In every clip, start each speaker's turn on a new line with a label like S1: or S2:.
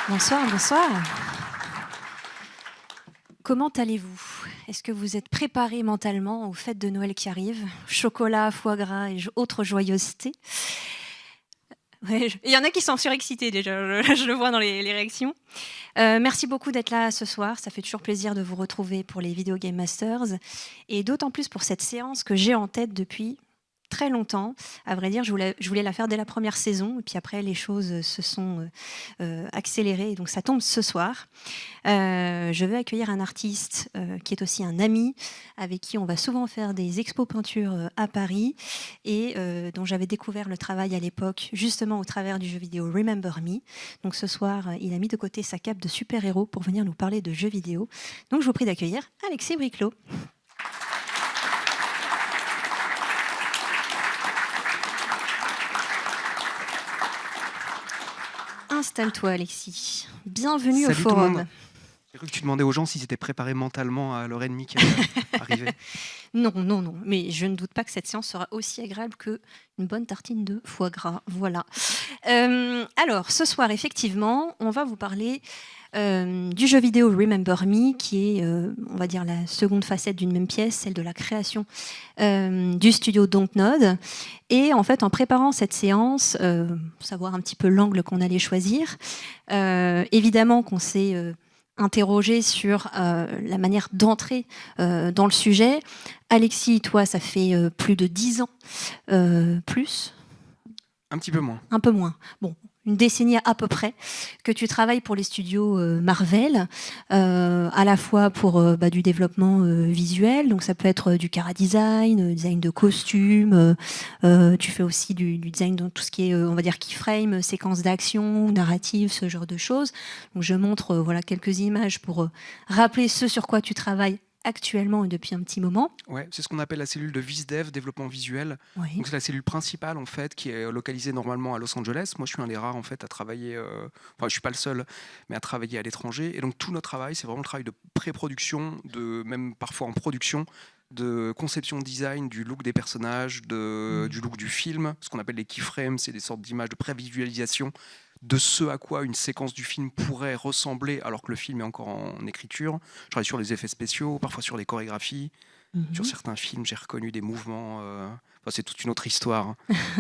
S1: Bonsoir, bonsoir. Comment allez-vous? Est-ce que vous êtes préparés mentalement aux fêtes de Noël qui arrivent? Chocolat, foie gras et autres joyeusetés. Ouais, il y en a qui sont surexcités déjà, je le vois dans les réactions. Merci beaucoup d'être là ce soir, ça fait toujours plaisir de vous retrouver pour les Video Game Masters, et d'autant plus pour cette séance que j'ai en tête depuis très longtemps. À vrai dire, je voulais la faire dès la première saison, et puis après les choses se sont accélérées, et donc ça tombe ce soir. Je vais accueillir un artiste qui est aussi un ami, avec qui on va souvent faire des expos peintures à Paris, et dont j'avais découvert le travail à l'époque, justement au travers du jeu vidéo Remember Me. Donc ce soir, il a mis de côté sa cape de super-héros pour venir nous parler de jeux vidéo. Donc je vous prie d'accueillir Alexis Briclot. Installe-toi, Alexis. Bienvenue
S2: Salut
S1: au forum.
S2: Tout le monde. J'ai cru que tu demandais aux gens s'ils étaient préparés mentalement à leur ennemi qui arrivait.
S1: Non, non, non. Mais je ne doute pas que cette séance sera aussi agréable qu'une bonne tartine de foie gras. Voilà. Alors, ce soir, effectivement, on va vous parler du jeu vidéo Remember Me, qui est, on va dire, la seconde facette d'une même pièce, celle de la création du studio Dontnod. Et en fait, en préparant cette séance, savoir un petit peu l'angle qu'on allait choisir, évidemment qu'on s'est interrogé sur la manière d'entrer dans le sujet. Alexis, toi, ça fait plus de 10 ans, plus?
S2: Un petit peu moins.
S1: Un peu moins. Bon, une décennie à peu près, que tu travailles pour les studios Marvel, à la fois pour du développement visuel, donc ça peut être du chara-design, design de costumes, tu fais aussi du design dans tout ce qui est, on va dire, keyframe, séquences d'action, narrative, ce genre de choses. Donc je montre voilà, quelques images pour rappeler ce sur quoi tu travailles actuellement et depuis un petit moment.
S2: Ouais, c'est ce qu'on appelle la cellule de VisDev, développement visuel.
S1: Oui.
S2: Donc c'est la cellule principale en fait qui est localisée normalement à Los Angeles. Moi, je suis un des rares en fait à travailler. Enfin, je suis pas le seul, mais à travailler à l'étranger. Et donc tout notre travail, c'est vraiment le travail de pré-production, de même parfois en production, de conception design du look des personnages, du look du film. Ce qu'on appelle les keyframes, c'est des sortes d'images de pré-visualisation de ce à quoi une séquence du film pourrait ressembler alors que le film est encore en écriture. Je travaille sur les effets spéciaux, parfois sur les chorégraphies. Sur certains films, j'ai reconnu des mouvements. Enfin, c'est toute une autre histoire. Hein.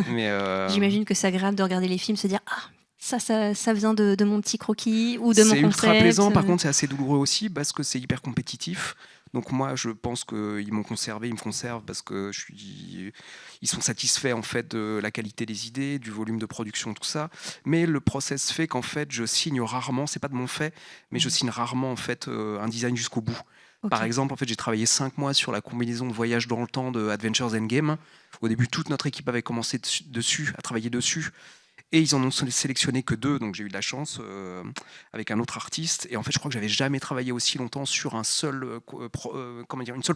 S2: Mais
S1: j'imagine que c'est agréable de regarder les films, se dire ah, ça vient de mon petit croquis ou de mon concept.
S2: C'est ultra plaisant, par contre c'est assez douloureux aussi parce que c'est hyper compétitif. Donc moi je pense qu'ils m'ont conservé, ils me conservent parce que ils sont satisfaits en fait de la qualité des idées, du volume de production, tout ça. Mais le process fait qu'en fait je signe rarement, c'est pas de mon fait, mais je signe rarement en fait un design jusqu'au bout. Okay. Par exemple, en fait, j'ai travaillé 5 mois sur la combinaison de voyage dans le temps de Adventures Endgame. Au début, toute notre équipe avait commencé à travailler dessus. Et ils en ont sélectionné que 2, donc j'ai eu de la chance avec un autre artiste. Et en fait, je crois que j'avais jamais travaillé aussi longtemps sur une seule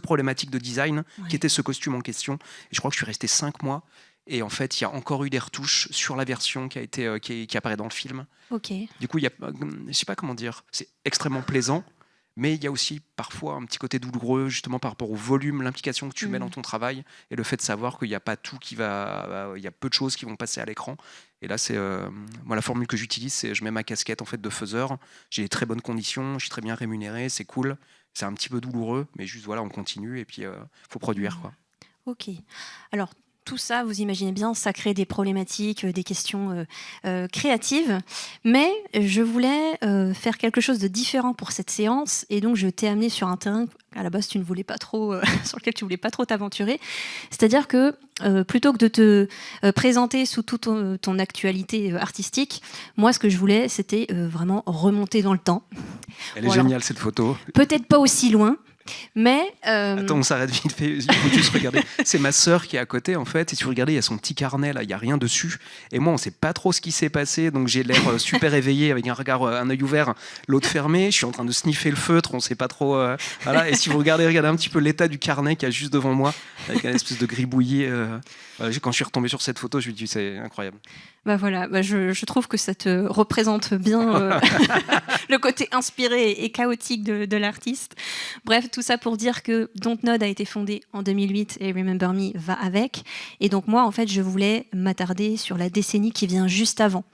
S2: problématique de design, qui était ce costume en question. Et je crois que je suis resté 5 mois. Et en fait, il y a encore eu des retouches sur la version qui apparaît dans le film.
S1: Okay.
S2: Du coup, je sais pas comment dire, c'est extrêmement plaisant. Mais il y a aussi parfois un petit côté douloureux, justement par rapport au volume, l'implication que tu mets dans ton travail et le fait de savoir qu'il n'y a pas tout il y a peu de choses qui vont passer à l'écran. Et là, c'est moi la formule que j'utilise, c'est je mets ma casquette en fait de faiseur. J'ai des très bonnes conditions, je suis très bien rémunéré, c'est cool. C'est un petit peu douloureux, mais juste voilà, on continue et puis faut produire quoi.
S1: Ok. Alors. Tout ça, vous imaginez bien, ça crée des problématiques, des questions créatives. Mais je voulais faire quelque chose de différent pour cette séance. Et donc, je t'ai amené sur un terrain à la base, tu ne voulais pas trop, sur lequel tu ne voulais pas trop t'aventurer. C'est-à-dire que plutôt que de te présenter sous toute ton actualité artistique, moi, ce que je voulais, c'était vraiment remonter dans le temps.
S2: Elle est géniale, cette photo.
S1: Peut-être pas aussi loin. Mais
S2: attends, on s'arrête vite fait, il faut juste regarder. C'est ma sœur qui est à côté en fait. Et si vous regardez, il y a son petit carnet là, il y a rien dessus. Et moi, on sait pas trop ce qui s'est passé, donc j'ai l'air super éveillé avec un regard, un œil ouvert, l'autre fermé. Je suis en train de sniffer le feutre, on sait pas trop. Voilà. Et si vous regardez un petit peu l'état du carnet qu'il y a juste devant moi, avec un espèce de gribouillis. Voilà, quand je suis retombé sur cette photo, je me suis dit c'est incroyable.
S1: Bah voilà, je trouve que ça te représente bien le côté inspiré et chaotique de l'artiste. Bref, tout ça pour dire que Dontnod a été fondé en 2008 et Remember Me va avec. Et donc moi, en fait, je voulais m'attarder sur la décennie qui vient juste avant,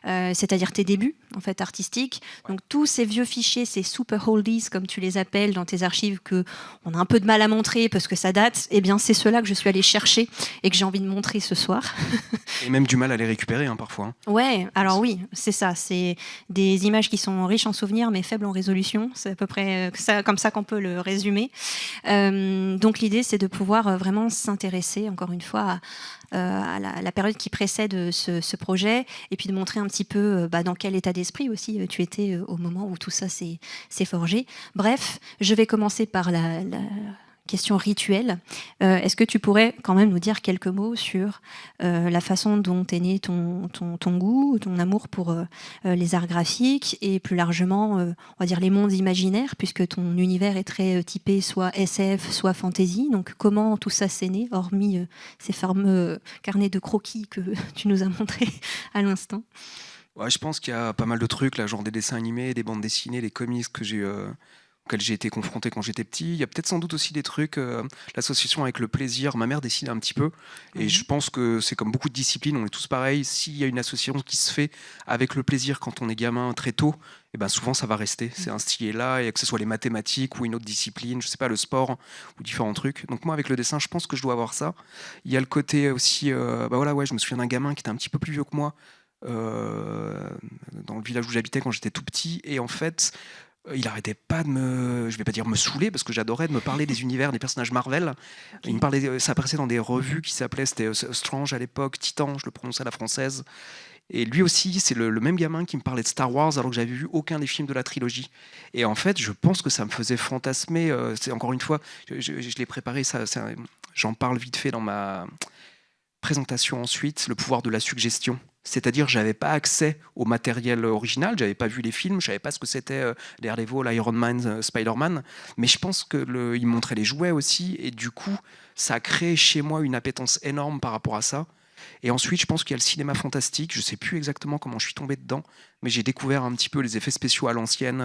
S1: c'est-à-dire tes débuts en fait artistiques. Donc tous ces vieux fichiers, ces super oldies comme tu les appelles dans tes archives que on a un peu de mal à montrer parce que ça date. Eh bien, c'est ceux-là que je suis allée chercher et que j'ai envie de montrer ce soir.
S2: Et même du mal à les récupérer parfois.
S1: Ouais, alors oui, c'est ça. C'est des images qui sont riches en souvenirs mais faibles en résolution. C'est à peu près comme ça qu'on peut le résumer. Donc l'idée, c'est de pouvoir vraiment s'intéresser, encore une fois, à la période qui précède ce projet et puis de montrer un petit peu dans quel état d'esprit aussi tu étais au moment où tout ça s'est forgé. Bref, je vais commencer par la question rituelle. Est-ce que tu pourrais quand même nous dire quelques mots sur la façon dont est né ton goût, ton amour pour les arts graphiques et plus largement, on va dire les mondes imaginaires, puisque ton univers est très typé soit SF, soit fantasy. Donc comment tout ça s'est né, hormis ces fameux carnets de croquis que tu nous as montrés à l'instant?
S2: Ouais, je pense qu'il y a pas mal de trucs, là, genre des dessins animés, des bandes dessinées, des comics auxquels j'ai été confronté quand j'étais petit. Il y a peut-être sans doute aussi des trucs, l'association avec le plaisir. Ma mère dessine un petit peu, et je pense que c'est comme beaucoup de disciplines, on est tous pareils. S'il y a une association qui se fait avec le plaisir quand on est gamin très tôt, et ben souvent ça va rester. C'est instillé là, et que ce soit les mathématiques ou une autre discipline, je sais pas, le sport ou différents trucs. Donc moi, avec le dessin, je pense que je dois avoir ça. Il y a le côté aussi, voilà, ouais, je me souviens d'un gamin qui était un petit peu plus vieux que moi, dans le village où j'habitais quand j'étais tout petit, et en fait il arrêtait pas de je vais pas dire me saouler, parce que j'adorais de me parler des univers des personnages Marvel. Okay. Il me parlait, ça apparaissait dans des revues qui s'appelaient, c'était Strange à l'époque, Titan, je le prononçais à la française. Et lui aussi, c'est le même gamin qui me parlait de Star Wars alors que j'avais vu aucun des films de la trilogie. Et en fait, je pense que ça me faisait fantasmer. C'est encore une fois, je l'ai préparé, j'en parle vite fait dans ma présentation ensuite, le pouvoir de la suggestion. C'est-à-dire, j'avais pas accès au matériel original, j'avais pas vu les films, je savais pas ce que c'était Daredevil, Iron Man, Spider-Man, mais je pense que il montrait les jouets aussi, et du coup, ça a créé chez moi une appétence énorme par rapport à ça. Et ensuite, je pense qu'il y a le cinéma fantastique. Je ne sais plus exactement comment je suis tombé dedans, mais j'ai découvert un petit peu les effets spéciaux à l'ancienne.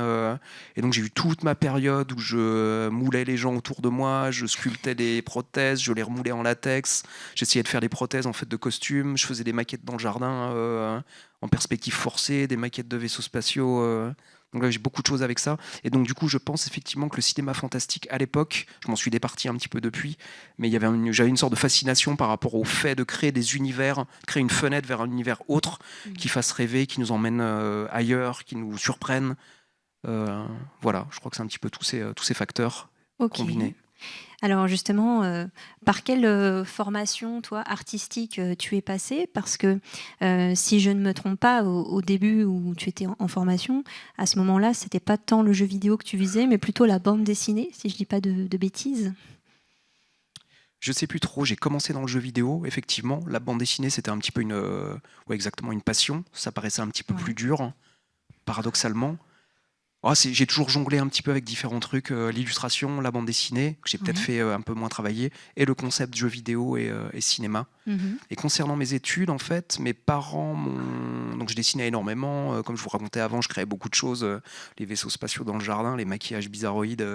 S2: Et donc, j'ai eu toute ma période où je moulais les gens autour de moi, je sculptais des prothèses, je les remoulais en latex. J'essayais de faire des prothèses en fait de costumes. Je faisais des maquettes dans le jardin en perspective forcée, des maquettes de vaisseaux spatiaux. Donc là, j'ai beaucoup de choses avec ça. Et donc, du coup, je pense effectivement que le cinéma fantastique, à l'époque, je m'en suis départi un petit peu depuis, mais j'avais une sorte de fascination par rapport au fait de créer des univers, créer une fenêtre vers un univers autre qui fasse rêver, qui nous emmène ailleurs, qui nous surprenne. Voilà, je crois que c'est un petit peu tous ces facteurs combinés.
S1: Alors justement, par quelle formation, toi, artistique, tu es passé? Parce que si je ne me trompe pas, au début où tu étais en formation, à ce moment-là, c'était pas tant le jeu vidéo que tu visais, mais plutôt la bande dessinée, si je dis pas de bêtises.
S2: Je sais plus trop, j'ai commencé dans le jeu vidéo, effectivement. La bande dessinée, c'était un petit peu exactement une passion. Ça paraissait un petit peu plus dur, paradoxalement. J'ai toujours jonglé un petit peu avec différents trucs, l'illustration, la bande dessinée, que j'ai peut-être fait un peu moins travailler, et le concept jeu vidéo et cinéma. Et concernant mes études, en fait, mes parents donc je dessinais énormément, comme je vous racontais avant, je créais beaucoup de choses, les vaisseaux spatiaux dans le jardin, les maquillages bizarroïdes,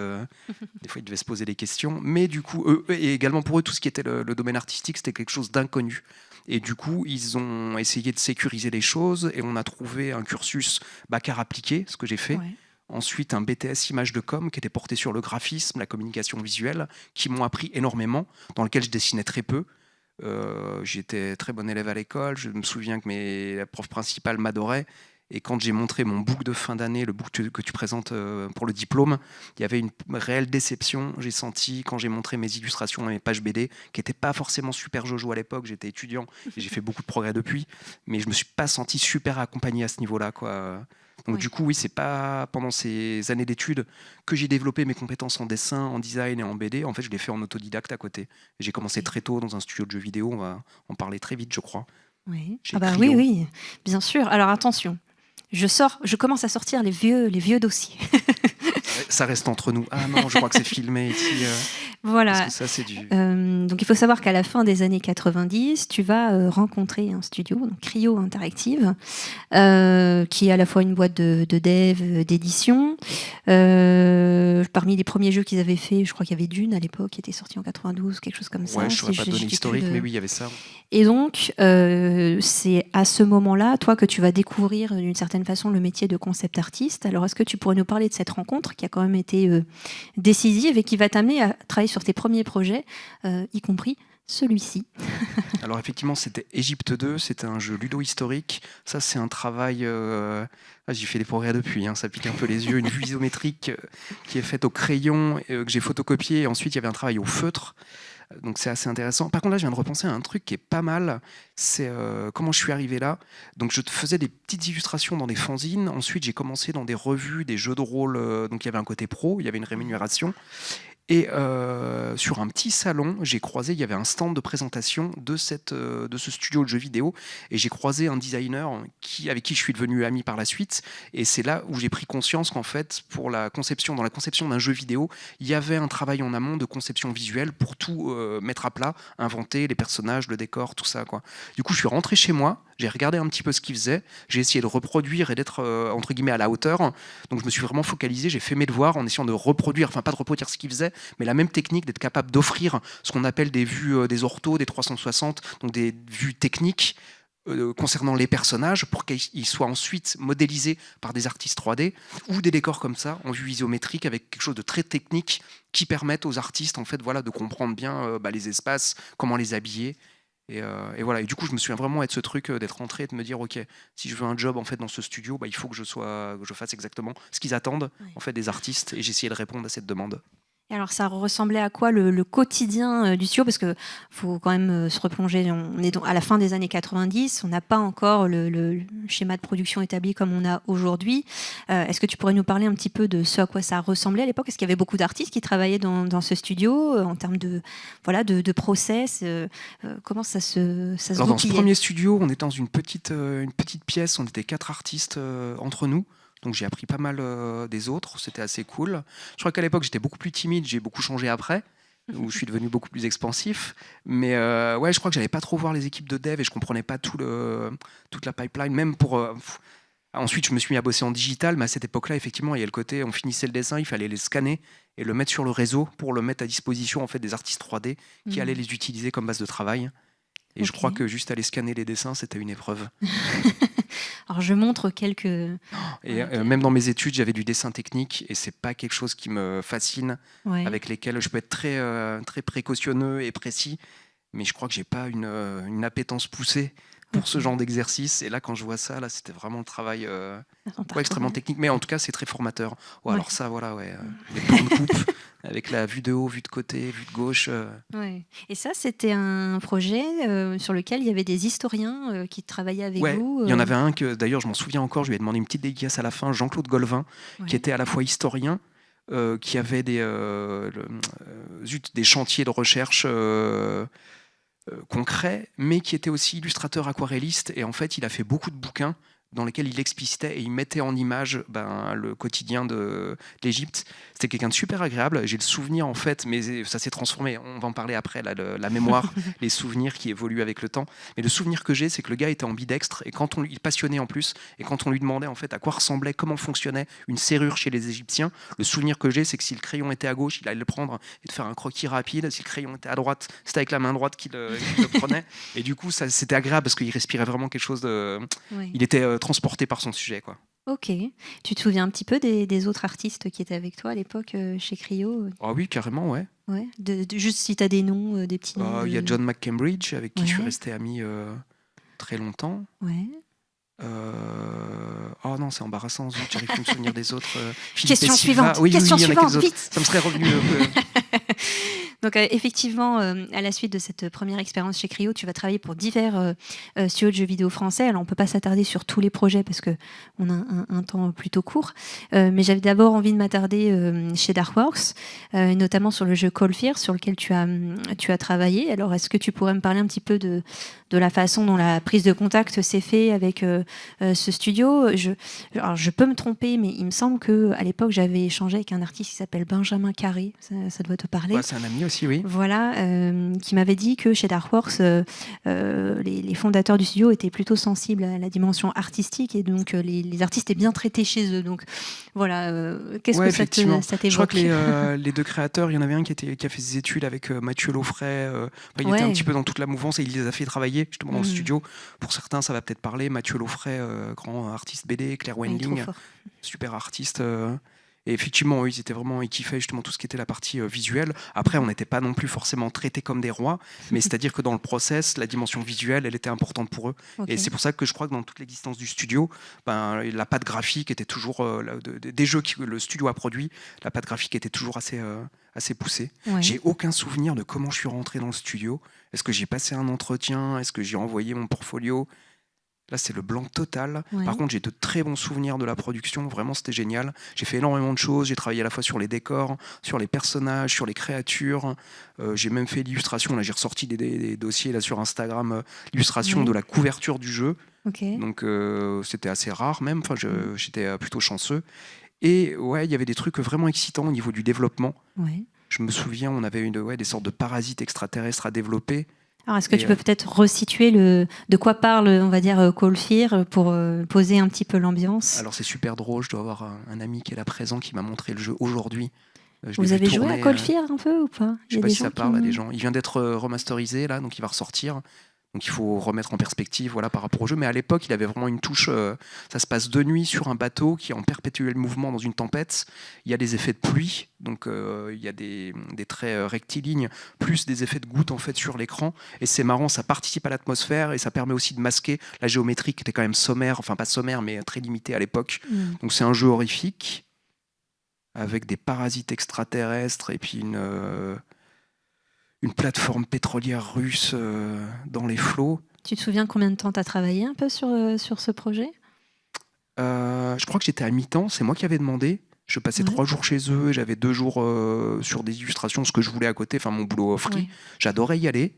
S2: des fois ils devaient se poser des questions, mais du coup, et également pour eux, tout ce qui était le domaine artistique, c'était quelque chose d'inconnu. Et du coup, ils ont essayé de sécuriser les choses, et on a trouvé un cursus bac-art appliqué, ce que j'ai fait. Ensuite, un BTS image de com qui était porté sur le graphisme, la communication visuelle, qui m'ont appris énormément, dans lequel je dessinais très peu. J'étais très bon élève à l'école, je me souviens que la prof principale m'adorait. Et quand j'ai montré mon book de fin d'année, le book que tu présentes pour le diplôme, il y avait une réelle déception. J'ai senti, quand j'ai montré mes illustrations et mes pages BD, qui n'étaient pas forcément super jojo à l'époque, j'étais étudiant et j'ai fait beaucoup de progrès depuis, mais je ne me suis pas senti super accompagné à ce niveau-là, quoi. Donc du coup, oui, c'est pas pendant ces années d'études que j'ai développé mes compétences en dessin, en design et en BD. En fait, je l'ai fait en autodidacte à côté. J'ai commencé très tôt dans un studio de jeux vidéo. On va en parler très vite, je crois.
S1: Oui. Oui, bien sûr. Alors attention, je commence à sortir les vieux dossiers.
S2: ça reste entre nous. Ah non, je crois que c'est filmé ici.
S1: Voilà.
S2: Parce que ça, c'est du...
S1: Donc il faut savoir qu'à la fin des années 90, tu vas rencontrer un studio, donc Cryo Interactive, qui est à la fois une boîte de dev, d'édition. Parmi les premiers jeux qu'ils avaient fait, je crois qu'il y avait Dune à l'époque, qui était sorti en 92, quelque chose comme ça.
S2: Ouais, je ne saurais pas te donner l'historique, mais oui, il y avait ça.
S1: Et donc, c'est à ce moment-là, toi, que tu vas découvrir d'une certaine façon le métier de concept artiste. Alors, est-ce que tu pourrais nous parler de cette rencontre qui a quand même été décisive et qui va t'amener à travailler sur tes premiers projets, y compris celui-ci?
S2: Alors effectivement, c'était Égypte 2, c'était un jeu ludo-historique. Ça, c'est un travail... j'y fais des progrès depuis, hein, ça pique un peu les yeux. Une vue isométrique qui est faite au crayon, que j'ai photocopié. Et ensuite, il y avait un travail au feutre. Donc c'est assez intéressant. Par contre, là, je viens de repenser à un truc qui est pas mal. C'est comment je suis arrivé là. Donc je faisais des petites illustrations dans des fanzines. Ensuite, j'ai commencé dans des revues, des jeux de rôle. Donc il y avait un côté pro, il y avait une rémunération. Et sur un petit salon, j'ai croisé, il y avait un stand de présentation de ce studio de jeux vidéo, et j'ai croisé un designer avec qui je suis devenu ami par la suite. Et c'est là où j'ai pris conscience qu'en fait, dans la conception d'un jeu vidéo, il y avait un travail en amont de conception visuelle pour tout mettre à plat, inventer les personnages, le décor, tout ça, quoi. Du coup, je suis rentré chez moi, j'ai regardé un petit peu ce qu'il faisait, j'ai essayé de reproduire et d'être entre guillemets à la hauteur. Donc je me suis vraiment focalisé, j'ai fait mes devoirs en essayant de reproduire, enfin pas de reproduire ce qu'il faisait, mais la même technique, d'être capable d'offrir ce qu'on appelle des vues, des orthos, des 360, donc des vues techniques concernant les personnages pour qu'ils soient ensuite modélisés par des artistes 3D ou des décors comme ça en vue isométrique avec quelque chose de très technique qui permettent aux artistes en fait, voilà, de comprendre bien les espaces, comment les habiller. Et voilà. Et du coup, je me souviens vraiment être ce truc d'être rentré et de me dire, ok, si je veux un job en fait dans ce studio, il faut que je fasse exactement ce qu'ils attendent en fait des artistes, et j'ai essayé de répondre à cette demande.
S1: Et alors, ça ressemblait à quoi le quotidien du studio? Parce qu'il faut quand même se replonger. On est à la fin des années 90, on n'a pas encore le schéma de production établi comme on a aujourd'hui. Est-ce que tu pourrais nous parler un petit peu de ce à quoi ça ressemblait à l'époque? Est-ce qu'il y avait beaucoup d'artistes qui travaillaient dans ce studio en termes de process? Comment ça se
S2: Alors, dans ce
S1: goupillait?
S2: premier studio, on était dans une petite pièce, on était 4 artistes entre nous. Donc j'ai appris pas mal des autres, c'était assez cool. Je crois qu'à l'époque j'étais beaucoup plus timide, j'ai beaucoup changé après, où je suis devenu beaucoup plus expansif. Mais ouais, je crois que j'allais pas trop voir les équipes de dev et je comprenais pas toute la pipeline, même pour... Ensuite, je me suis mis à bosser en digital, mais à cette époque-là, effectivement, il y a le côté, on finissait le dessin, il fallait les scanner et le mettre sur le réseau pour le mettre à disposition en fait, des artistes 3D qui allaient les utiliser comme base de travail. Et je crois que juste aller scanner les dessins, c'était une épreuve.
S1: Alors, je montre quelques...
S2: Et même dans mes études, j'avais du dessin technique et c'est pas quelque chose qui me fascine, avec lesquels je peux être très précautionneux et précis, mais je crois que j'ai pas une appétence poussée pour ce genre d'exercice. Et là, quand je vois ça, là, c'était vraiment le travail extrêmement technique, mais en tout cas, c'est très formateur. Alors ça, voilà, les plans de coupe avec la vue de haut, vue de côté, vue de gauche.
S1: Et ça, c'était un projet sur lequel il y avait des historiens qui travaillaient avec vous.
S2: Il y en avait un que, d'ailleurs, je m'en souviens encore, je lui ai demandé une petite dédicace à la fin, Jean-Claude Golvin, qui était à la fois historien, qui avait des chantiers de recherche concrets, mais qui était aussi illustrateur aquarelliste. Et en fait, il a fait beaucoup de bouquins dans lesquels il explicitait et il mettait en image le quotidien de l'Égypte. C'était quelqu'un de super agréable. J'ai le souvenir, en fait, mais ça s'est transformé. On va en parler après, là, la mémoire, les souvenirs qui évoluent avec le temps. Mais le souvenir que j'ai, c'est que le gars était ambidextre et il passionnait en plus. Et quand on lui demandait en fait à quoi ressemblait, comment fonctionnait une serrure chez les Égyptiens, le souvenir que j'ai, c'est que si le crayon était à gauche, il allait le prendre et de faire un croquis rapide. Si le crayon était à droite, c'était avec la main droite qu'il le prenait. Et du coup, c'était agréable parce qu'il respirait vraiment quelque chose de... Il était transporté par son sujet, quoi.
S1: Ok. Tu te souviens un petit peu des autres artistes qui étaient avec toi à l'époque chez Cryo?
S2: Ah oui, carrément, ouais.
S1: Juste si tu as des noms, des petits noms.
S2: Il y a John McCambridge, avec qui je suis resté ami très longtemps. Oh non, c'est embarrassant, j'arrive plus à me souvenir des autres.
S1: Question suivante,
S2: oui,
S1: question
S2: il y en a
S1: suivante,
S2: quelques autres.
S1: vite.
S2: Ça me serait revenu.
S1: Donc effectivement, à la suite de cette première expérience chez Cryo, tu vas travailler pour divers studios de jeux vidéo français. Alors on ne peut pas s'attarder sur tous les projets parce qu'on a un temps plutôt court. Mais j'avais d'abord envie de m'attarder chez Darkworks, notamment sur le jeu Cold Fear, sur lequel tu as travaillé. Alors est-ce que tu pourrais me parler un petit peu de la façon dont la prise de contact s'est faite avec ce studio? Alors, je peux me tromper, mais il me semble qu'à l'époque, j'avais échangé avec un artiste qui s'appelle Benjamin Carré. Ça doit te parler.
S2: Ouais, c'est un ami aussi, oui.
S1: Voilà, qui m'avait dit que chez Darkworks, les fondateurs du studio étaient plutôt sensibles à la dimension artistique et donc les artistes étaient bien traités chez eux. Donc voilà, qu'est-ce que ça t'évoque?
S2: Je crois que les deux créateurs, il y en avait un qui a fait des études avec Mathieu Laufray. Il était un petit peu dans toute la mouvance et il les a fait travailler justement dans le studio. Pour certains, ça va peut-être parler. Mathieu Laufray, grand artiste BD, Claire Wendling, super artiste. Et effectivement, eux, ils kiffaient justement tout ce qui était la partie visuelle. Après, on n'était pas non plus forcément traités comme des rois, mais c'est-à-dire que dans le process, la dimension visuelle, elle était importante pour eux. Okay. Et c'est pour ça que je crois que dans toute l'existence du studio, la patte graphique était toujours, des jeux que le studio a produits, la patte graphique était toujours assez poussée. Ouais. J'ai aucun souvenir de comment je suis rentré dans le studio. Est-ce que j'ai passé un entretien? Est-ce que j'ai envoyé mon portfolio? Là, c'est le blanc total. Ouais. Par contre, j'ai de très bons souvenirs de la production. Vraiment, c'était génial. J'ai fait énormément de choses. J'ai travaillé à la fois sur les décors, sur les personnages, sur les créatures. J'ai même fait l'illustration. Là, j'ai ressorti des dossiers là, sur Instagram, l'illustration de la couverture du jeu. Okay. Donc, c'était assez rare même. Enfin, j'étais plutôt chanceux. Et ouais, il y avait des trucs vraiment excitants au niveau du développement. Ouais. Je me souviens, on avait des sortes de parasites extraterrestres à développer.
S1: Alors, est-ce que tu peux peut-être resituer de quoi parle, on va dire, Cold Fear pour poser un petit peu l'ambiance?
S2: Alors, c'est super drôle. Je dois avoir un ami qui est là présent qui m'a montré le jeu aujourd'hui.
S1: Vous avez joué à Cold Fear un peu ou pas?
S2: Je sais pas si ça parle à des gens. Il vient d'être remasterisé, là, donc il va ressortir. Donc il faut remettre en perspective par rapport au jeu. Mais à l'époque, il avait vraiment une touche. Ça se passe de nuit sur un bateau qui est en perpétuel mouvement dans une tempête. Il y a des effets de pluie, donc il y a des traits rectilignes, plus des effets de gouttes en fait sur l'écran. Et c'est marrant, ça participe à l'atmosphère et ça permet aussi de masquer la géométrie qui était quand même sommaire, enfin pas sommaire, mais très limitée à l'époque. Donc c'est un jeu horrifique avec des parasites extraterrestres et puis une plateforme pétrolière russe dans les flots.
S1: Tu te souviens combien de temps tu as travaillé un peu sur ce projet?
S2: Je crois que j'étais à mi-temps, c'est moi qui avais demandé. Je passais 3 jours chez eux, j'avais 2 jours sur des illustrations, ce que je voulais à côté, enfin mon boulot free. Ouais. J'adorais y aller.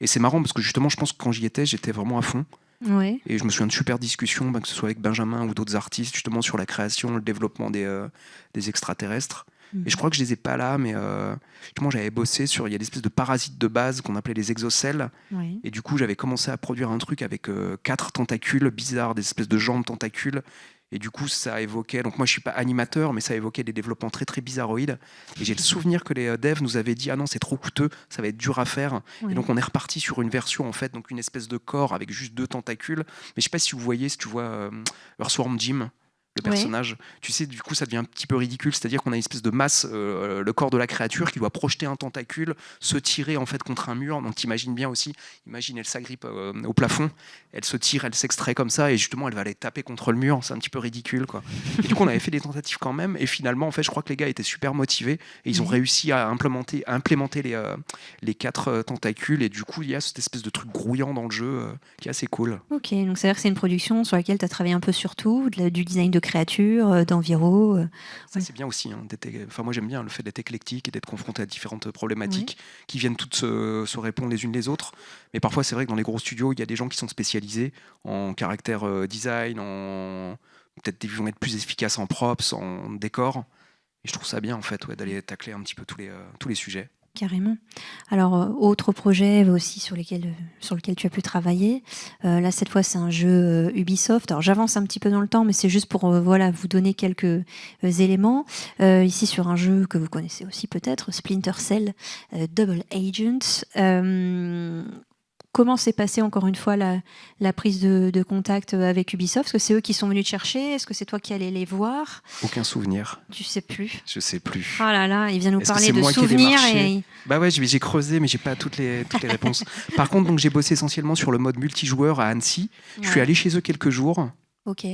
S2: Et c'est marrant parce que justement, je pense que quand j'y étais, j'étais vraiment à fond. Ouais. Et je me souviens de super discussions, que ce soit avec Benjamin ou d'autres artistes, justement sur la création, le développement des extraterrestres. Et je crois que je les ai pas là, mais justement j'avais bossé sur, il y a des espèces de parasites de base qu'on appelait les exocèles. Oui. Et du coup j'avais commencé à produire un truc avec 4 tentacules bizarres, des espèces de jambes tentacules. Et du coup ça évoquait, donc moi je suis pas animateur, mais ça évoquait des développements très très bizarroïdes. Et j'ai le souvenir que les devs nous avaient dit ah non c'est trop coûteux, ça va être dur à faire. Oui. Et donc on est reparti sur une version en fait, donc une espèce de corps avec juste 2 tentacules. Mais je sais pas si vous voyez, si tu vois Earthworm Jim. Le personnage, tu sais, du coup ça devient un petit peu ridicule, c'est-à-dire qu'on a une espèce de masse, le corps de la créature qui doit projeter un tentacule, se tirer en fait contre un mur. Donc t'imagines bien aussi, imagine elle s'agrippe au plafond, elle se tire, elle s'extrait comme ça et justement elle va aller taper contre le mur, c'est un petit peu ridicule quoi. Et du coup on avait fait des tentatives quand même et finalement en fait je crois que les gars étaient super motivés et ils ont réussi à implémenter les 4 tentacules et du coup il y a cette espèce de truc grouillant dans le jeu qui est assez cool.
S1: Ok, donc c'est-à-dire que c'est une production sur laquelle tu as travaillé un peu sur tout, du design de créatures, d'enviro.
S2: Ça c'est bien aussi. Enfin, moi j'aime bien le fait d'être éclectique et d'être confronté à différentes problématiques qui viennent toutes se répondre les unes les autres. Mais parfois c'est vrai que dans les gros studios, il y a des gens qui sont spécialisés en caractère design, peut-être qui vont être plus efficaces en props, en décor. Et je trouve ça bien en fait d'aller tacler un petit peu tous les sujets.
S1: Carrément. Alors, autre projet aussi sur lequel tu as pu travailler. Là, cette fois, c'est un jeu Ubisoft. Alors, j'avance un petit peu dans le temps, mais c'est juste pour vous donner quelques éléments. Ici, sur un jeu que vous connaissez aussi peut-être, Splinter Cell Double Agent. Comment s'est passée encore une fois la prise de contact avec Ubisoft? Est-ce que c'est eux qui sont venus te chercher? Est-ce que c'est toi qui allais les voir?
S2: Aucun souvenir.
S1: Tu sais plus?
S2: Je sais plus.
S1: Oh là là, il vient nous parler de souvenirs.
S2: Bah ouais, j'ai creusé, mais j'ai pas toutes les réponses. Par contre, donc j'ai bossé essentiellement sur le mode multijoueur à Annecy. Je suis allé chez eux quelques jours.
S1: Ok.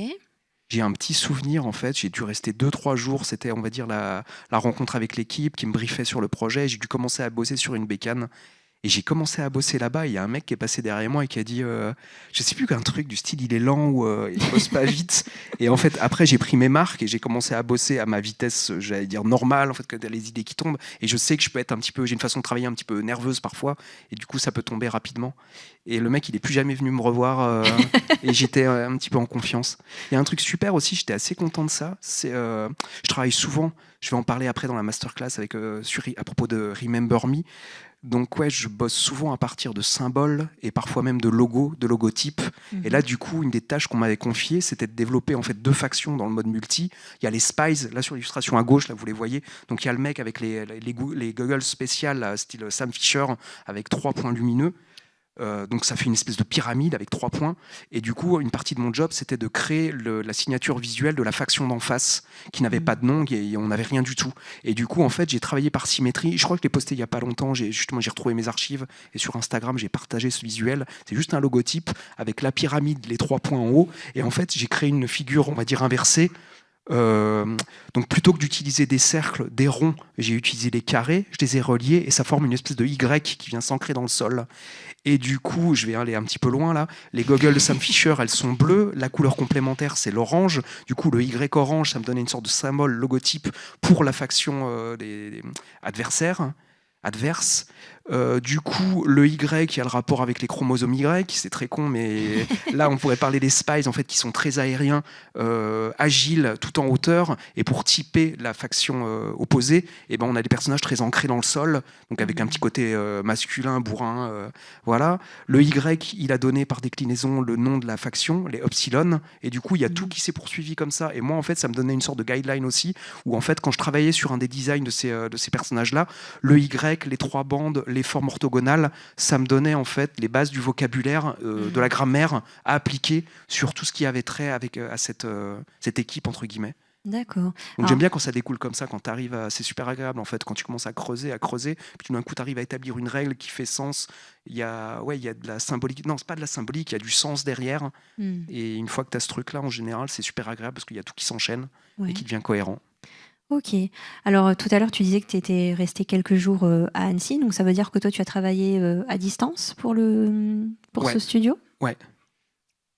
S2: J'ai un petit souvenir, en fait, j'ai dû rester 2-3 jours, c'était, on va dire, la rencontre avec l'équipe qui me briefait sur le projet. J'ai dû commencer à bosser sur une bécane. Et j'ai commencé à bosser là-bas. Il y a un mec qui est passé derrière moi et qui a dit, je sais plus qu'un truc du style, il est lent ou il bosse pas vite. Et en fait, après, j'ai pris mes marques et j'ai commencé à bosser à ma vitesse, j'allais dire normale, en fait, quand il y a les idées qui tombent. Et je sais que je peux être un petit peu, j'ai une façon de travailler un petit peu nerveuse parfois, et du coup, ça peut tomber rapidement. Et le mec, il est plus jamais venu me revoir, et j'étais un petit peu en confiance. Il y a un truc super aussi, j'étais assez content de ça. C'est, je travaille souvent. Je vais en parler après dans la masterclass avec, à propos de Remember Me. Donc ouais, je bosse souvent à partir de symboles et parfois même de logos, de logotypes. Et là, du coup, une des tâches qu'on m'avait confiées, c'était de développer en fait 2 factions dans le mode multi. Il y a les spies, là sur l'illustration à gauche, là vous les voyez. Donc il y a le mec avec les goggles spéciales, là, style Sam Fisher, avec 3 points lumineux. Donc ça fait une espèce de pyramide avec 3 points. Et du coup, une partie de mon job, c'était de créer la signature visuelle de la faction d'en face, qui n'avait pas de nom, et on n'avait rien du tout. Et du coup, en fait, j'ai travaillé par symétrie. Je crois que je l'ai posté il n'y a pas longtemps. J'ai retrouvé mes archives. Et sur Instagram, j'ai partagé ce visuel. C'est juste un logotype avec la pyramide, les 3 points en haut. Et en fait, j'ai créé une figure, on va dire, inversée. Donc plutôt que d'utiliser des cercles, des ronds, j'ai utilisé des carrés, je les ai reliés et ça forme une espèce de Y qui vient s'ancrer dans le sol. Et du coup, je vais aller un petit peu loin là, les goggles de Sam Fisher, elles sont bleues, la couleur complémentaire c'est l'orange, du coup le Y orange, ça me donnait une sorte de symbole, logotype pour la faction des adversaires. Adverse. Du coup, le Y qui a le rapport avec les chromosomes Y, c'est très con, mais là on pourrait parler des spies en fait qui sont très aériens, agiles, tout en hauteur, et pour typer la faction opposée, et ben on a des personnages très ancrés dans le sol, donc avec un petit côté masculin, bourrin, voilà. Le Y, il a donné par déclinaison le nom de la faction, les Upsilon, et du coup il y a tout qui s'est poursuivi comme ça. Et moi en fait ça me donnait une sorte de guideline aussi, où en fait quand je travaillais sur un des designs de ces personnages-là, le Y, les 3 bandes, les formes orthogonales, ça me donnait en fait les bases du vocabulaire, de la grammaire à appliquer sur tout ce qui avait trait à cette équipe entre guillemets.
S1: D'accord.
S2: Donc j'aime bien quand ça découle comme ça, quand tu arrives à... C'est super agréable en fait, quand tu commences à creuser, puis tout d'un coup tu arrives à établir une règle qui fait sens. Il y a de la symbolique. Non, c'est pas de la symbolique, il y a du sens derrière. Et une fois que tu as ce truc-là, en général, c'est super agréable parce qu'il y a tout qui s'enchaîne et qui devient cohérent.
S1: Ok. Alors, tout à l'heure, tu disais que tu étais resté quelques jours à Annecy. Donc, ça veut dire que toi, tu as travaillé à distance pour ce studio ?
S2: Ouais.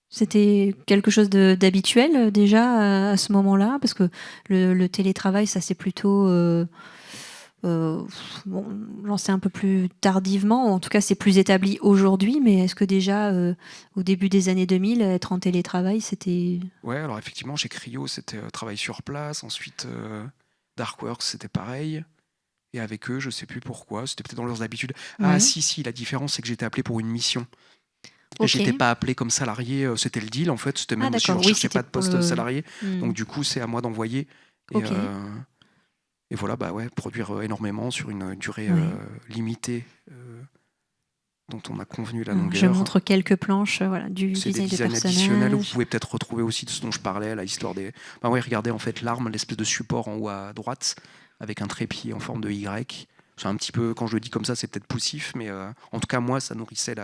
S1: C'était quelque chose d'habituel déjà à ce moment-là ? Parce que le télétravail, ça c'est plutôt lancé un peu plus tardivement. En tout cas, c'est plus établi aujourd'hui. Mais est-ce que déjà, au début des années 2000, être en télétravail, c'était...
S2: Ouais, alors effectivement, chez Cryo, c'était travail sur place. Ensuite... Darkworks, c'était pareil. Et avec eux, je sais plus pourquoi, c'était peut-être dans leurs habitudes. Ouais. Ah si, la différence, c'est que j'étais appelé pour une mission. Okay. J'étais pas appelé comme salarié, c'était le deal en fait. C'était même si je ne cherchais pas de poste salarié. Donc du coup, c'est à moi d'envoyer. Et voilà, bah ouais, produire énormément sur une durée limitée. Dont on a convenu la longueur.
S1: Je montre quelques planches du design de personnages.
S2: Additionnels. Vous pouvez peut-être retrouver aussi de ce dont je parlais, la histoire des... regardez en fait l'arme, l'espèce de support en haut à droite, avec un trépied en forme de Y. C'est un petit peu, quand je le dis comme ça, c'est peut-être poussif, mais en tout cas, moi, ça nourrissait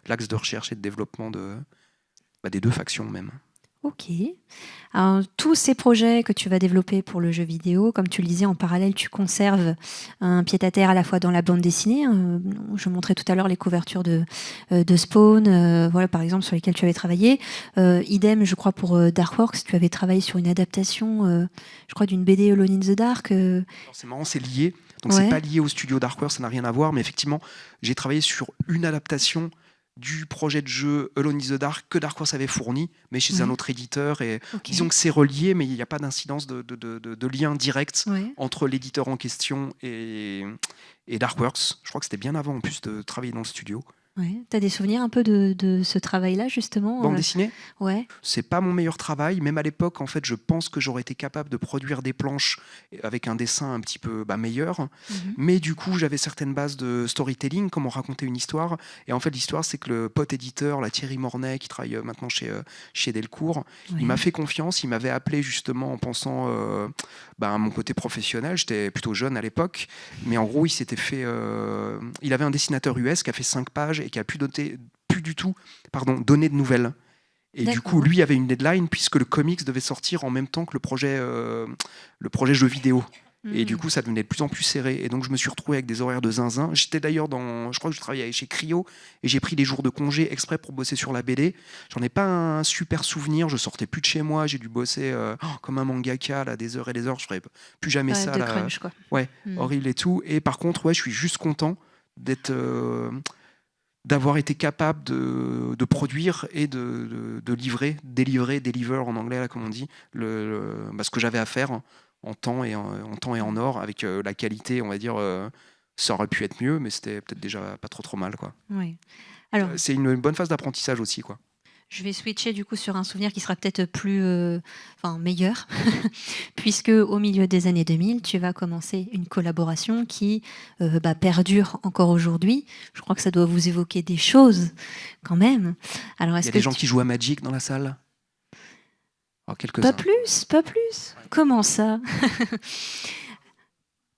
S2: l'axe de recherche et de développement des 2 factions même.
S1: Ok. Alors, tous ces projets que tu vas développer pour le jeu vidéo, comme tu le disais, en parallèle, tu conserves un pied-à-terre à la fois dans la bande dessinée. Je montrais tout à l'heure les couvertures de Spawn, voilà, par exemple, sur lesquelles tu avais travaillé. Idem, je crois, pour Darkworks, tu avais travaillé sur une adaptation, je crois, d'une BD Alone in the Dark.
S2: C'est marrant, c'est lié. Donc, c'est pas lié au studio Darkworks, ça n'a rien à voir. Mais effectivement, j'ai travaillé sur une adaptation du projet de jeu Alone in the Dark que Darkworks avait fourni, mais chez un autre éditeur. Et disons que c'est relié, mais il n'y a pas d'incidence de lien direct entre l'éditeur en question et Darkworks. Je crois que c'était bien avant en plus de travailler dans le studio.
S1: Ouais. Tu as des souvenirs un peu de ce travail-là, justement?
S2: Bande dessinée ?
S1: Ouais.
S2: C'est pas mon meilleur travail. Même à l'époque, en fait, je pense que j'aurais été capable de produire des planches avec un dessin un petit peu meilleur. Mais du coup, j'avais certaines bases de storytelling, comment raconter une histoire. Et en fait, l'histoire, c'est que le pote éditeur, la Thierry Mornay, qui travaille maintenant chez Delcourt, il m'a fait confiance. Il m'avait appelé justement en pensant à mon côté professionnel. J'étais plutôt jeune à l'époque. Mais en gros, il s'était fait... il avait un dessinateur US qui a fait 5 pages et qui a pu du tout donner de nouvelles. Et du coup, lui avait une deadline puisque le comics devait sortir en même temps que le projet jeu vidéo. Et du coup, ça devenait de plus en plus serré. Et donc, je me suis retrouvé avec des horaires de zinzin. J'étais d'ailleurs je crois que je travaillais chez Cryo et j'ai pris des jours de congé exprès pour bosser sur la BD. J'en ai pas un super souvenir. Je sortais plus de chez moi. J'ai dû bosser comme un mangaka là, des heures et des heures. Je ferais plus jamais ça.
S1: De
S2: là.
S1: crunch, quoi.
S2: Ouais, horrible et tout. Et par contre, ouais, je suis juste content d'avoir été capable de produire et de livrer, deliver en anglais, là, comme on dit, ce que j'avais à faire en temps et en or, avec la qualité, on va dire, ça aurait pu être mieux, mais c'était peut-être déjà pas trop mal, quoi.
S1: Oui. Alors,
S2: c'est une bonne phase d'apprentissage aussi, quoi.
S1: Je vais switcher du coup sur un souvenir qui sera peut-être plus meilleur, puisque au milieu des années 2000, tu vas commencer une collaboration qui perdure encore aujourd'hui. Je crois que ça doit vous évoquer des choses quand même. Alors,
S2: il y a des gens qui jouent à Magic dans la salle?
S1: Pas plus. Comment ça?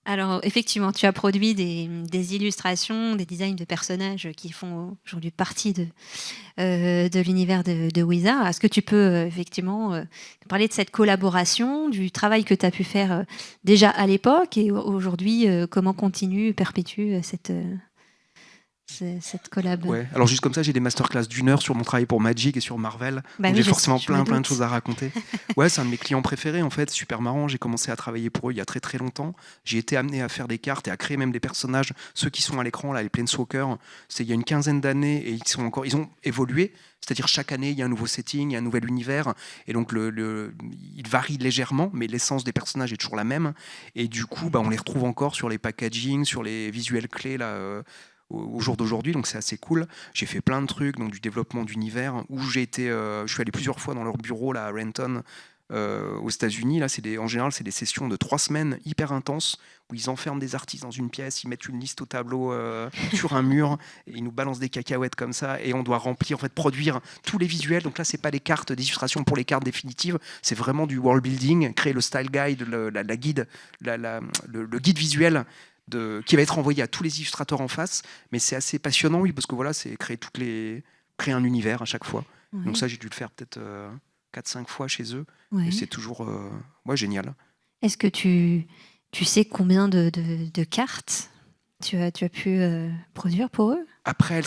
S1: Alors, effectivement, tu as produit des illustrations, des designs de personnages qui font aujourd'hui partie de l'univers de Wizard. Est-ce que tu peux effectivement parler de cette collaboration, du travail que tu as pu faire déjà à l'époque et aujourd'hui, comment perpétue cette collab?
S2: Ouais. Alors juste comme ça, j'ai des masterclass d'1 heure sur mon travail pour Magic et sur Marvel. Donc j'ai forcément plein de choses à raconter. Ouais, c'est un de mes clients préférés en fait, super marrant. J'ai commencé à travailler pour eux il y a très très longtemps. J'ai été amené à faire des cartes et à créer même des personnages, ceux qui sont à l'écran là, les Planeswalkers. C'est il y a une quinzaine d'années et ils ont évolué. C'est-à-dire chaque année, il y a un nouveau setting, il y a un nouvel univers, et donc il varie légèrement, mais l'essence des personnages est toujours la même. Et du coup, on les retrouve encore sur les packaging, sur les visuels clés là. Au jour d'aujourd'hui, donc c'est assez cool. J'ai fait plein de trucs, donc du développement d'univers, où je suis allé plusieurs fois dans leur bureau là, à Renton, aux États-Unis. Là, en général, c'est des sessions de 3 semaines hyper intenses, où ils enferment des artistes dans une pièce, ils mettent une liste au tableau sur un mur, et ils nous balancent des cacahuètes comme ça, et on doit remplir, en fait, produire tous les visuels. Donc là, c'est pas des cartes d'illustration pour les cartes définitives, c'est vraiment du world building, créer le style guide, le guide visuel qui va être envoyé à tous les illustrateurs en face, mais c'est assez passionnant, oui, parce que voilà, c'est créer un univers à chaque fois. Ouais. Donc ça, j'ai dû le faire peut-être 4-5 fois chez eux, et c'est toujours génial.
S1: Est-ce que tu sais combien de cartes tu as pu produire pour eux?
S2: Après,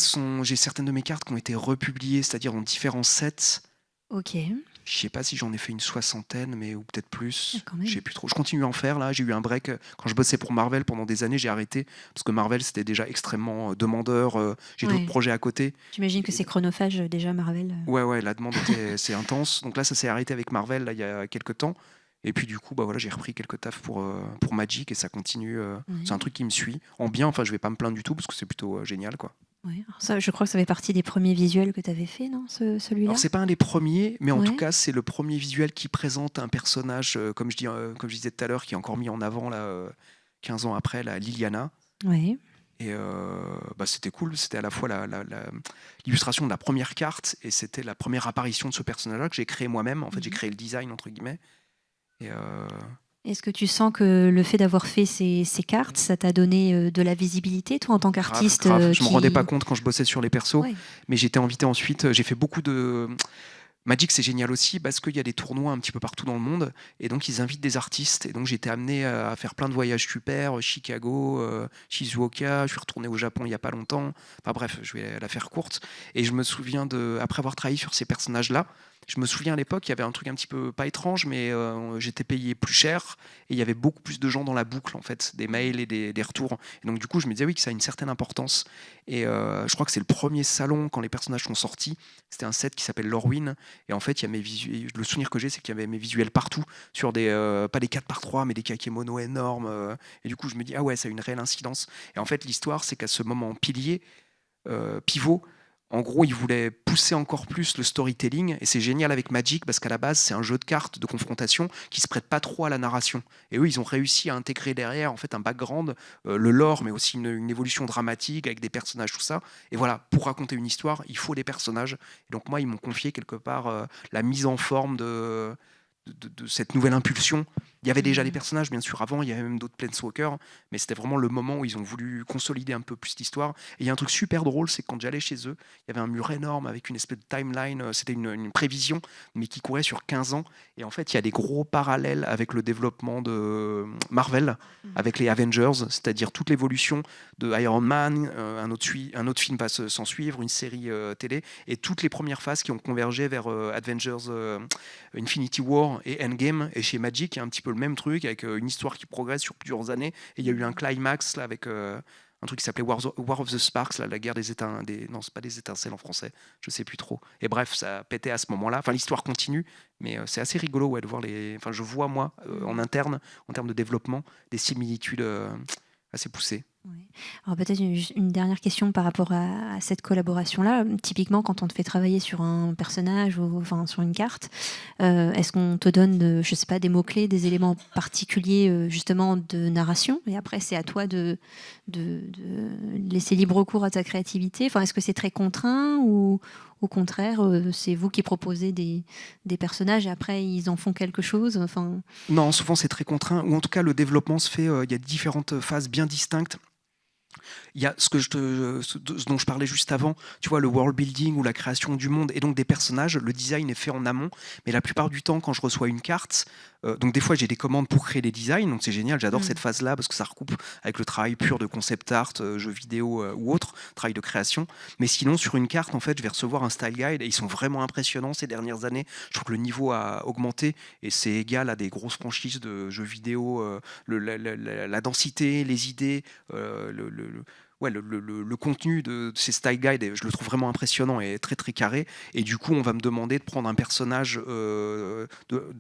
S2: j'ai certaines de mes cartes qui ont été republiées, c'est-à-dire en différents sets.
S1: Ok.
S2: Je sais pas si j'en ai fait une 60aine, mais ou peut-être plus. Je sais plus trop. Je continue à en faire là. J'ai eu un break quand je bossais pour Marvel pendant des années. J'ai arrêté parce que Marvel c'était déjà extrêmement demandeur. J'ai d'autres projets à côté.
S1: J'imagine que c'est chronophage déjà Marvel.
S2: Ouais, la demande c'est intense. Donc là, ça s'est arrêté avec Marvel là, il y a quelques temps. Et puis du coup, voilà, j'ai repris quelques tafs pour Magic et ça continue. C'est un truc qui me suit en bien. Enfin, je vais pas me plaindre du tout parce que c'est plutôt génial, quoi.
S1: Ouais. Ça, je crois que ça fait partie des premiers visuels que tu avais fait, non, celui-là?
S2: Alors c'est pas un des premiers, mais en tout cas c'est le premier visuel qui présente un personnage, comme je disais tout à l'heure, qui est encore mis en avant là, 15 ans après, la Liliana.
S1: Ouais.
S2: Et c'était cool, c'était à la fois l'illustration de la première carte et c'était la première apparition de ce personnage-là que j'ai créé moi-même. En fait, j'ai créé le design entre guillemets. Et
S1: est-ce que tu sens que le fait d'avoir fait ces cartes, ça t'a donné de la visibilité, toi, en tant qu'artiste?
S2: Grave. Je ne me rendais pas compte quand je bossais sur les persos, mais j'étais invité ensuite. J'ai fait beaucoup de... Magic, c'est génial aussi parce qu'il y a des tournois un petit peu partout dans le monde et donc ils invitent des artistes. Et donc j'ai été amené à faire plein de voyages super, Chicago, Shizuoka, je suis retourné au Japon il n'y a pas longtemps. Enfin bref, je vais la faire courte. Et je me souviens, après avoir travaillé sur ces personnages-là, je me souviens à l'époque, il y avait un truc un petit peu pas étrange, mais j'étais payé plus cher et il y avait beaucoup plus de gens dans la boucle, en fait, des mails et des retours. Et donc du coup, je me disais oui que ça a une certaine importance. Et je crois que c'est le premier salon quand les personnages sont sortis. C'était un set qui s'appelle Lorwyn. Et en fait, il y a le souvenir que j'ai, c'est qu'il y avait mes visuels partout, sur pas des 4x3, mais des kakémonos énormes. Et du coup, je me dis, ah ouais, ça a une réelle incidence. Et en fait, l'histoire, c'est qu'à ce moment pivot, en gros, ils voulaient pousser encore plus le storytelling, et c'est génial avec Magic parce qu'à la base, c'est un jeu de cartes de confrontation qui se prête pas trop à la narration. Et eux, ils ont réussi à intégrer derrière en fait un background, le lore, mais aussi une évolution dramatique avec des personnages, tout ça. Et voilà, pour raconter une histoire, il faut des personnages. Et donc moi, ils m'ont confié quelque part la mise en forme de cette nouvelle impulsion. Il y avait déjà les personnages, bien sûr, avant, il y avait même d'autres Planeswalkers, mais c'était vraiment le moment où ils ont voulu consolider un peu plus l'histoire. Et il y a un truc super drôle, c'est que quand j'allais chez eux, il y avait un mur énorme avec une espèce de timeline, c'était une prévision, mais qui courait sur 15 ans. Et en fait, il y a des gros parallèles avec le développement de Marvel, avec les Avengers, c'est-à-dire toute l'évolution de Iron Man, un autre film va s'en suivre, une série télé, et toutes les premières phases qui ont convergé vers Avengers Infinity War et Endgame. Et chez Magic, il y a un petit peu le même truc, avec une histoire qui progresse sur plusieurs années. Et il y a eu un climax là, avec un truc qui s'appelait War of the Sparks, là, la guerre des étincelles. Non, c'est pas des étincelles en français, je sais plus trop. Et bref, ça a pété à ce moment-là. Enfin, l'histoire continue, mais c'est assez rigolo de voir les. Enfin, je vois, moi, en interne, en termes de développement, des similitudes assez poussées.
S1: Ouais. Alors peut-être une dernière question par rapport à cette collaboration-là. Typiquement, quand on te fait travailler sur un personnage ou enfin, sur une carte, est-ce qu'on te donne, je sais pas, des mots-clés, des éléments particuliers justement de narration, et après c'est à toi de laisser libre cours à ta créativité. Enfin, est-ce que c'est très contraint ou au contraire, c'est vous qui proposez des personnages et après ils en font quelque chose? Enfin...
S2: Non, souvent c'est très contraint, ou en tout cas le développement se fait, il y a différentes phases bien distinctes. Il y a ce dont je parlais juste avant, tu vois, le world building ou la création du monde et donc des personnages. Le design est fait en amont, mais la plupart du temps, quand je reçois une carte, donc des fois j'ai des commandes pour créer des designs, donc c'est génial, j'adore cette phase-là parce que ça recoupe avec le travail pur de concept art, jeux vidéo ou autre, travail de création. Mais sinon, sur une carte, en fait, je vais recevoir un style guide et ils sont vraiment impressionnants ces dernières années. Je trouve que le niveau a augmenté et c'est égal à des grosses franchises de jeux vidéo, la densité, les idées, le contenu de ces style guides, je le trouve vraiment impressionnant et très très carré. Et du coup, on va me demander de prendre un personnage de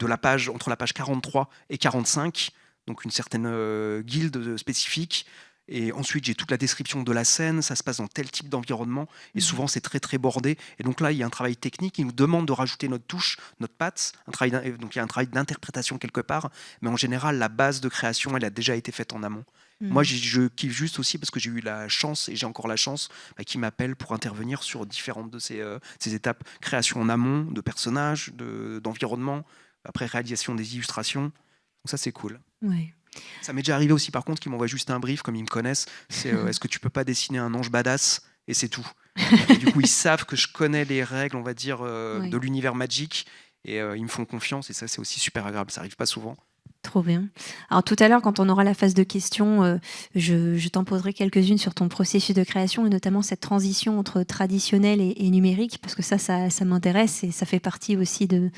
S2: la page, entre la page 43 et 45, donc une certaine guilde spécifique. Et ensuite, j'ai toute la description de la scène, ça se passe dans tel type d'environnement, et souvent c'est très très bordé. Et donc là, il y a un travail technique, il nous demande de rajouter notre touche, notre patte, donc il y a un travail d'interprétation quelque part, mais en général, la base de création, elle a déjà été faite en amont. Moi, je kiffe juste aussi parce que j'ai eu la chance, et j'ai encore la chance, qu'ils m'appellent pour intervenir sur différentes de ces étapes. Création en amont, de personnages, d'environnement, après réalisation des illustrations. Donc ça, c'est cool.
S1: Ouais.
S2: Ça m'est déjà arrivé aussi, par contre, qu'ils m'envoient juste un brief, comme ils me connaissent. C'est est-ce que tu peux pas dessiner un ange badass? Et c'est tout. Et du coup, ils savent que je connais les règles, on va dire, de l'univers Magic. Et ils me font confiance. Et ça, c'est aussi super agréable. Ça arrive pas souvent.
S1: Trop bien. Alors tout à l'heure, quand on aura la phase de questions, je t'en poserai quelques-unes sur ton processus de création et notamment cette transition entre traditionnel et numérique, parce que ça m'intéresse et ça fait partie aussi de...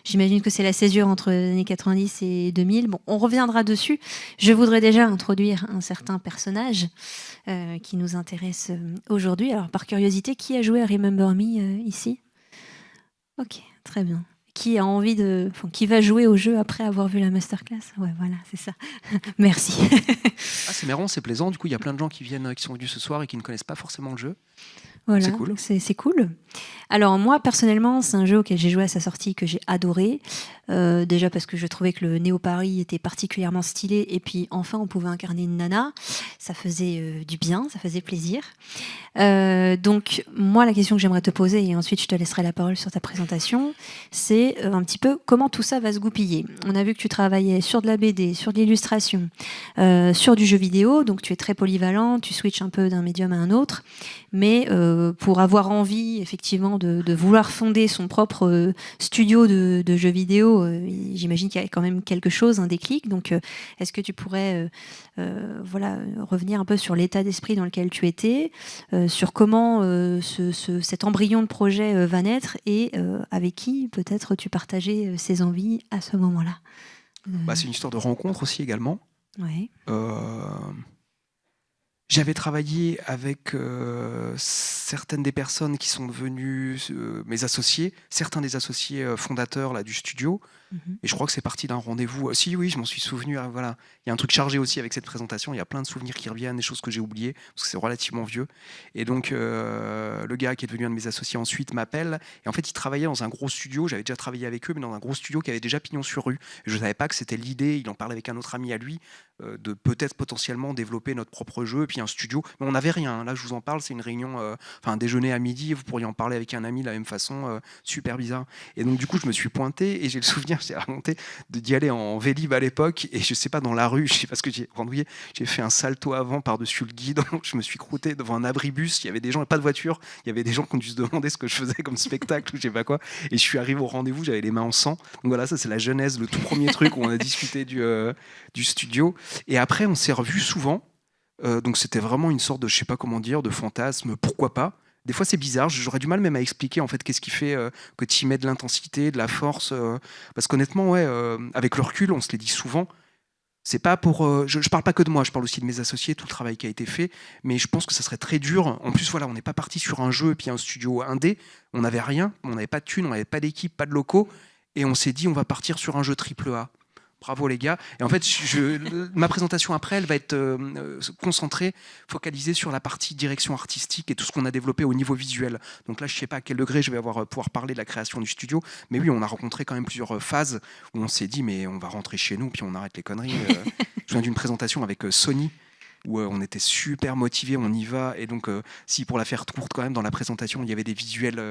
S1: J'imagine que c'est la césure entre les années 90 et 2000. Bon, on reviendra dessus. Je voudrais déjà introduire un certain personnage qui nous intéresse aujourd'hui. Alors par curiosité, qui a joué à Remember Me ici? Ok, très bien. Qui a envie qui va jouer au jeu après avoir vu la masterclass? Ouais, voilà, c'est ça. Merci.
S2: C'est marrant, c'est plaisant. Du coup, il y a plein de gens qui sont venus ce soir et qui ne connaissent pas forcément le jeu.
S1: Voilà,
S2: c'est cool.
S1: C'est cool. Alors moi, personnellement, c'est un jeu auquel j'ai joué à sa sortie que j'ai adoré. Déjà parce que je trouvais que le Néo Paris était particulièrement stylé et puis enfin, on pouvait incarner une nana. Ça faisait du bien, ça faisait plaisir. Donc moi, la question que j'aimerais te poser, et ensuite je te laisserai la parole sur ta présentation, c'est un petit peu comment tout ça va se goupiller. On a vu que tu travaillais sur de la BD, sur de l'illustration, sur du jeu vidéo, donc tu es très polyvalent, tu switches un peu d'un médium à un autre, mais pour avoir envie effectivement de vouloir fonder son propre studio de jeux vidéo, j'imagine qu'il y a quand même quelque chose, un déclic. Donc est-ce que tu pourrais revenir un peu sur l'état d'esprit dans lequel tu étais, sur comment cet embryon de projet va naître et avec qui peut-être tu partageais ces envies à ce moment-là?
S2: C'est une histoire de rencontre aussi également.
S1: Ouais.
S2: J'avais travaillé avec certaines des personnes qui sont devenues mes associés, certains des associés fondateurs là, du studio. Et je crois que c'est parti d'un rendez-vous. Si, oui, je m'en suis souvenu. Voilà. Il y a un truc chargé aussi avec cette présentation. Il y a plein de souvenirs qui reviennent, des choses que j'ai oubliées, parce que c'est relativement vieux. Et donc, le gars qui est devenu un de mes associés ensuite m'appelle. Et en fait, il travaillait dans un gros studio. J'avais déjà travaillé avec eux, mais dans un gros studio qui avait déjà pignon sur rue. Et je ne savais pas que c'était l'idée. Il en parlait avec un autre ami à lui de peut-être potentiellement développer notre propre jeu, et puis un studio. Mais on n'avait rien. Là, je vous en parle, c'est une réunion, un déjeuner à midi, vous pourriez en parler avec un ami de la même façon, super bizarre. Et donc, du coup, je me suis pointé, et j'ai le souvenir, j'ai raconté, d'y aller en Vélib à l'époque, et je sais pas, dans la rue, je sais pas ce que j'ai randouillé, j'ai fait un salto avant par-dessus le guidon, je me suis croûté devant un abribus, il y avait des gens, et pas de voiture, il y avait des gens qui ont dû se demander ce que je faisais comme spectacle, ou je sais pas quoi, et je suis arrivé au rendez-vous, j'avais les mains en sang. Donc voilà, ça c'est la genèse, le tout premier truc où on a discuté du studio. Et après, on s'est revus souvent. Donc c'était vraiment une sorte de, je sais pas comment dire, de fantasme, pourquoi pas. Des fois c'est bizarre, j'aurais du mal même à expliquer en fait qu'est-ce qui fait que tu y mets de l'intensité, de la force. Parce qu'honnêtement, ouais, avec le recul, on se l'est dit souvent. C'est pas pour, je parle pas que de moi, je parle aussi de mes associés, tout le travail qui a été fait, mais je pense que ça serait très dur. En plus, voilà, on n'est pas parti sur un jeu et puis un studio indé, on n'avait rien, on n'avait pas de thunes, on n'avait pas d'équipe, pas de locaux, et on s'est dit on va partir sur un jeu triple A. Bravo les gars. Et en fait, ma présentation après, elle va être concentrée, focalisée sur la partie direction artistique et tout ce qu'on a développé au niveau visuel. Donc là, je ne sais pas à quel degré je vais pouvoir parler de la création du studio, mais oui, on a rencontré quand même plusieurs phases où on s'est dit, mais on va rentrer chez nous, puis on arrête les conneries. Je me souviens d'une présentation avec Sony, où on était super motivés, on y va. Et donc, si pour la faire courte quand même, dans la présentation, il y avait des visuels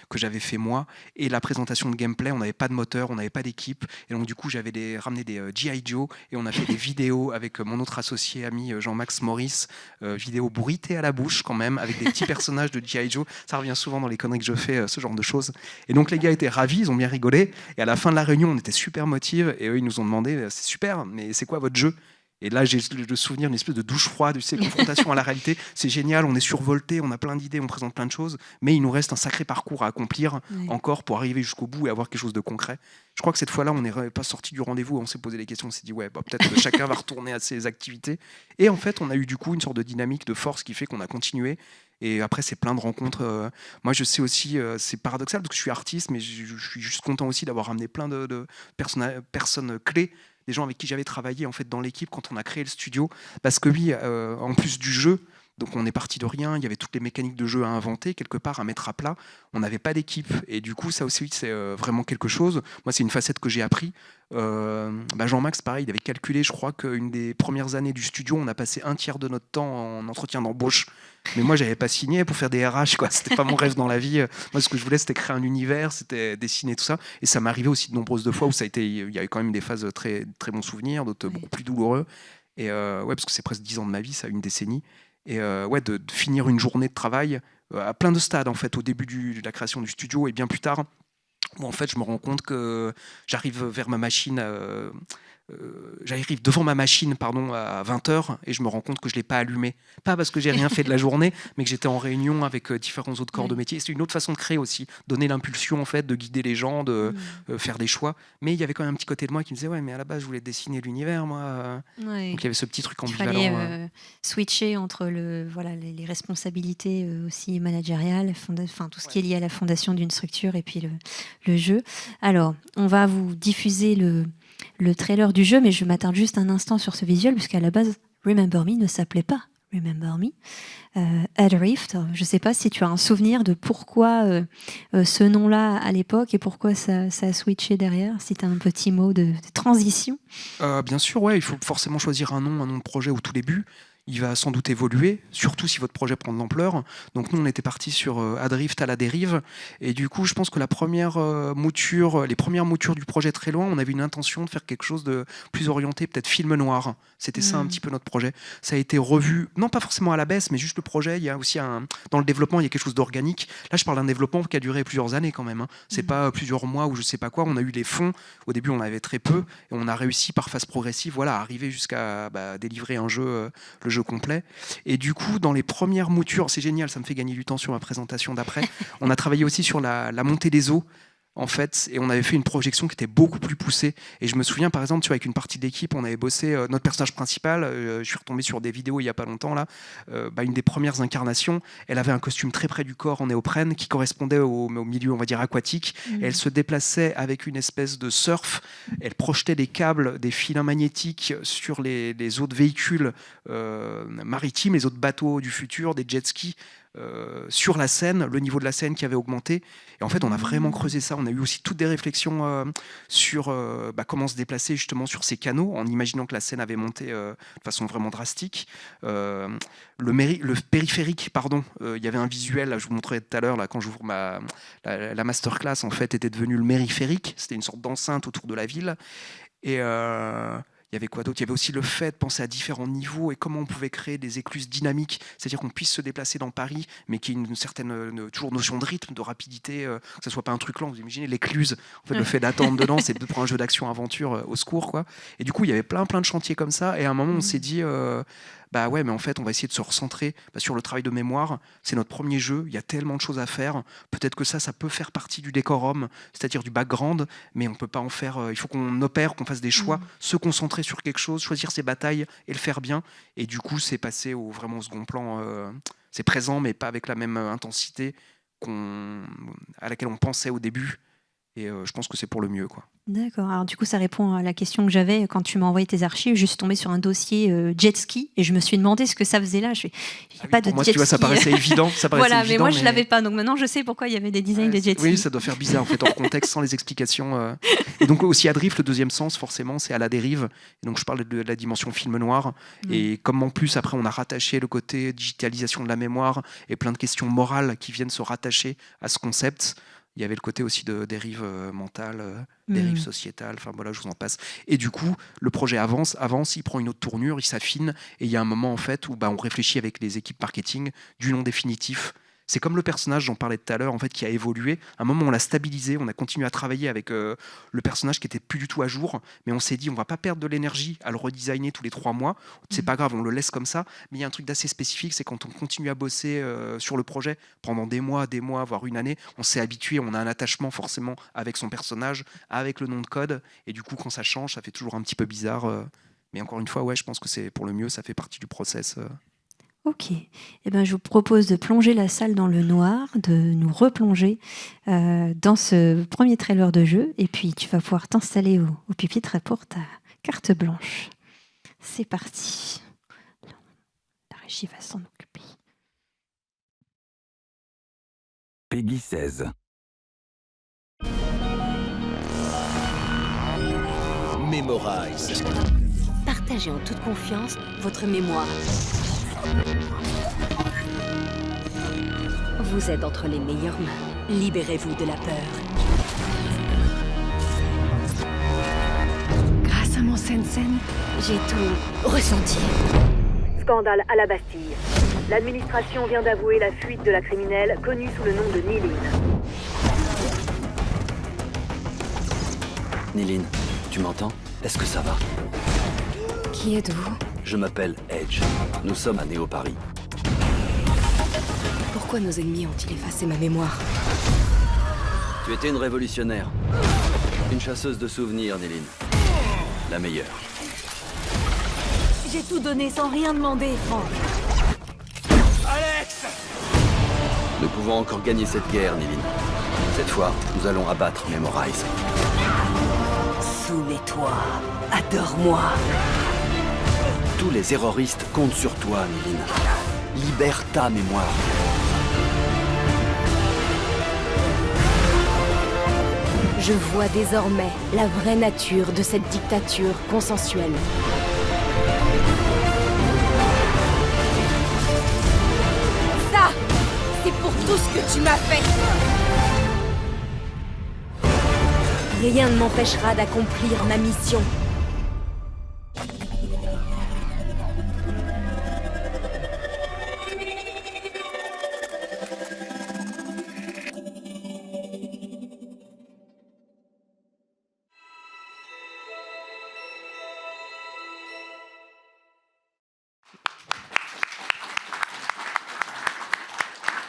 S2: que j'avais fait moi. Et la présentation de gameplay, on n'avait pas de moteur, on n'avait pas d'équipe. Et donc, du coup, j'avais ramené des G.I. Joe et on a fait des vidéos avec mon autre associé ami Jean-Max Maurice. Vidéos bruitées à la bouche quand même, avec des petits personnages de G.I. Joe. Ça revient souvent dans les conneries que je fais, ce genre de choses. Et donc, les gars étaient ravis, ils ont bien rigolé. Et à la fin de la réunion, on était super motivés. Et eux, ils nous ont demandé, c'est super, mais c'est quoi votre jeu ? Et là, j'ai le souvenir d'une espèce de douche froide, tu sais, confrontation à la réalité. C'est génial, on est survolté, on a plein d'idées, on présente plein de choses, mais il nous reste un sacré parcours à accomplir encore pour arriver jusqu'au bout et avoir quelque chose de concret. Je crois que cette fois-là, on n'est pas sorti du rendez-vous, on s'est posé des questions, on s'est dit, ouais, bah, peut-être que chacun va retourner à ses activités. Et en fait, on a eu du coup une sorte de dynamique, de force qui fait qu'on a continué. Et après, c'est plein de rencontres. Moi, je sais aussi, c'est paradoxal parce que je suis artiste, mais je suis juste content aussi d'avoir ramené plein de personnes clés, des gens avec qui j'avais travaillé en fait dans l'équipe quand on a créé le studio, parce que oui, en plus du jeu, donc on est parti de rien, il y avait toutes les mécaniques de jeu à inventer, quelque part à mettre à plat, on n'avait pas d'équipe, et du coup ça aussi c'est vraiment quelque chose. Moi c'est une facette que j'ai appris. Jean-Max pareil, il avait calculé, je crois qu'une des premières années du studio, on a passé un tiers de notre temps en entretien d'embauche. Mais moi, j'avais pas signé pour faire des RH, quoi. C'était pas mon rêve dans la vie. Moi, ce que je voulais, c'était créer un univers, c'était dessiner tout ça. Et ça m'est arrivé aussi de nombreuses de fois où il y avait quand même des phases très, très bons souvenirs, d'autres beaucoup plus douloureux. Et ouais, parce que c'est presque 10 ans de ma vie, ça, une décennie. Et ouais, de finir une journée de travail à plein de stades, en fait, au début de la création du studio et bien plus tard, où en fait, je me rends compte que j'arrive vers ma machine. J'arrive devant ma machine à 20h et je me rends compte que je ne l'ai pas allumée. Pas parce que j'ai rien fait de la journée, mais que j'étais en réunion avec différents autres corps de métier. C'est une autre façon de créer aussi, donner l'impulsion en fait, de guider les gens, de faire des choix. Mais il y avait quand même un petit côté de moi qui me disait ouais, mais à la base je voulais dessiner l'univers moi. Ouais. Donc il y avait ce petit truc ambivalent.
S1: Il fallait switcher entre les responsabilités aussi managériales, tout ce qui est lié à la fondation d'une structure et puis le jeu. Alors, on va vous diffuser le trailer du jeu, mais je m'attarde juste un instant sur ce visuel, puisqu'à la base, Remember Me ne s'appelait pas Remember Me. Adrift, je ne sais pas si tu as un souvenir de pourquoi ce nom-là à l'époque et pourquoi ça a switché derrière, si tu as un petit mot de transition.
S2: Bien sûr, ouais, il faut forcément choisir un nom de projet au tout début. Il va sans doute évoluer, surtout si votre projet prend de l'ampleur. Donc nous, on était partis sur Adrift à la dérive. Et du coup, je pense que les premières moutures du projet Très Loin, on avait une intention de faire quelque chose de plus orienté, peut-être film noir. C'était ça un petit peu notre projet. Ça a été revu, non pas forcément à la baisse, mais juste le projet. Il y a aussi dans le développement, il y a quelque chose d'organique. Là, je parle d'un développement qui a duré plusieurs années quand même. C'est pas plusieurs mois ou je sais pas quoi. On a eu les fonds. Au début, on avait très peu. Et on a réussi par phase progressive, à arriver jusqu'à délivrer un jeu, le jeu complet. Et du coup, dans les premières moutures, c'est génial, ça me fait gagner du temps sur ma présentation d'après. On a travaillé aussi sur la montée des eaux, en fait, et on avait fait une projection qui était beaucoup plus poussée. Et je me souviens, par exemple, avec une partie de l'équipe, on avait bossé notre personnage principal. Je suis retombé sur des vidéos il y a pas longtemps là. Une des premières incarnations, elle avait un costume très près du corps en néoprène qui correspondait au milieu, on va dire aquatique. Et elle se déplaçait avec une espèce de surf. Elle projetait des câbles, des filins magnétiques sur les autres véhicules maritimes, les autres bateaux du futur, des jet skis. sur la scène, le niveau de la scène qui avait augmenté. Et en fait, on a vraiment creusé ça. On a eu aussi toutes des réflexions sur comment se déplacer justement sur ces canaux, en imaginant que la scène avait monté de façon vraiment drastique. Le périphérique, pardon, il y avait un visuel, là, je vous montrais tout à l'heure, là, quand j'ouvre la masterclass, en fait, était devenu le mériphérique. C'était une sorte d'enceinte autour de la ville. Et il y avait quoi d'autre ? Il y avait aussi le fait de penser à différents niveaux et comment on pouvait créer des écluses dynamiques, c'est-à-dire qu'on puisse se déplacer dans Paris, mais qu'il y ait une certaine toujours notion de rythme, de rapidité, que ce soit pas un truc lent. Vous imaginez l'écluse, en fait, le fait d'attendre dedans, c'est pour un jeu d'action-aventure au secours, quoi. Et du coup, il y avait plein de chantiers comme ça. Et à un moment, on s'est dit, bah ouais, mais en fait, on va essayer de se recentrer sur le travail de mémoire. C'est notre premier jeu. Il y a tellement de choses à faire. Peut-être que ça peut faire partie du décorum, c'est-à-dire du background, mais on peut pas en faire. Il faut qu'on opère, qu'on fasse des choix, se concentrer sur quelque chose, choisir ses batailles et le faire bien. Et du coup, c'est passé vraiment au second plan. C'est présent, mais pas avec la même intensité à laquelle on pensait au début. Et je pense que c'est pour le mieux, quoi.
S1: D'accord. Alors du coup, ça répond à la question que j'avais quand tu m'as envoyé tes archives. Je suis tombée sur un dossier jet ski et je me suis demandé ce que ça faisait là. Il n'y a pas de
S2: pour moi,
S1: jet
S2: tu vois,
S1: ski.
S2: ça paraissait évident.
S1: Voilà, mais moi, je ne l'avais pas. Donc maintenant, je sais pourquoi il y avait des designs de jet ski.
S2: Oui, ça doit faire bizarre, en fait, hors contexte, sans les explications. Et donc aussi à Drift, le deuxième sens, forcément, c'est à la dérive. Et donc je parle de la dimension film noir. Et comme en plus, après, on a rattaché le côté digitalisation de la mémoire et plein de questions morales qui viennent se rattacher à ce concept. Il y avait le côté aussi de dérive mentale, dérive sociétale, enfin voilà, je vous en passe. Et du coup, le projet avance, il prend une autre tournure, il s'affine, et il y a un moment en fait où on réfléchit avec les équipes marketing du nom définitif. C'est comme le personnage, j'en parlais tout à l'heure, en fait, qui a évolué. À un moment, on l'a stabilisé, on a continué à travailler avec le personnage qui était plus du tout à jour, mais on s'est dit, on va pas perdre de l'énergie à le redesigner tous les 3 mois. C'est pas grave, on le laisse comme ça. Mais il y a un truc d'assez spécifique, c'est quand on continue à bosser sur le projet pendant des mois, voire une année, on s'est habitué, on a un attachement forcément avec son personnage, avec le nom de code, et du coup, quand ça change, ça fait toujours un petit peu bizarre. Mais encore une fois, ouais, je pense que c'est pour le mieux, ça fait partie du process.
S1: Ok. Eh ben, je vous propose de plonger la salle dans le noir, de nous replonger dans ce premier trailer de jeu. Et puis, tu vas pouvoir t'installer au pupitre pour ta carte blanche. C'est parti. La régie va s'en occuper.
S3: Peggy 16.
S4: Memorize.
S5: Partagez en toute confiance votre mémoire. Vous êtes entre les meilleures mains. Libérez-vous de la peur. Grâce à mon Sensen, j'ai tout ressenti.
S6: Scandale à la Bastille. L'administration vient d'avouer la fuite de la criminelle connue sous le nom de Niline.
S7: Niline, tu m'entends? Est-ce que ça va?
S5: Qui êtes-vous?
S7: Je m'appelle Edge. Nous sommes à Néo-Paris.
S5: Pourquoi nos ennemis ont-ils effacé ma mémoire?
S7: Tu étais une révolutionnaire. Une chasseuse de souvenirs, Niline. La meilleure.
S6: J'ai tout donné sans rien demander, Franck.
S4: Alex!
S7: Nous pouvons encore gagner cette guerre, Niline. Cette fois, nous allons abattre Memorize.
S5: Soumets-toi. Adore-moi.
S7: Tous les terroristes comptent sur toi, Niline. Libère ta mémoire.
S5: Je vois désormais la vraie nature de cette dictature consensuelle. Ça, c'est pour tout ce que tu m'as fait. Rien ne m'empêchera d'accomplir ma mission.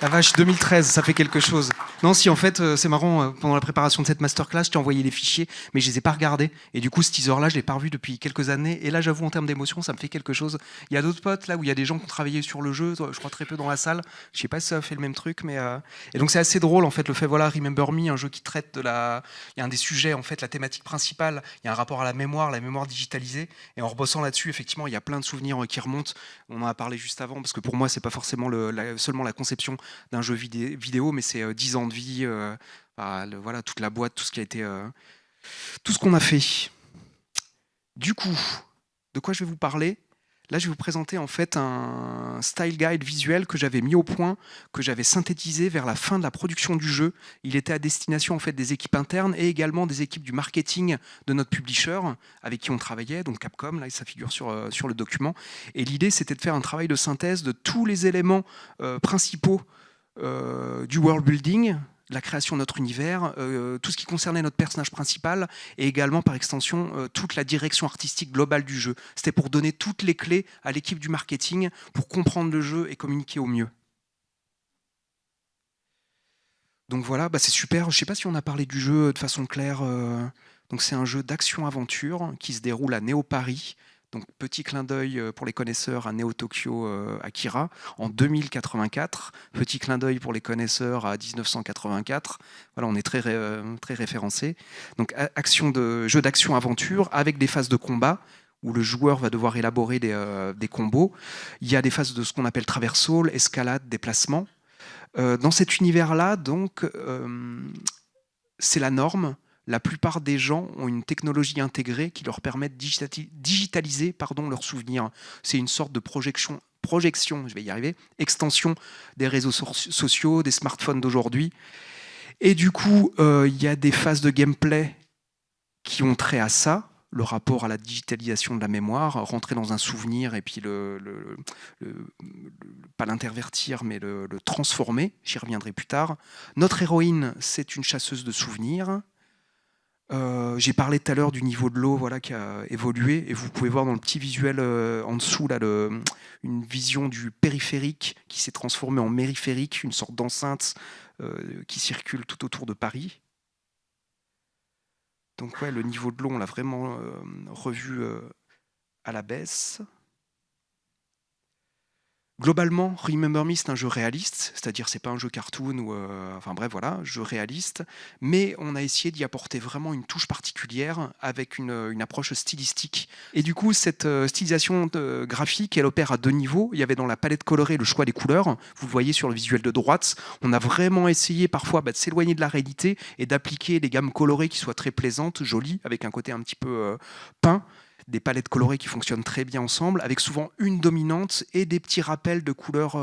S2: La vache, 2013, ça fait quelque chose. Non, si en fait, c'est marrant, pendant la préparation de cette masterclass, je t'ai envoyé les fichiers, mais je les ai pas regardés. Et du coup, ce teaser-là, je l'ai pas revu depuis quelques années. Et là, j'avoue, en termes d'émotion, ça me fait quelque chose. Il y a d'autres potes là où il y a des gens qui ont travaillé sur le jeu, je crois très peu dans la salle. Je sais pas si ça a fait le même truc, mais et donc c'est assez drôle en fait le fait voilà Remember Me, un jeu qui traite de la, il y a un des sujets en fait, la thématique principale, il y a un rapport à la mémoire digitalisée. Et en rebossant là-dessus, effectivement, il y a plein de souvenirs qui remontent. On en a parlé juste avant parce que pour moi, c'est pas forcément seulement la conception d'un jeu vidéo, mais c'est 10 ans de vie. Voilà, toute la boîte, tout ce qui a été, tout ce qu'on a fait. Du coup, de quoi je vais vous parler ? Là, je vais vous présenter en fait un style guide visuel que j'avais mis au point, que j'avais synthétisé vers la fin de la production du jeu. Il était à destination en fait des équipes internes et également des équipes du marketing de notre publisher avec qui on travaillait, donc Capcom. Là, ça figure sur le document. Et l'idée, c'était de faire un travail de synthèse de tous les éléments principaux du world building, la création de notre univers, tout ce qui concernait notre personnage principal et également par extension toute la direction artistique globale du jeu. C'était pour donner toutes les clés à l'équipe du marketing pour comprendre le jeu et communiquer au mieux. Donc voilà, c'est super. Je ne sais pas si on a parlé du jeu de façon claire. Donc c'est un jeu d'action-aventure qui se déroule à Neo Paris. Donc petit clin d'œil pour les connaisseurs à Neo Tokyo Akira en 2084. Petit clin d'œil pour les connaisseurs à 1984. Voilà, on est très référencé. Donc jeu d'action-aventure avec des phases de combat où le joueur va devoir élaborer des combos. Il y a des phases de ce qu'on appelle traversal, escalade, déplacement. Dans cet univers-là, donc, c'est la norme. La plupart des gens ont une technologie intégrée qui leur permet de digitaliser leurs souvenirs. C'est une sorte de projection, je vais y arriver, extension des réseaux sociaux, des smartphones d'aujourd'hui. Et du coup, il y a des phases de gameplay qui ont trait à ça, le rapport à la digitalisation de la mémoire, rentrer dans un souvenir et puis pas l'intervertir, mais le transformer. J'y reviendrai plus tard. Notre héroïne, c'est une chasseuse de souvenirs. J'ai parlé tout à l'heure du niveau de l'eau qui a évolué et vous pouvez voir dans le petit visuel en dessous là, une vision du périphérique qui s'est transformé en mériphérique, une sorte d'enceinte qui circule tout autour de Paris. Donc le niveau de l'eau, on l'a vraiment revu à la baisse. Globalement, Remember Me, c'est un jeu réaliste, c'est-à-dire c'est pas un jeu cartoon ou jeu réaliste, mais on a essayé d'y apporter vraiment une touche particulière avec une approche stylistique. Et du coup, cette stylisation graphique, elle opère à deux niveaux. Il y avait dans la palette colorée le choix des couleurs. Vous le voyez sur le visuel de droite. On a vraiment essayé parfois de s'éloigner de la réalité et d'appliquer des gammes colorées qui soient très plaisantes, jolies, avec un côté un petit peu peint. Des palettes colorées qui fonctionnent très bien ensemble, avec souvent une dominante et des petits rappels de couleurs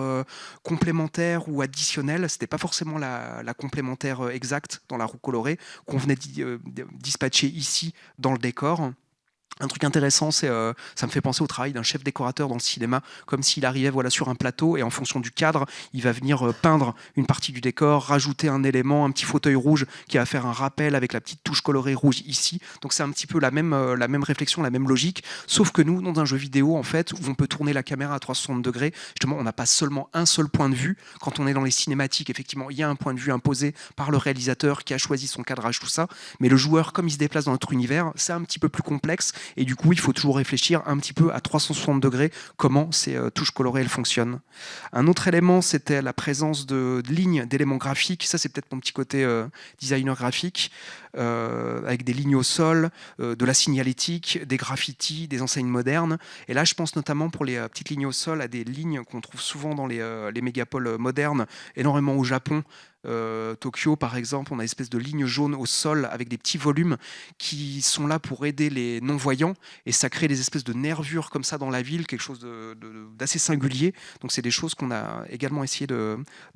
S2: complémentaires ou additionnelles. Ce n'était pas forcément la complémentaire exacte dans la roue colorée qu'on venait dispatcher ici dans le décor. Un truc intéressant, ça me fait penser au travail d'un chef décorateur dans le cinéma, comme s'il arrivait sur un plateau et en fonction du cadre, il va venir peindre une partie du décor, rajouter un élément, un petit fauteuil rouge qui va faire un rappel avec la petite touche colorée rouge ici. Donc c'est un petit peu la même réflexion, la même logique, sauf que nous, dans un jeu vidéo, en fait, où on peut tourner la caméra à 360 degrés, justement, on n'a pas seulement un seul point de vue. Quand on est dans les cinématiques, effectivement, il y a un point de vue imposé par le réalisateur qui a choisi son cadrage, tout ça, mais le joueur, comme il se déplace dans notre univers, c'est un petit peu plus complexe. Et du coup, il faut toujours réfléchir un petit peu à 360 degrés comment ces touches colorées elles fonctionnent. Un autre élément, c'était la présence de lignes, d'éléments graphiques. Ça, c'est peut-être mon petit côté designer graphique, avec des lignes au sol, de la signalétique, des graffitis, des enseignes modernes. Et là, je pense notamment pour les petites lignes au sol à des lignes qu'on trouve souvent dans les mégapoles modernes, énormément au Japon. Tokyo par exemple, on a une espèce de ligne jaune au sol avec des petits volumes qui sont là pour aider les non-voyants et ça crée des espèces de nervures comme ça dans la ville, quelque chose d'assez singulier. Donc c'est des choses qu'on a également essayé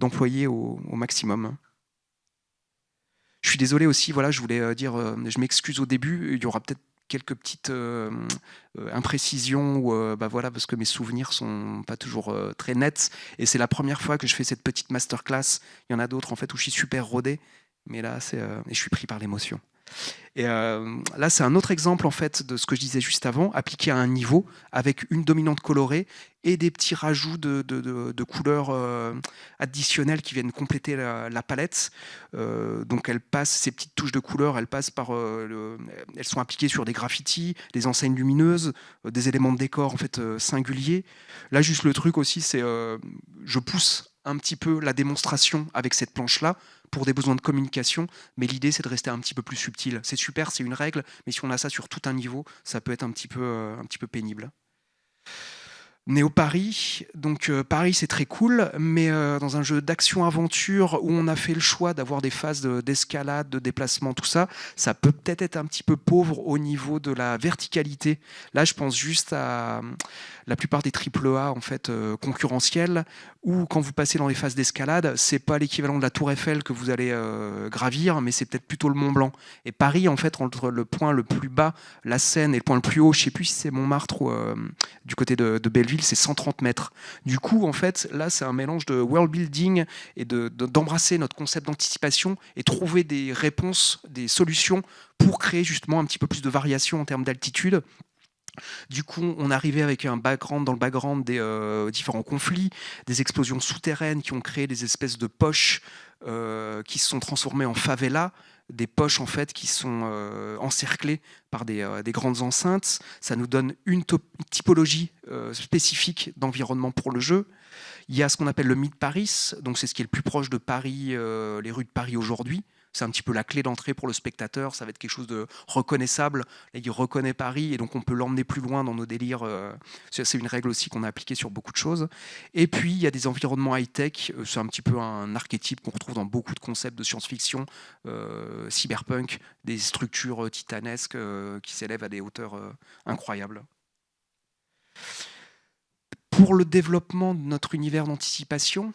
S2: d'employer au maximum. Je suis désolé aussi, je voulais dire, je m'excuse au début, il y aura peut-être quelques petites imprécisions ou parce que mes souvenirs sont pas toujours très nets et c'est la première fois que je fais cette petite masterclass. Il y en a d'autres en fait où je suis super rodé, mais là et je suis pris par l'émotion. Et là, c'est un autre exemple en fait de ce que je disais juste avant, appliqué à un niveau avec une dominante colorée et des petits rajouts de couleurs additionnelles qui viennent compléter la palette. Donc, ces petites touches de couleurs, elles passent par, elles sont appliquées sur des graffitis, des enseignes lumineuses, des éléments de décor en fait singuliers. Là, juste le truc aussi, c'est je pousse un petit peu la démonstration avec cette planche-là pour des besoins de communication, mais l'idée c'est de rester un petit peu plus subtil. C'est super, c'est une règle, mais si on a ça sur tout un niveau, ça peut être un petit peu pénible. Néo Paris, donc Paris c'est très cool, mais dans un jeu d'action-aventure où on a fait le choix d'avoir des phases d'escalade, de déplacement, tout ça, ça peut peut-être être un petit peu pauvre au niveau de la verticalité. Là je pense juste à la plupart des AAA en fait, concurrentiels, où quand vous passez dans les phases d'escalade, c'est pas l'équivalent de la Tour Eiffel que vous allez gravir, mais c'est peut-être plutôt le Mont Blanc. Et Paris, en fait, entre le point le plus bas, la Seine, et le point le plus haut, je sais plus si c'est Montmartre ou du côté de Belleville, c'est 130 mètres. Du coup, en fait, là, c'est un mélange de world building et d'embrasser notre concept d'anticipation et trouver des réponses, des solutions pour créer justement un petit peu plus de variation en termes d'altitude. Du coup, on arrivait avec dans le background des différents conflits, des explosions souterraines qui ont créé des espèces de poches qui se sont transformées en favelas, des poches en fait qui sont encerclées par des grandes enceintes. Ça nous donne une typologie spécifique d'environnement pour le jeu. Il y a ce qu'on appelle le Mid-Paris, donc c'est ce qui est le plus proche de Paris, les rues de Paris aujourd'hui. C'est un petit peu la clé d'entrée pour le spectateur, ça va être quelque chose de reconnaissable. Là, il reconnaît Paris et donc on peut l'emmener plus loin dans nos délires. C'est une règle aussi qu'on a appliquée sur beaucoup de choses. Et puis, il y a des environnements high-tech, c'est un petit peu un archétype qu'on retrouve dans beaucoup de concepts de science-fiction, cyberpunk, des structures titanesques qui s'élèvent à des hauteurs incroyables. Pour le développement de notre univers d'anticipation,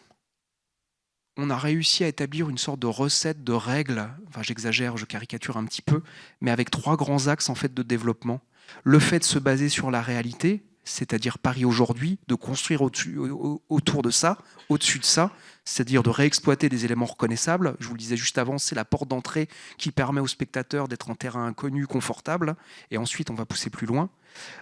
S2: on a réussi à établir une sorte de recette, de règles, enfin j'exagère, je caricature un petit peu, mais avec 3 grands axes en fait de développement. Le fait de se baser sur la réalité, c'est-à-dire Paris aujourd'hui, de construire autour de ça, au-dessus de ça, c'est-à-dire de réexploiter des éléments reconnaissables. Je vous le disais juste avant, c'est la porte d'entrée qui permet au spectateur d'être en terrain inconnu, confortable, et ensuite on va pousser plus loin.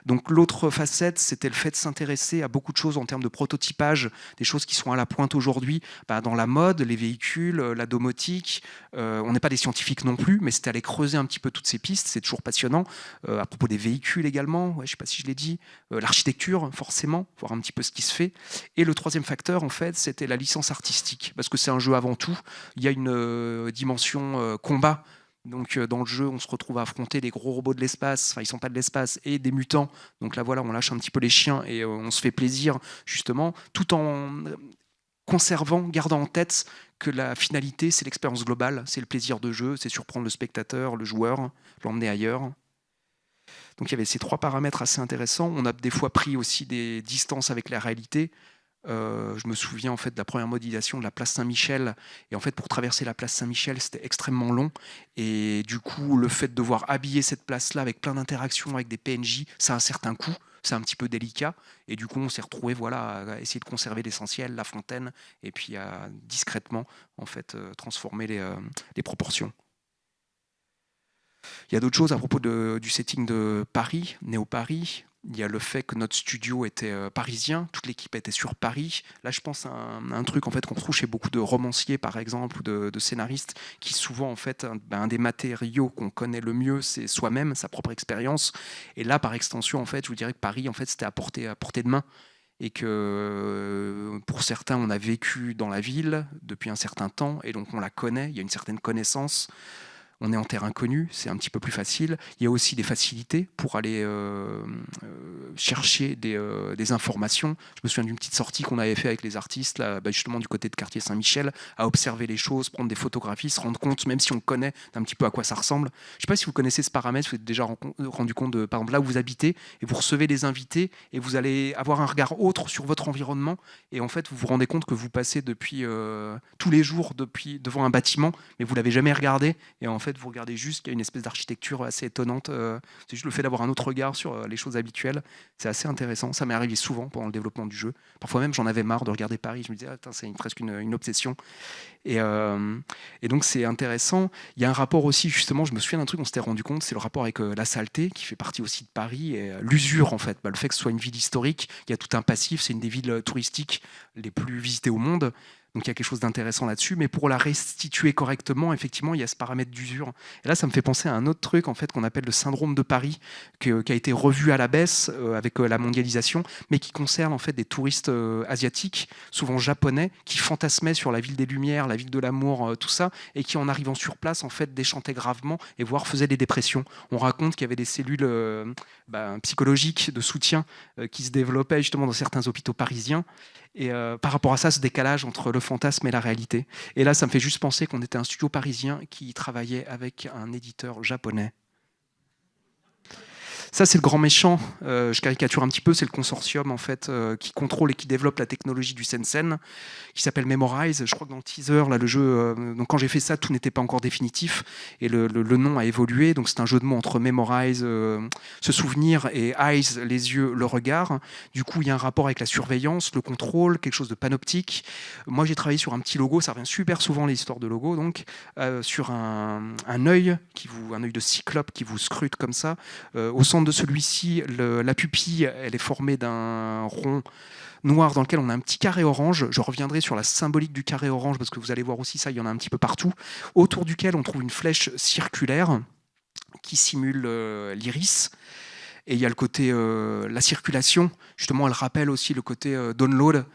S2: Donc l'autre facette, c'était le fait de s'intéresser à beaucoup de choses en termes de prototypage, des choses qui sont à la pointe aujourd'hui, dans la mode, les véhicules, la domotique. On n'est pas des scientifiques non plus, mais c'était aller creuser un petit peu toutes ces pistes, c'est toujours passionnant. À propos des véhicules également, je ne sais pas si je l'ai dit, l'architecture forcément, voir un petit peu ce qui se fait. Et le troisième facteur, en fait, c'était la licence artistique, parce que c'est un jeu avant tout. Il y a une dimension combat. Donc dans le jeu, on se retrouve à affronter des gros robots de l'espace, enfin ils sont pas de l'espace, et des mutants. Donc là voilà, on lâche un petit peu les chiens et on se fait plaisir justement, tout en gardant en tête que la finalité, c'est l'expérience globale, c'est le plaisir de jeu, c'est surprendre le spectateur, le joueur, l'emmener ailleurs. Donc il y avait ces 3 paramètres assez intéressants. On a des fois pris aussi des distances avec la réalité. Je me souviens en fait de la première modélisation de la place Saint-Michel, et en fait pour traverser la place Saint-Michel c'était extrêmement long, et du coup le fait de devoir habiller cette place-là avec plein d'interactions avec des PNJ, ça a un certain coût, c'est un petit peu délicat, et du coup on s'est retrouvé à essayer de conserver l'essentiel, la fontaine, et puis à discrètement en fait transformer les proportions. Il y a d'autres choses à propos du setting de Paris, Néo Paris. Il y a le fait que notre studio était parisien, toute l'équipe était sur Paris. Là, je pense à un truc en fait, qu'on retrouve chez beaucoup de romanciers, par exemple, ou de scénaristes, qui souvent, en fait, un des matériaux qu'on connaît le mieux, c'est soi-même, sa propre expérience. Et là, par extension, en fait, je vous dirais que Paris, en fait, c'était à portée de main. Et que pour certains, on a vécu dans la ville depuis un certain temps, et donc on la connaît, il y a une certaine connaissance. On est en terre inconnue, c'est un petit peu plus facile. Il y a aussi des facilités pour aller chercher des informations. Je me souviens d'une petite sortie qu'on avait fait avec les artistes, là, justement du côté de quartier Saint-Michel, à observer les choses, prendre des photographies, se rendre compte, même si on connaît d'un petit peu à quoi ça ressemble. Je ne sais pas si vous connaissez ce paramètre, vous êtes déjà rendu compte de, par exemple, là où vous habitez, et vous recevez des invités, et vous allez avoir un regard autre sur votre environnement, et en fait, vous vous rendez compte que vous passez depuis tous les jours devant un bâtiment, mais vous ne l'avez jamais regardé, et en fait, fait, vous regardez juste qu'il y a une espèce d'architecture assez étonnante. C'est juste le fait d'avoir un autre regard sur les choses habituelles. C'est assez intéressant. Ça m'est arrivé souvent pendant le développement du jeu. Parfois même, j'en avais marre de regarder Paris. Je me disais, c'est presque une obsession. Et donc, c'est intéressant. Il y a un rapport aussi, justement, je me souviens d'un truc, on s'était rendu compte, c'est le rapport avec la saleté, qui fait partie aussi de Paris, et l'usure, en fait. Le fait que ce soit une ville historique, il y a tout un passif, c'est une des villes touristiques les plus visitées au monde. Donc il y a quelque chose d'intéressant là-dessus, mais pour la restituer correctement, effectivement, il y a ce paramètre d'usure. Et là, ça me fait penser à un autre truc en fait qu'on appelle le syndrome de Paris, qui a été revu à la baisse avec la mondialisation, mais qui concerne en fait des touristes asiatiques, souvent japonais, qui fantasmaient sur la ville des Lumières, la ville de l'amour, tout ça, et qui en arrivant sur place en fait déchantaient gravement et voire faisaient des dépressions. On raconte qu'il y avait des cellules psychologiques de soutien qui se développaient justement dans certains hôpitaux parisiens. Et par rapport à ça, ce décalage entre le fantasme et la réalité. Et là, ça me fait juste penser qu'on était un studio parisien qui travaillait avec un éditeur japonais. Ça, c'est le grand méchant. Je caricature un petit peu. C'est le consortium en fait qui contrôle et qui développe la technologie du Sensen, qui s'appelle Memorize. Je crois que dans le teaser, là, le jeu. Donc, quand j'ai fait ça, tout n'était pas encore définitif et le nom a évolué. Donc, c'est un jeu de mots entre Memorize, se souvenir, et Eyes, les yeux, le regard. Du coup, il y a un rapport avec la surveillance, le contrôle, quelque chose de panoptique. Moi, j'ai travaillé sur un petit logo. Ça revient super souvent les histoires de logo. Donc, sur un œil un œil de cyclope qui vous scrute comme ça. Au centre de celui-ci, la pupille, elle est formée d'un rond noir dans lequel on a un petit carré orange. Je reviendrai sur la symbolique du carré orange parce que vous allez voir aussi ça, il y en a un petit peu partout. Autour duquel on trouve une flèche circulaire qui simule l'iris. Et il y a le côté, la circulation, justement, elle rappelle aussi le côté download.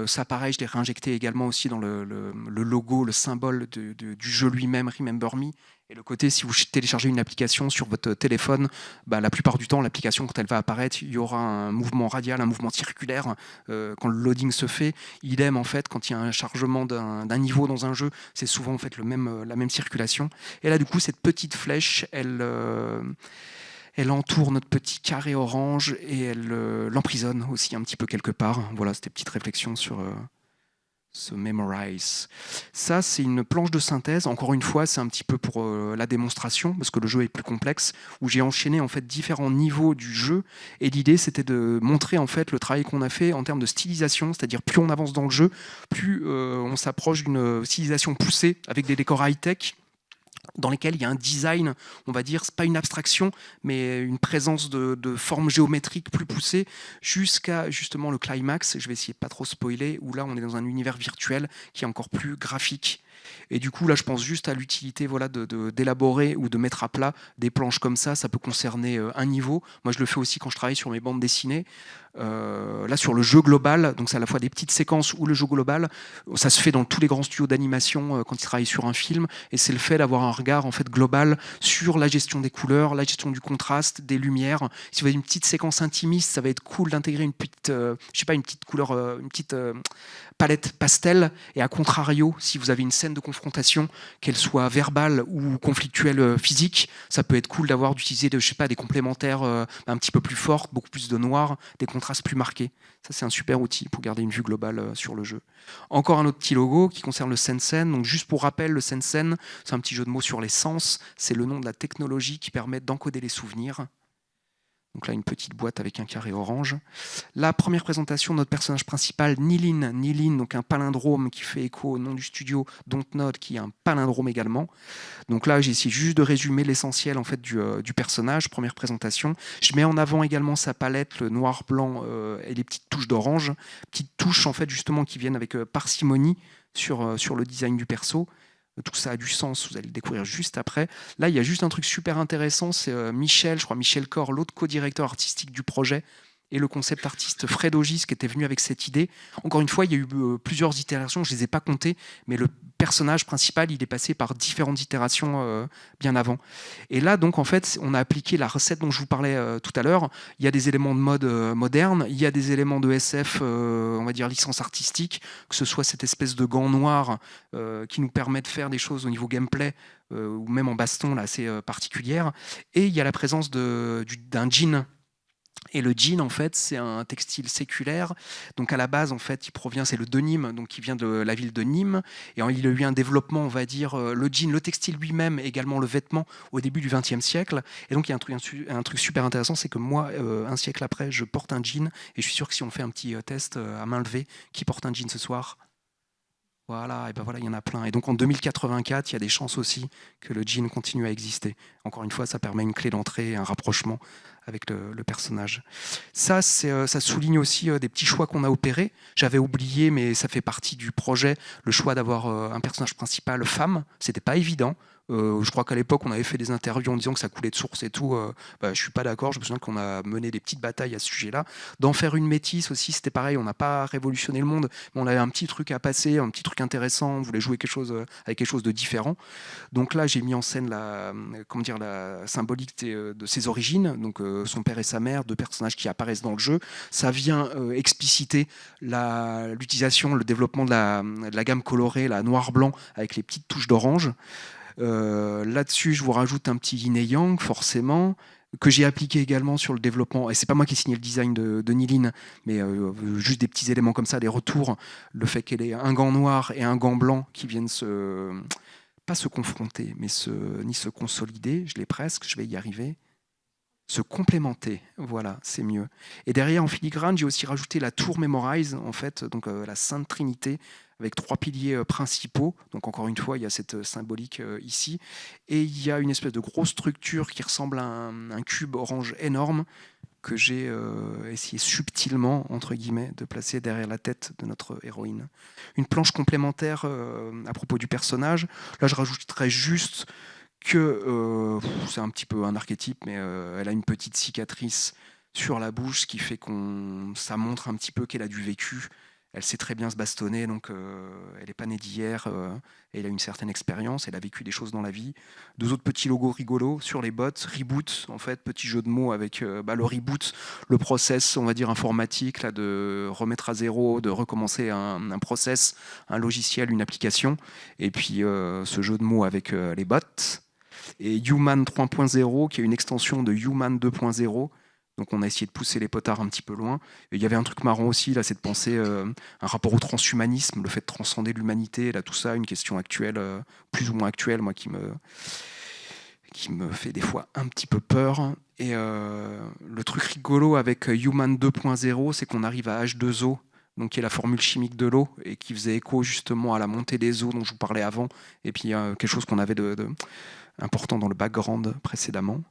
S2: Ça, pareil, je l'ai réinjecté également aussi dans le logo, le symbole du jeu lui-même, Remember Me. Et le côté, si vous téléchargez une application sur votre téléphone, la plupart du temps, l'application, quand elle va apparaître, il y aura un mouvement radial, un mouvement circulaire quand le loading se fait. Idem, en fait, quand il y a un chargement d'un niveau dans un jeu, c'est souvent en fait, la même circulation. Et là, du coup, cette petite flèche, elle entoure notre petit carré orange et elle l'emprisonne aussi un petit peu quelque part. Voilà, c'était une petite réflexion sur ce Memorize. Ça, c'est une planche de synthèse. Encore une fois, c'est un petit peu pour la démonstration, parce que le jeu est plus complexe, où j'ai enchaîné en fait différents niveaux du jeu. Et l'idée, c'était de montrer en fait le travail qu'on a fait en termes de stylisation, c'est-à-dire plus on avance dans le jeu, plus on s'approche d'une stylisation poussée avec des décors high-tech, dans lesquels il y a un design, on va dire, c'est pas une abstraction, mais une présence de formes géométriques plus poussées, jusqu'à justement le climax, je vais essayer de pas trop spoiler, où là on est dans un univers virtuel qui est encore plus graphique. Et du coup, là, je pense juste à l'utilité d'élaborer ou de mettre à plat des planches comme ça. Ça peut concerner un niveau. Moi, je le fais aussi quand je travaille sur mes bandes dessinées. Là, sur le jeu global, donc c'est à la fois des petites séquences ou le jeu global. Ça se fait dans tous les grands studios d'animation quand ils travaillent sur un film. Et c'est le fait d'avoir un regard en fait global sur la gestion des couleurs, la gestion du contraste, des lumières. Si vous avez une petite séquence intimiste, ça va être cool d'intégrer une petite, une petite couleur, une petite palette pastel. Et à contrario, si vous avez une scène de confrontation, qu'elle soit verbale ou conflictuelle physique, ça peut être cool d'utiliser des complémentaires un petit peu plus fortes, beaucoup plus de noir, des contrastes plus marqués. Ça, c'est un super outil pour garder une vue globale sur le jeu. Encore un autre petit logo qui concerne le Sensen. Donc, juste pour rappel, le Sensen, c'est un petit jeu de mots sur les sens. C'est le nom de la technologie qui permet d'encoder les souvenirs. Donc là, une petite boîte avec un carré orange. La première présentation de notre personnage principal, Nilin. Nilin, donc un palindrome qui fait écho au nom du studio Dontnod, qui est un palindrome également. Donc là, j'ai essayé juste de résumer l'essentiel en fait du personnage. Première présentation. Je mets en avant également sa palette, le noir, blanc et les petites touches d'orange. Petites touches en fait justement qui viennent avec parcimonie sur le design du perso. Tout ça a du sens, vous allez le découvrir juste après. Là, il y a juste un truc super intéressant, c'est Michel Cor, l'autre co-directeur artistique du projet, et le concept artiste Fred Ogis qui était venu avec cette idée. Encore une fois, il y a eu plusieurs itérations, je ne les ai pas comptées, mais le personnage principal, il est passé par différentes itérations bien avant. Et là, donc, en fait, on a appliqué la recette dont je vous parlais tout à l'heure. Il y a des éléments de mode moderne, il y a des éléments de SF, on va dire licence artistique, que ce soit cette espèce de gant noir qui nous permet de faire des choses au niveau gameplay, ou même en baston, là, assez particulière. Et il y a la présence d'un djinn Et le jean, en fait, c'est un textile séculaire. Donc, à la base, en fait, c'est le denim, donc qui vient de la ville de Nîmes. Et il a eu un développement, on va dire, le jean, le textile lui-même, également le vêtement, au début du XXe siècle. Et donc, il y a un truc super intéressant, c'est que moi, un siècle après, je porte un jean. Et je suis sûr que si on fait un petit test à main levée, qui porte un jean ce soir ? Voilà, et ben voilà, il y en a plein. Et donc en 2084, il y a des chances aussi que le jean continue à exister. Encore une fois, ça permet une clé d'entrée, un rapprochement avec le personnage. Ça souligne aussi des petits choix qu'on a opérés. J'avais oublié, mais ça fait partie du projet, le choix d'avoir un personnage principal femme. C'était pas évident. Je crois qu'à l'époque, on avait fait des interviews en disant que ça coulait de source et tout. Je suis pas d'accord. Je me souviens qu'on a mené des petites batailles à ce sujet-là. D'en faire une métisse aussi, c'était pareil. On n'a pas révolutionné le monde, mais on avait un petit truc à passer, un petit truc intéressant. On voulait jouer avec quelque chose de différent. Donc là, j'ai mis en scène la symbolique de ses origines. Donc son père et sa mère, deux personnages qui apparaissent dans le jeu. Ça vient expliciter l'utilisation, le développement de la gamme colorée, la noir-blanc, avec les petites touches d'orange. Là-dessus, je vous rajoute un petit yin et yang, forcément, que j'ai appliqué également sur le développement. Et c'est pas moi qui ai signé le design de Nilin, mais juste des petits éléments comme ça, des retours. Le fait qu'elle ait un gant noir et un gant blanc qui viennent pas se confronter, mais ni se consolider. Je l'ai presque, je vais y arriver. Se complémenter, voilà, c'est mieux. Et derrière, en filigrane, j'ai aussi rajouté la tour Memorize, en fait, donc la Sainte Trinité, avec 3 piliers principaux. Donc encore une fois, il y a cette symbolique ici. Et il y a une espèce de grosse structure qui ressemble à un cube orange énorme que j'ai essayé subtilement, entre guillemets, de placer derrière la tête de notre héroïne. Une planche complémentaire à propos du personnage. Là, je rajouterais juste que c'est un petit peu un archétype, mais elle a une petite cicatrice sur la bouche, ce qui fait ça montre un petit peu qu'elle a du vécu. Elle sait très bien se bastonner, donc elle n'est pas née d'hier, elle a une certaine expérience, elle a vécu des choses dans la vie. 2 autres petits logos rigolos sur les bottes, Reboot, en fait, petit jeu de mots avec le reboot, le process, on va dire, informatique, là, de remettre à zéro, de recommencer un process, un logiciel, une application, et puis ce jeu de mots avec les bots. Et Human 3.0, qui est une extension de Human 2.0. Donc on a essayé de pousser les potards un petit peu loin. Et il y avait un truc marrant aussi, là, c'est de penser un rapport au transhumanisme, le fait de transcender l'humanité, là, tout ça, une question actuelle, plus ou moins actuelle, moi, qui me fait des fois un petit peu peur. Et le truc rigolo avec Human 2.0, c'est qu'on arrive à H2O, donc qui est la formule chimique de l'eau, et qui faisait écho justement à la montée des eaux dont je vous parlais avant, et puis quelque chose qu'on avait important dans le background précédemment.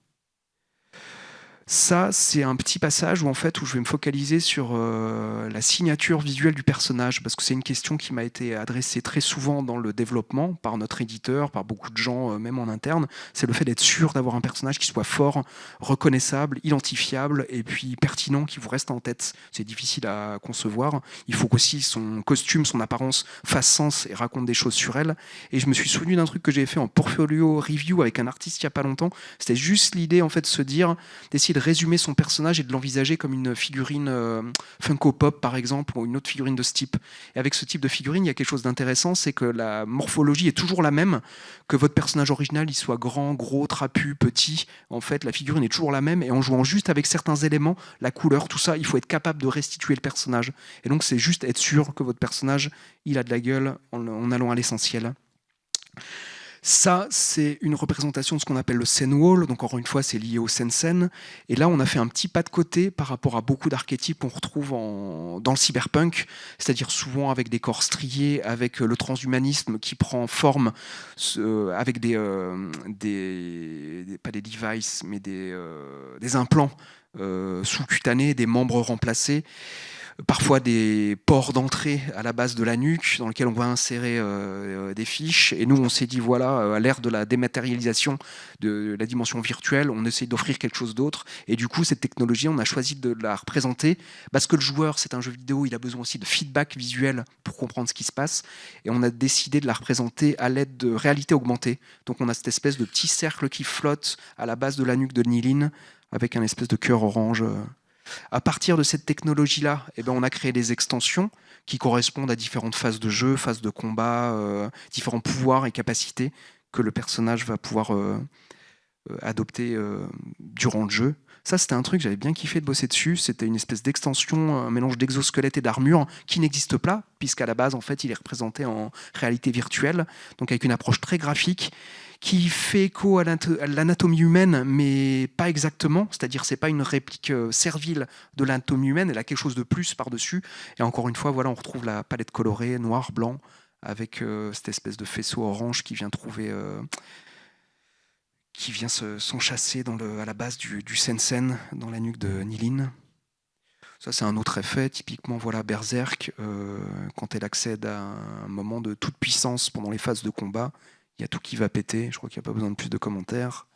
S2: Ça, c'est un petit passage où je vais me focaliser sur la signature visuelle du personnage, parce que c'est une question qui m'a été adressée très souvent dans le développement par notre éditeur, par beaucoup de gens, même en interne. C'est le fait d'être sûr d'avoir un personnage qui soit fort, reconnaissable, identifiable et puis pertinent, qui vous reste en tête. C'est difficile à concevoir. Il faut qu'aussi son costume, son apparence fasse sens et raconte des choses sur elle. Et je me suis souvenu d'un truc que j'ai fait en portfolio review avec un artiste il n'y a pas longtemps. C'était juste l'idée, en fait, de se dire, d'essayer de résumer son personnage et de l'envisager comme une figurine Funko Pop, par exemple, ou une autre figurine de ce type. Et avec ce type de figurine, il y a quelque chose d'intéressant, c'est que la morphologie est toujours la même, que votre personnage original, il soit grand, gros, trapu, petit. En fait, la figurine est toujours la même, et en jouant juste avec certains éléments, la couleur, tout ça, il faut être capable de restituer le personnage. Et donc, c'est juste être sûr que votre personnage, il a de la gueule en allant à l'essentiel. Ça, c'est une représentation de ce qu'on appelle le scene wall. Donc, encore une fois, c'est lié au scène. Et là, on a fait un petit pas de côté par rapport à beaucoup d'archétypes qu'on retrouve dans le cyberpunk, c'est-à-dire souvent avec des corps striés, avec le transhumanisme qui prend forme avec pas des devices, mais des implants sous-cutanés, des membres remplacés. Parfois des ports d'entrée à la base de la nuque dans lesquels on va insérer des fiches. Et nous, on s'est dit, voilà, à l'ère de la dématérialisation de la dimension virtuelle, on essaie d'offrir quelque chose d'autre. Et du coup, cette technologie, on a choisi de la représenter parce que le joueur, c'est un jeu vidéo, il a besoin aussi de feedback visuel pour comprendre ce qui se passe. Et on a décidé de la représenter à l'aide de réalité augmentée. Donc on a cette espèce de petit cercle qui flotte à la base de la nuque de Nilin avec un espèce de cœur orange. À partir de cette technologie-là, on a créé des extensions qui correspondent à différentes phases de jeu, phases de combat, différents pouvoirs et capacités que le personnage va pouvoir adopté durant le jeu. Ça, c'était un truc, j'avais bien kiffé de bosser dessus. C'était une espèce d'extension, un mélange d'exosquelette et d'armure qui n'existe pas, puisqu'à la base, en fait, il est représenté en réalité virtuelle, donc avec une approche très graphique qui fait écho à l'anatomie humaine, mais pas exactement. C'est-à-dire, c'est pas une réplique servile de l'anatomie humaine. Elle a quelque chose de plus par-dessus. Et encore une fois, voilà, on retrouve la palette colorée, noir, blanc, avec cette espèce de faisceau orange qui vient s'enchasser à la base du Sensen, dans la nuque de Nilin. Ça, c'est un autre effet. Typiquement, voilà, Berserk, quand elle accède à un moment de toute puissance pendant les phases de combat, il y a tout qui va péter. Je crois qu'il n'y a pas besoin de plus de commentaires.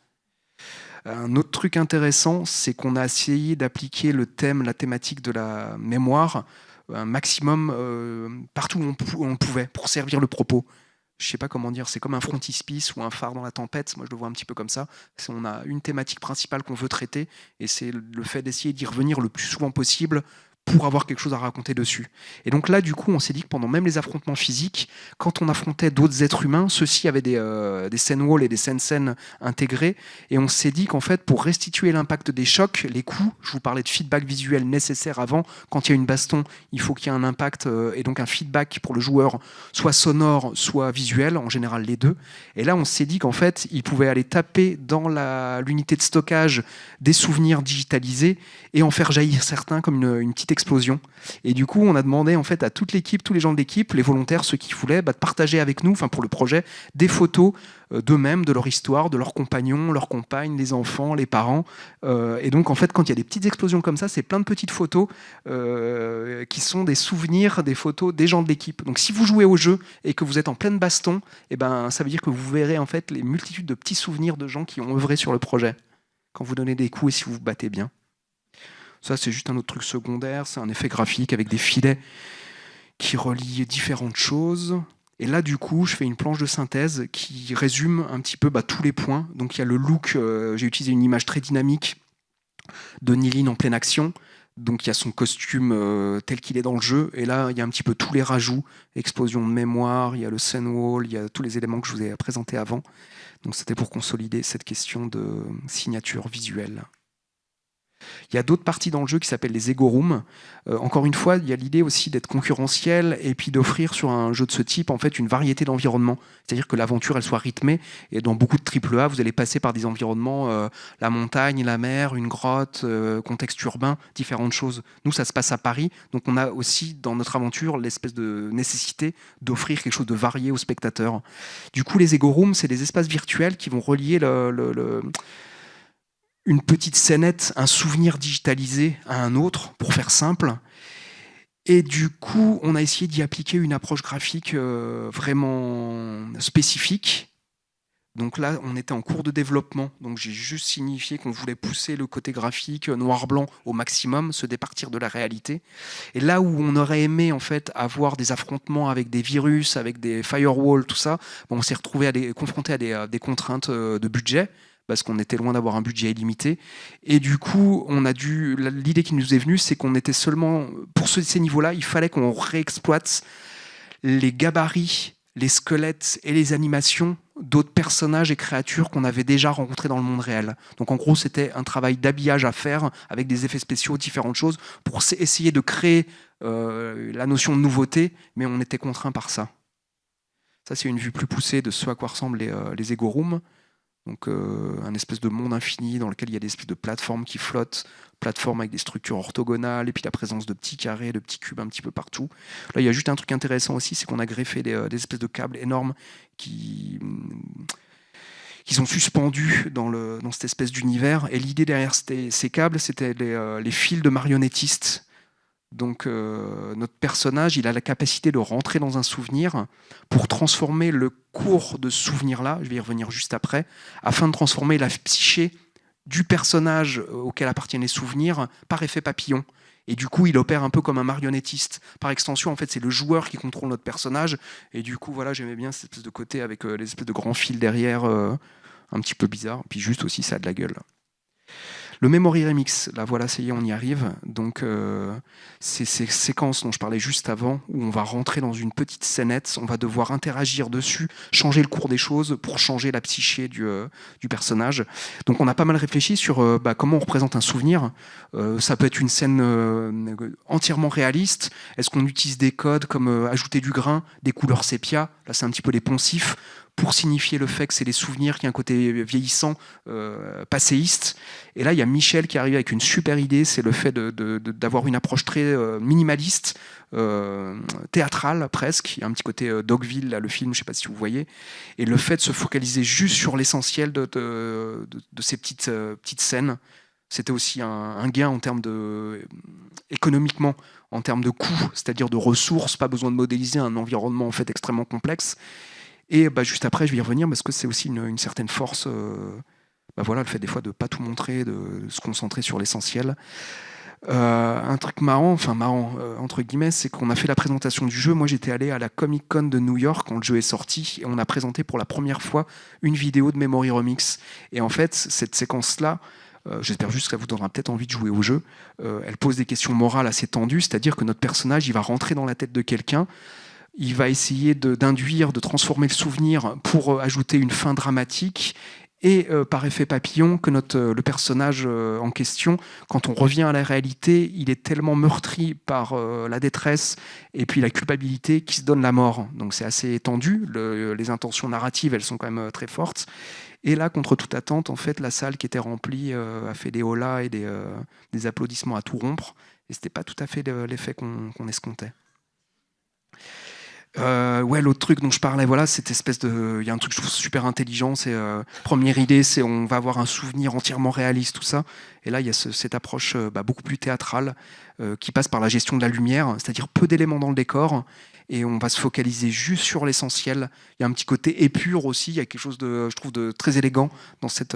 S2: Un autre truc intéressant, c'est qu'on a essayé d'appliquer la thématique de la mémoire, un maximum partout où on pouvait, pour servir le propos. Je ne sais pas comment dire, c'est comme un frontispice ou un phare dans la tempête. Moi, je le vois un petit peu comme ça. On a une thématique principale qu'on veut traiter, et c'est le fait d'essayer d'y revenir le plus souvent possible pour avoir quelque chose à raconter dessus. Et donc là, du coup, on s'est dit que pendant même les affrontements physiques, quand on affrontait d'autres êtres humains, ceux-ci avaient des scène walls et des scènes intégrés, et on s'est dit qu'en fait, pour restituer l'impact des chocs, les coups, je vous parlais de feedback visuel nécessaire avant, quand il y a une baston, il faut qu'il y ait un impact, et donc un feedback pour le joueur, soit sonore, soit visuel, en général les deux. Et là, on s'est dit qu'en fait, il pouvait aller taper dans l'unité de stockage des souvenirs digitalisés et en faire jaillir certains comme une petite explosion. Et du coup, on a demandé en fait à toute l'équipe, tous les gens de l'équipe, les volontaires, ceux qui voulaient, de partager avec nous, pour le projet, des photos d'eux-mêmes, de leur histoire, de leurs compagnons, leurs compagnes, les enfants, les parents. Et donc, en fait, quand il y a des petites explosions comme ça, c'est plein de petites photos qui sont des souvenirs, des photos des gens de l'équipe. Donc, si vous jouez au jeu et que vous êtes en pleine baston, ça veut dire que vous verrez en fait les multitudes de petits souvenirs de gens qui ont œuvré sur le projet quand vous donnez des coups et si vous vous battez bien. Ça, c'est juste un autre truc secondaire, c'est un effet graphique avec des filets qui relient différentes choses. Et là, du coup, je fais une planche de synthèse qui résume un petit peu tous les points. Donc, il y a le look, j'ai utilisé une image très dynamique de Nilin en pleine action. Donc, il y a son costume tel qu'il est dans le jeu. Et là, il y a un petit peu tous les rajouts. Explosion de mémoire, il y a le scene wall, il y a tous les éléments que je vous ai présentés avant. Donc, c'était pour consolider cette question de signature visuelle. Il y a d'autres parties dans le jeu qui s'appellent les Ego Rooms. Encore une fois, il y a l'idée aussi d'être concurrentiel et puis d'offrir sur un jeu de ce type en fait une variété d'environnements. C'est-à-dire que l'aventure elle soit rythmée. Et dans beaucoup de AAA, vous allez passer par des environnements, la montagne, la mer, une grotte, contexte urbain, différentes choses. Nous, ça se passe à Paris. Donc on a aussi dans notre aventure l'espèce de nécessité d'offrir quelque chose de varié aux spectateurs. Du coup, les Ego Rooms, c'est des espaces virtuels qui vont relier une petite scénette, un souvenir digitalisé à un autre, pour faire simple. Et du coup, on a essayé d'y appliquer une approche graphique vraiment spécifique. Donc là, on était en cours de développement. Donc j'ai juste signifié qu'on voulait pousser le côté graphique noir-blanc au maximum, se départir de la réalité. Et là où on aurait aimé en fait avoir des affrontements avec des virus, avec des firewalls, tout ça, on s'est retrouvé confronté à des contraintes de budget, parce qu'on était loin d'avoir un budget illimité. Et du coup, l'idée qui nous est venue, c'est qu'on était seulement, pour ces niveaux-là, il fallait qu'on réexploite les gabarits, les squelettes et les animations d'autres personnages et créatures qu'on avait déjà rencontrés dans le monde réel. Donc en gros, c'était un travail d'habillage à faire avec des effets spéciaux, différentes choses, pour essayer de créer la notion de nouveauté, mais on était contraint par ça. Ça, c'est une vue plus poussée de ce à quoi ressemblent les Ego Rooms. Donc un espèce de monde infini dans lequel il y a des espèces de plateformes qui flottent, plateformes avec des structures orthogonales, et puis la présence de petits carrés, de petits cubes un petit peu partout. Là, il y a juste un truc intéressant aussi, c'est qu'on a greffé des espèces de câbles énormes qui sont suspendus dans cette espèce d'univers. Et l'idée derrière ces câbles, c'était les fils de marionnettistes. Donc notre personnage, il a la capacité de rentrer dans un souvenir pour transformer le cours de ce souvenir-là, je vais y revenir juste après, afin de transformer la psyché du personnage auquel appartiennent les souvenirs par effet papillon. Et du coup, il opère un peu comme un marionnettiste. Par extension, en fait, c'est le joueur qui contrôle notre personnage. Et du coup, voilà, j'aimais bien cette espèce de côté avec les espèces de grands fils derrière, un petit peu bizarre. Puis juste aussi, ça a de la gueule. Le Memory Remix, là voilà, ça y est, on y arrive. Donc, c'est ces séquences dont je parlais juste avant, où on va rentrer dans une petite scénette, on va devoir interagir dessus, changer le cours des choses pour changer la psyché du personnage. Donc, on a pas mal réfléchi sur comment on représente un souvenir. Ça peut être une scène entièrement réaliste. Est-ce qu'on utilise des codes comme ajouter du grain, des couleurs sépia? Là, c'est un petit peu les poncifs, pour signifier le fait que c'est les souvenirs, qu'il y a un côté vieillissant, passéiste. Et là, il y a Michel qui arrive avec une super idée, c'est le fait d'avoir une approche très minimaliste, théâtrale presque. Il y a un petit côté Dogville, là, le film, je ne sais pas si vous voyez. Et le fait de se focaliser juste sur l'essentiel de ces petites scènes, c'était aussi un gain en termes économiquement, en termes de coûts, c'est-à-dire de ressources, pas besoin de modéliser un environnement en fait extrêmement complexe. Et juste après, je vais y revenir parce que c'est aussi une certaine force, voilà, le fait des fois de ne pas tout montrer, de se concentrer sur l'essentiel. Un truc marrant, entre guillemets, c'est qu'on a fait la présentation du jeu. Moi, j'étais allé à la Comic-Con de New York quand le jeu est sorti et on a présenté pour la première fois une vidéo de Memory Remix. Et en fait, cette séquence-là, j'espère juste que ça vous donnera peut-être envie de jouer au jeu. Elle pose des questions morales assez tendues, c'est-à-dire que notre personnage, il va rentrer dans la tête de quelqu'un. Il va essayer d'induire, de transformer le souvenir pour ajouter une fin dramatique. Et par effet papillon, que le personnage en question, quand on revient à la réalité, il est tellement meurtri par la détresse et puis la culpabilité qu'il se donne la mort. Donc c'est assez tendu. Les intentions narratives, elles sont quand même très fortes. Et là, contre toute attente, en fait, la salle qui était remplie a fait des holas et des applaudissements à tout rompre. Et c'était pas tout à fait l'effet qu'on escomptait. L'autre truc dont je parlais, voilà, cette espèce il y a un truc que je trouve super intelligent, c'est première idée, c'est on va avoir un souvenir entièrement réaliste, tout ça. Et là, il y a cette approche beaucoup plus théâtrale qui passe par la gestion de la lumière, c'est-à-dire peu d'éléments dans le décor. Et on va se focaliser juste sur l'essentiel. Il y a un petit côté épure aussi, il y a quelque chose je trouve, de très élégant dans cette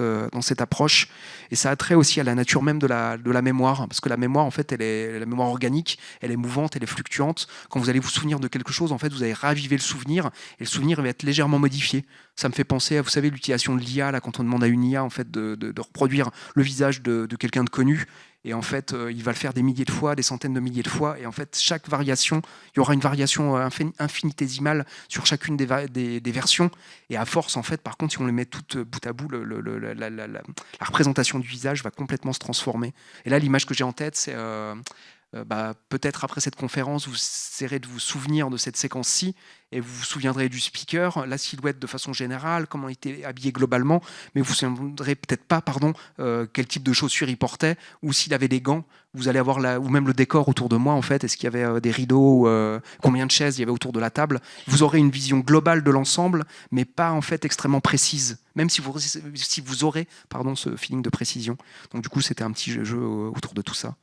S2: approche. Et ça a trait aussi à la nature même de la mémoire, parce que la mémoire, en fait, la mémoire organique, elle est mouvante, elle est fluctuante. Quand vous allez vous souvenir de quelque chose, en fait, vous allez raviver le souvenir, et le souvenir va être légèrement modifié. Ça me fait penser à, vous savez, l'utilisation de l'IA, là, quand on demande à une IA, en fait, de reproduire le visage de quelqu'un de connu. Et en fait, il va le faire des milliers de fois, des centaines de milliers de fois. Et en fait, chaque variation, il y aura une variation infinitésimale sur chacune des versions. Et à force, en fait, par contre, si on les met toutes bout à bout, la représentation du visage va complètement se transformer. Et là, l'image que j'ai en tête, c'est peut-être après cette conférence, vous essaierez de vous souvenir de cette séquence-ci et vous vous souviendrez du speaker, la silhouette de façon générale, comment il était habillé globalement, mais vous ne vous souviendrez peut-être pas quel type de chaussures il portait ou s'il avait des gants. Vous allez avoir ou même le décor autour de moi, en fait. Est-ce qu'il y avait des rideaux, combien de chaises il y avait autour de la table. Vous aurez une vision globale de l'ensemble, mais pas en fait extrêmement précise, même si vous aurez ce feeling de précision. Donc du coup, c'était un petit jeu autour de tout ça.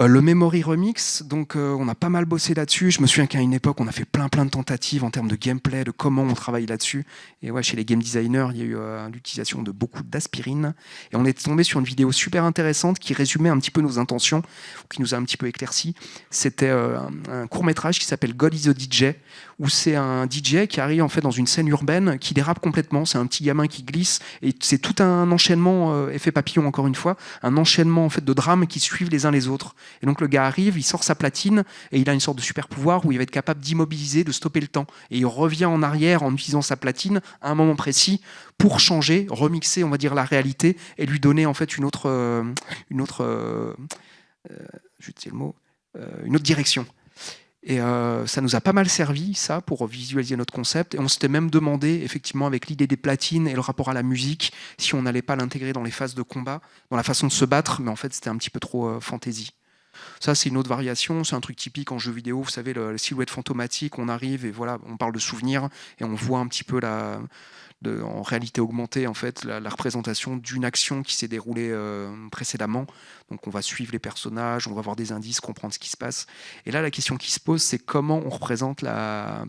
S2: Le Memory Remix, donc on a pas mal bossé là-dessus. Je me souviens qu'à une époque, on a fait plein de tentatives en termes de gameplay, de comment on travaille là-dessus. Et ouais, chez les game designers, il y a eu l'utilisation de beaucoup d'aspirine. Et on est tombé sur une vidéo super intéressante qui résumait un petit peu nos intentions, qui nous a un petit peu éclairci. C'était un court-métrage qui s'appelle God is a DJ, où c'est un DJ qui arrive en fait dans une scène urbaine qui dérape complètement. C'est un petit gamin qui glisse et c'est tout un enchaînement, effet papillon encore une fois, un enchaînement en fait de drames qui suivent les uns les autres. Et donc le gars arrive, il sort sa platine et il a une sorte de super pouvoir où il va être capable d'immobiliser, de stopper le temps. Et il revient en arrière en utilisant sa platine à un moment précis pour changer, remixer, on va dire, la réalité et lui donner en fait une autre direction. Et ça nous a pas mal servi, ça, pour visualiser notre concept. Et on s'était même demandé, effectivement, avec l'idée des platines et le rapport à la musique, si on n'allait pas l'intégrer dans les phases de combat, dans la façon de se battre, mais en fait, c'était un petit peu trop fantasy. Ça, c'est une autre variation, c'est un truc typique en jeu vidéo, vous savez, la silhouette fantomatique, on arrive et voilà, on parle de souvenirs et on voit un petit peu en réalité augmentée, en fait, la représentation d'une action qui s'est déroulée précédemment. Donc on va suivre les personnages, on va voir des indices, comprendre ce qui se passe. Et là, la question qui se pose, c'est comment on représente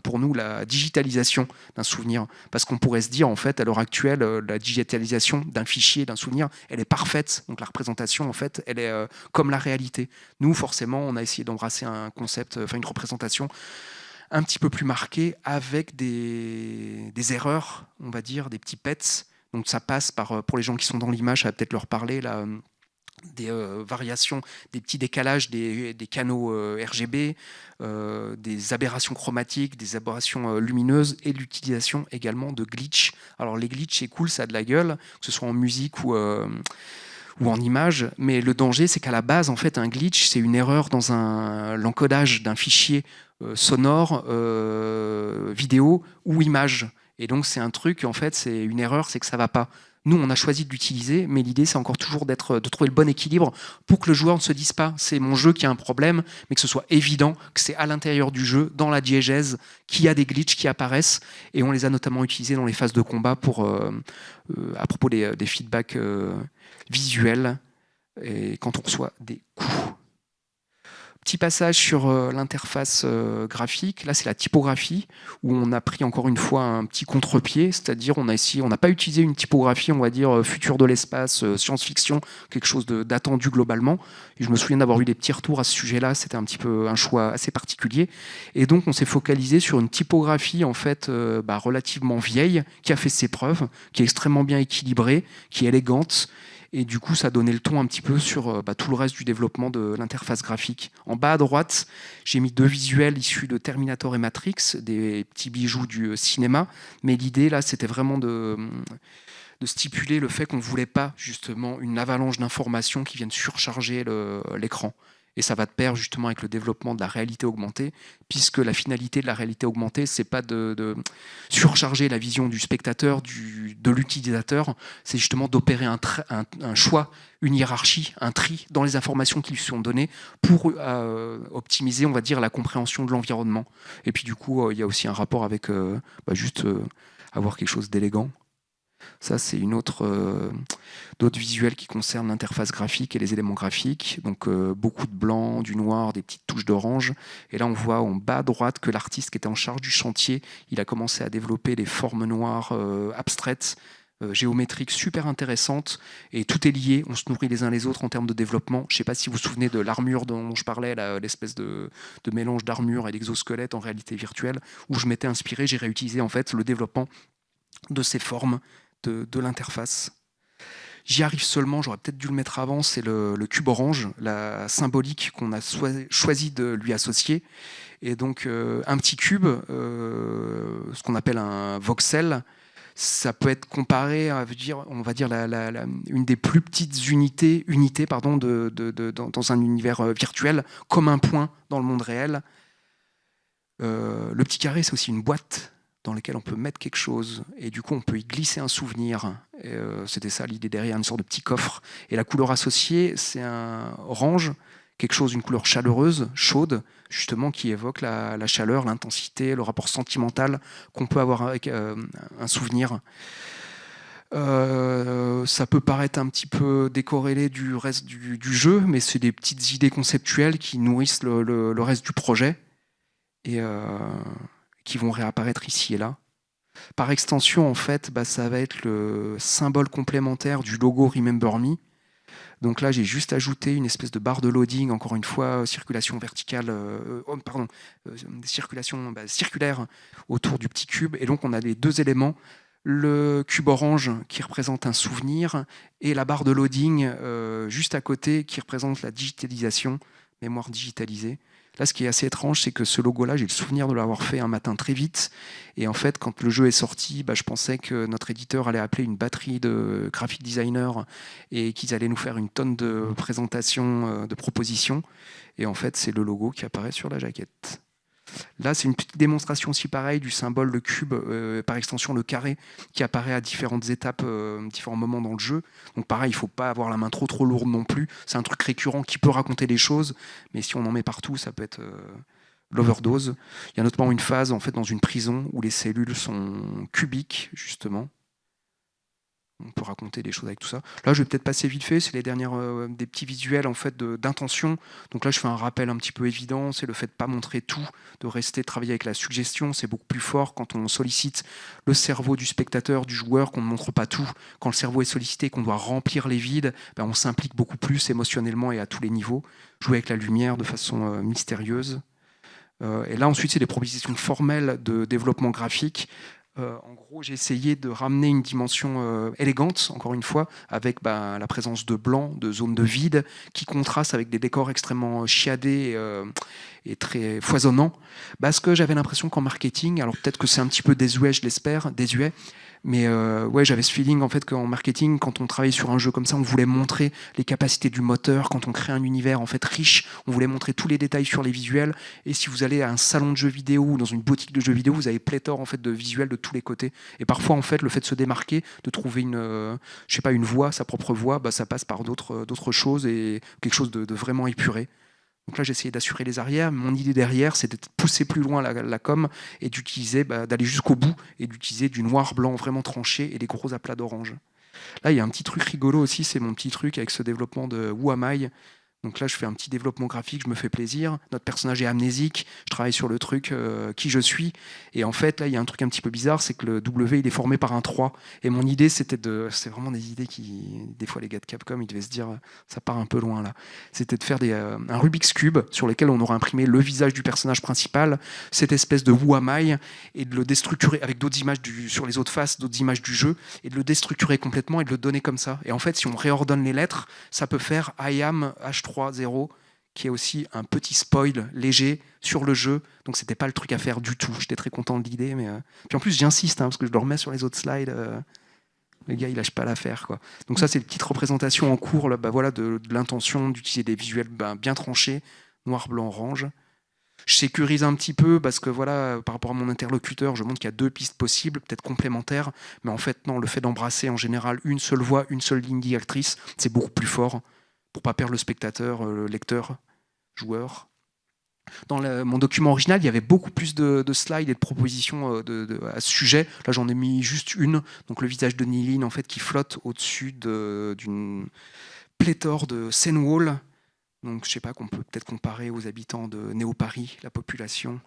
S2: pour nous la digitalisation d'un souvenir. Parce qu'on pourrait se dire, en fait, à l'heure actuelle, la digitalisation d'un fichier, d'un souvenir, elle est parfaite. Donc la représentation, en fait, elle est comme la réalité. Nous, forcément, on a essayé d'embrasser un concept, une représentation un petit peu plus marquée avec des erreurs, on va dire, des petits pets. Donc ça passe par, pour les gens qui sont dans l'image, ça va peut-être leur parler, là, variations, des petits décalages des canaux RGB, des aberrations chromatiques, des aberrations lumineuses et l'utilisation également de glitch. Alors les glitch c'est cool, ça a de la gueule, que ce soit en musique ou en image, mais le danger c'est qu'à la base en fait un glitch c'est une erreur dans l'encodage d'un fichier sonore, vidéo ou image. Et donc c'est un truc, en fait c'est une erreur, c'est que ça va pas. Nous, on a choisi de l'utiliser, mais l'idée, c'est encore toujours de trouver le bon équilibre pour que le joueur ne se dise pas c'est mon jeu qui a un problème, mais que ce soit évident que c'est à l'intérieur du jeu, dans la diégèse, qu'il y a des glitches qui apparaissent. Et on les a notamment utilisés dans les phases de combat à propos des feedbacks visuels et quand on reçoit des coups. Petit passage sur l'interface graphique. Là, c'est la typographie, où on a pris encore une fois un petit contre-pied, c'est-à-dire on n'a pas utilisé une typographie, on va dire, futur de l'espace, science-fiction, quelque chose d'attendu globalement. Et je me souviens d'avoir eu des petits retours à ce sujet-là, c'était un petit peu un choix assez particulier. Et donc, on s'est focalisé sur une typographie, en fait, relativement vieille, qui a fait ses preuves, qui est extrêmement bien équilibrée, qui est élégante. Et du coup, ça donnait le ton un petit peu sur tout le reste du développement de l'interface graphique. En bas à droite, j'ai mis 2 visuels issus de Terminator et Matrix, des petits bijoux du cinéma. Mais l'idée, là, c'était vraiment de stipuler le fait qu'on ne voulait pas, justement, une avalanche d'informations qui viennent surcharger l'écran. Et ça va de pair justement avec le développement de la réalité augmentée, puisque la finalité de la réalité augmentée, c'est pas de surcharger la vision du spectateur, de l'utilisateur, c'est justement d'opérer un choix, une hiérarchie, un tri dans les informations qui lui sont données pour optimiser, on va dire, la compréhension de l'environnement. Et puis du coup, il y a aussi un rapport avec avoir quelque chose d'élégant. Ça, c'est d'autres visuels qui concernent l'interface graphique et les éléments graphiques. Donc, beaucoup de blanc, du noir, des petites touches d'orange. Et là, on voit en bas à droite que l'artiste qui était en charge du chantier, il a commencé à développer des formes noires abstraites, géométriques, super intéressantes. Et tout est lié, on se nourrit les uns les autres en termes de développement. Je ne sais pas si vous vous souvenez de l'armure dont je parlais, l'espèce de mélange d'armure et d'exosquelette en réalité virtuelle, où je m'étais inspiré, j'ai réutilisé en fait le développement de ces formes de l'interface. J'y arrive seulement, j'aurais peut-être dû le mettre avant, c'est le cube orange, la symbolique qu'on a choisi de lui associer. Et donc un petit cube, ce qu'on appelle un voxel, ça peut être comparé à, on va dire, une des plus petites unités dans un univers virtuel, comme un point dans le monde réel. Le petit carré, c'est aussi une boîte dans lequel on peut mettre quelque chose, et du coup on peut y glisser un souvenir. C'était ça l'idée derrière, une sorte de petit coffre. Et la couleur associée, c'est un orange, quelque chose, une couleur chaleureuse, chaude, justement qui évoque la chaleur, l'intensité, le rapport sentimental qu'on peut avoir avec un souvenir. Ça peut paraître un petit peu décorrélé du reste du jeu, mais c'est des petites idées conceptuelles qui nourrissent le reste du projet. Et qui vont réapparaître ici et là. Par extension, en fait, ça va être le symbole complémentaire du logo Remember Me. Donc là, j'ai juste ajouté une espèce de barre de loading, encore une fois, circulation verticale, circulation circulaire autour du petit cube. Et donc, on a les 2 éléments, le cube orange qui représente un souvenir et la barre de loading juste à côté qui représente la digitalisation, mémoire digitalisée. Là, ce qui est assez étrange, c'est que ce logo-là, j'ai le souvenir de l'avoir fait un matin très vite. Et en fait, quand le jeu est sorti, je pensais que notre éditeur allait appeler une batterie de graphic designers et qu'ils allaient nous faire une tonne de présentations, de propositions. Et en fait, c'est le logo qui apparaît sur la jaquette. Là, c'est une petite démonstration aussi pareil du symbole, le cube, par extension le carré, qui apparaît à différentes étapes, différents moments dans le jeu. Donc pareil, il ne faut pas avoir la main trop lourde non plus. C'est un truc récurrent qui peut raconter des choses, mais si on en met partout, ça peut être l'overdose. Il y a notamment une phase en fait, dans une prison où les cellules sont cubiques, justement. On peut raconter des choses avec tout ça. Là, je vais peut-être passer vite fait. C'est les dernières des petits visuels en fait d'intention. Donc là, je fais un rappel un petit peu évident. C'est le fait de pas montrer tout, de rester travailler avec la suggestion. C'est beaucoup plus fort quand on sollicite le cerveau du spectateur, du joueur, qu'on ne montre pas tout. Quand le cerveau est sollicité, qu'on doit remplir les vides, on s'implique beaucoup plus émotionnellement et à tous les niveaux. Jouer avec la lumière de façon mystérieuse. Et là, ensuite, c'est des propositions formelles de développement graphique En gros, j'ai essayé de ramener une dimension élégante, encore une fois, avec la présence de blanc, de zones de vide, qui contrastent avec des décors extrêmement chiadés et très foisonnants. Parce que j'avais l'impression qu'en marketing, alors peut-être que c'est un petit peu désuet, je l'espère, désuet, mais ouais, j'avais ce feeling en fait qu'en marketing, quand on travaillait sur un jeu comme ça, on voulait montrer les capacités du moteur. Quand on crée un univers en fait riche, on voulait montrer tous les détails sur les visuels. Et si vous allez à un salon de jeux vidéo ou dans une boutique de jeux vidéo, vous avez pléthore en fait de visuels de tous les côtés. Et parfois en fait, le fait de se démarquer, de trouver je sais pas, une voix, sa propre voix, ça passe par d'autres choses et quelque chose de vraiment épuré. Donc là, j'ai essayé d'assurer les arrières. Mon idée derrière, c'était de pousser plus loin la com et d'utiliser, d'aller jusqu'au bout et d'utiliser du noir-blanc vraiment tranché et des gros aplats d'orange. Là, il y a un petit truc rigolo aussi, c'est mon petit truc avec ce développement de Who Am I. Donc là, je fais un petit développement graphique, je me fais plaisir. Notre personnage est amnésique, je travaille sur le truc qui je suis. Et en fait, là, il y a un truc un petit peu bizarre, c'est que le W, il est formé par un 3. Et mon idée, c'est vraiment des idées qui, des fois, les gars de Capcom, ils devaient se dire, ça part un peu loin là. C'était de faire un Rubik's Cube sur lequel on aurait imprimé le visage du personnage principal, cette espèce de Who Am I, et de le déstructurer avec d'autres images sur les autres faces, d'autres images du jeu, et de le déstructurer complètement et de le donner comme ça. Et en fait, si on réordonne les lettres, ça peut faire I am H3 0, qui est aussi un petit spoil léger sur le jeu. Donc c'était pas le truc à faire du tout. J'étais très content de l'idée, mais puis en plus j'insiste parce que je le remets sur les autres slides. Le gars il lâche pas l'affaire quoi. Donc ça c'est une petite représentation en cours là, voilà, de l'intention d'utiliser des visuels bien tranchés, noir, blanc, orange. Je sécurise un petit peu parce que voilà, par rapport à mon interlocuteur, je montre qu'il y a 2 pistes possibles, peut-être complémentaires, mais en fait non, le fait d'embrasser en général une seule voix, une seule ligne directrice, c'est beaucoup plus fort. Pour pas perdre le spectateur, le lecteur, joueur. Dans mon document original, il y avait beaucoup plus de slides et de propositions à ce sujet. Là, j'en ai mis juste une. Donc, le visage de Nilin, en fait, qui flotte au-dessus d'une pléthore de scène wall. Donc, je sais pas, qu'on peut peut-être comparer aux habitants de Néo-Paris, la population.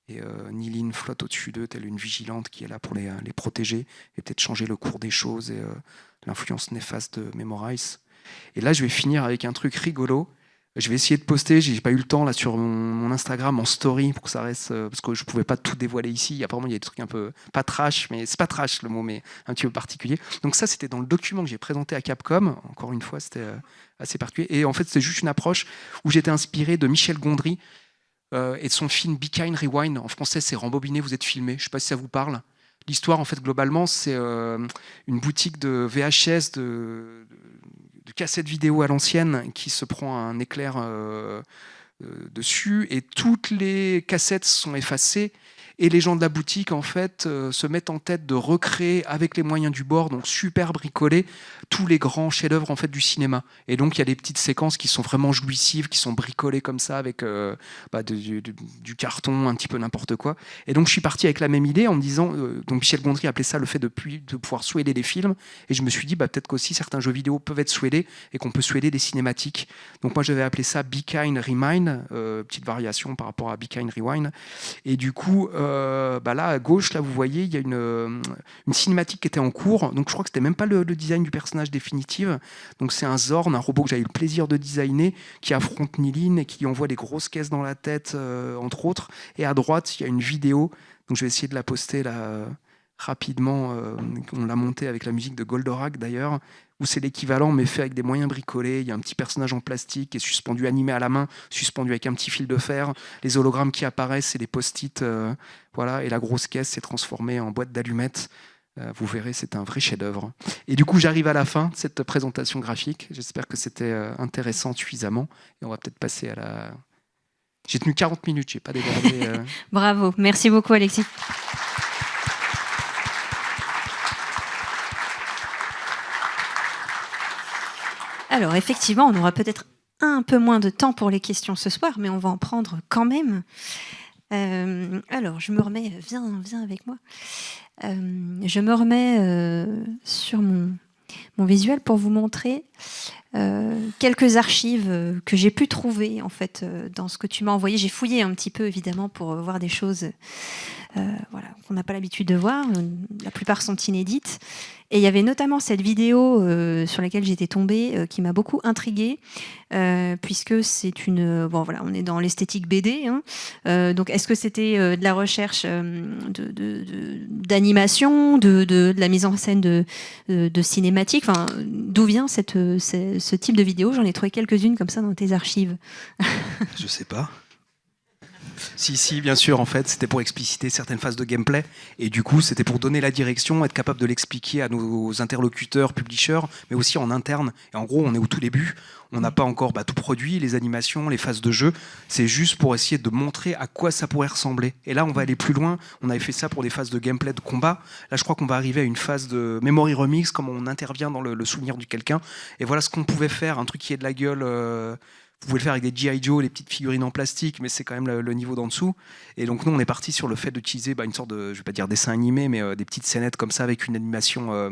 S2: Et Nilin flotte au-dessus d'eux, telle une vigilante qui est là pour les protéger et peut-être changer le cours des choses et l'influence néfaste de Memorize. Et là, je vais finir avec un truc rigolo. Je vais essayer de poster, j'ai pas eu le temps là sur mon Instagram en story pour que ça reste, parce que je pouvais pas tout dévoiler ici. Apparemment, il y a des trucs un peu, pas trash, mais c'est pas trash le mot, mais un petit peu particulier. Donc ça, c'était dans le document que j'ai présenté à Capcom. Encore une fois, c'était assez particulier. Et en fait, c'était juste une approche où j'étais inspiré de Michel Gondry et de son film Be Kind, Rewind. En français, c'est Rembobiner, vous êtes filmé. Je sais pas si ça vous parle. L'histoire, en fait, globalement, c'est une boutique de VHS, de cassettes vidéo à l'ancienne qui se prend un éclair dessus et toutes les cassettes sont effacées et les gens de la boutique en fait se mettent en tête de recréer avec les moyens du bord, donc super bricolés, tous les grands chefs-d'œuvre en fait du cinéma. Et donc il y a des petites séquences qui sont vraiment jouissives, qui sont bricolées comme ça avec du carton, un petit peu n'importe quoi. Et donc je suis parti avec la même idée en me disant, donc Michel Gondry appelait ça le fait de pouvoir sweader des films, et je me suis dit peut-être qu'aussi certains jeux vidéo peuvent être sweadés et qu'on peut sweader des cinématiques. Donc moi j'avais appelé ça Be Kind Remind, petite variation par rapport à Be Kind Rewind. Et du coup là à gauche, là vous voyez, il y a une cinématique qui était en cours. Donc je crois que c'était même pas le design du personnage définitif. Donc c'est un Zorn, un robot que j'avais eu le plaisir de designer, qui affronte Nilin et qui lui envoie des grosses caisses dans la tête, entre autres. Et à droite, il y a une vidéo. Donc je vais essayer de la poster là rapidement. On l'a montée avec la musique de Goldorak d'ailleurs, où c'est l'équivalent mais fait avec des moyens bricolés. Il y a un petit personnage en plastique qui est suspendu, animé à la main, suspendu avec un petit fil de fer. Les hologrammes qui apparaissent, c'est des post-it, voilà. Et la grosse caisse s'est transformée en boîte d'allumettes. Vous verrez, c'est un vrai chef-d'œuvre. Et du coup, j'arrive à la fin de cette présentation graphique. J'espère que c'était intéressant suffisamment. Et on va peut-être passer à la... J'ai tenu 40 minutes, j'ai pas débordé.
S1: Bravo, merci beaucoup Alexis. Alors effectivement, on aura peut-être un peu moins de temps pour les questions ce soir, mais on va en prendre quand même. Alors, je me remets, viens avec moi. Je me remets sur mon visuel pour vous montrer quelques archives que j'ai pu trouver en fait dans ce que tu m'as envoyé. J'ai fouillé un petit peu évidemment pour voir des choses voilà, qu'on n'a pas l'habitude de voir. La plupart sont inédites. Et il y avait notamment cette vidéo sur laquelle j'étais tombée qui m'a beaucoup intriguée puisque c'est une... Bon voilà, on est dans l'esthétique BD. Hein. Donc est-ce que c'était de la recherche d'animation, de la mise en scène de cinématique, enfin, d'où vient ce type de vidéo? J'en ai trouvé quelques-unes comme ça dans tes archives.
S2: Je sais pas. Si, bien sûr, en fait, c'était pour expliciter certaines phases de gameplay, et du coup, c'était pour donner la direction, être capable de l'expliquer à nos interlocuteurs, publishers, mais aussi en interne. Et en gros, on est au tout début, on n'a pas encore tout produit, les animations, les phases de jeu, c'est juste pour essayer de montrer à quoi ça pourrait ressembler. Et là, on va aller plus loin, on avait fait ça pour des phases de gameplay de combat, là, je crois qu'on va arriver à une phase de memory remix, comme on intervient dans le souvenir du quelqu'un, et voilà ce qu'on pouvait faire, un truc qui est de la gueule... Vous pouvez le faire avec des G.I. Joe, les petites figurines en plastique, mais c'est quand même le niveau d'en dessous. Et donc nous, on est parti sur le fait d'utiliser une sorte de, je vais pas dire dessin animé, mais des petites scénettes comme ça avec une animation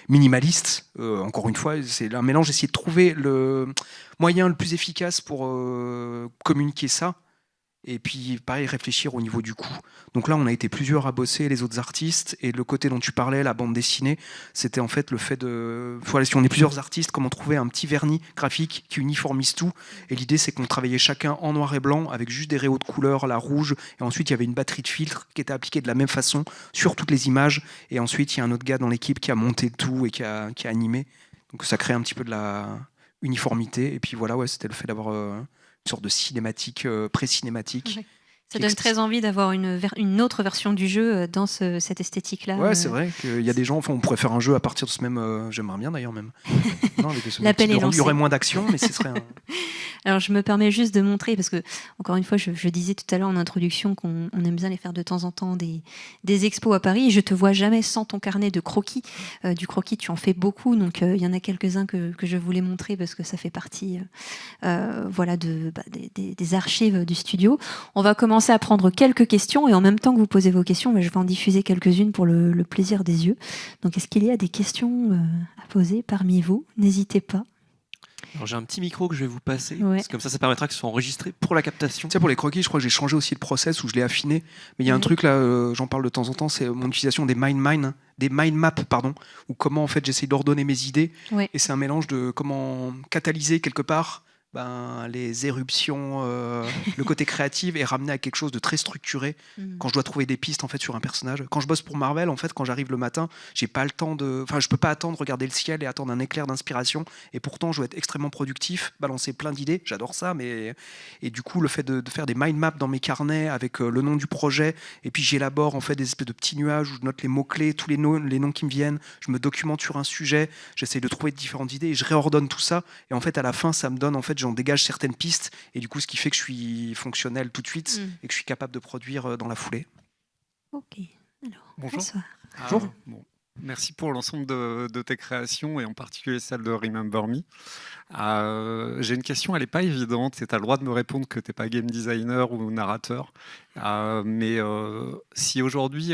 S2: minimaliste. Encore une fois, c'est un mélange. J'ai essayé de trouver le moyen le plus efficace pour communiquer ça. Et puis, pareil, réfléchir au niveau du coût. Donc là, on a été plusieurs à bosser, les autres artistes. Et le côté dont tu parlais, la bande dessinée, c'était en fait le fait de... Voilà, si on est plusieurs artistes, comment trouver un petit vernis graphique qui uniformise tout. Et l'idée, c'est qu'on travaillait chacun en noir et blanc, avec juste des réaux de couleurs, la rouge. Et ensuite, il y avait une batterie de filtres qui était appliquée de la même façon sur toutes les images. Et ensuite, il y a un autre gars dans l'équipe qui a monté tout et qui a animé. Donc ça crée un petit peu de la uniformité. Et puis voilà, ouais, c'était le fait d'avoir... une sorte de cinématique, pré-cinématique.
S1: Ouais. Ça donne très envie d'avoir une autre version du jeu dans cette esthétique-là.
S2: Ouais, c'est vrai qu'il y a des gens, enfin, on pourrait faire un jeu à partir de ce même... j'aimerais bien d'ailleurs même. Non,
S1: L'appel est lancé.
S2: Il y aurait moins d'action, mais ce serait un...
S1: Alors je me permets juste de montrer, parce que encore une fois, je disais tout à l'heure en introduction qu'on aime bien les faire de temps en temps des expos à Paris, et je te vois jamais sans ton carnet de croquis. Du croquis, tu en fais beaucoup, donc il y en a quelques-uns que je voulais montrer parce que ça fait partie voilà, des archives du studio. On va commencer à prendre quelques questions, et en même temps que vous posez vos questions, je vais en diffuser quelques-unes pour le plaisir des yeux. Donc est-ce qu'il y a des questions à poser parmi vous? N'hésitez pas.
S8: Alors j'ai un petit micro que je vais vous passer,
S1: Ouais.
S8: parce que comme ça permettra que ce soit enregistré pour la captation.
S2: Tu sais, pour les croquis, je crois que j'ai changé aussi le process où je l'ai affiné. Mais il y a un truc là, j'en parle de temps en temps, c'est mon utilisation des mind maps, ou comment en fait j'essaie d'ordonner mes idées.
S1: Ouais.
S2: Et c'est un mélange de comment catalyser quelque part les éruptions, le côté créatif, et ramener à quelque chose de très structuré. Quand je dois trouver des pistes en fait sur un personnage. Quand je bosse pour Marvel, en fait, quand j'arrive le matin, j'ai pas le temps de, je peux pas attendre, regarder le ciel et attendre un éclair d'inspiration. Et pourtant, je dois être extrêmement productif, balancer plein d'idées. J'adore ça, et du coup, le fait de faire des mind maps dans mes carnets avec le nom du projet, et puis j'élabore en fait des espèces de petits nuages où je note les mots clés, tous les noms qui me viennent. Je me documente sur un sujet, j'essaie de trouver différentes idées et je réordonne tout ça. Et en fait, à la fin, ça me donne j'en dégage certaines pistes, et du coup ce qui fait que je suis fonctionnel tout de suite et que je suis capable de produire dans la foulée.
S1: Ok, alors
S9: Bonjour.
S1: Bonsoir.
S2: Bonjour.
S9: Bon. Merci pour l'ensemble de tes créations, et en particulier celle de Remember Me. J'ai une question, elle n'est pas évidente, et tu as le droit de me répondre que tu n'es pas game designer ou narrateur. Mais si aujourd'hui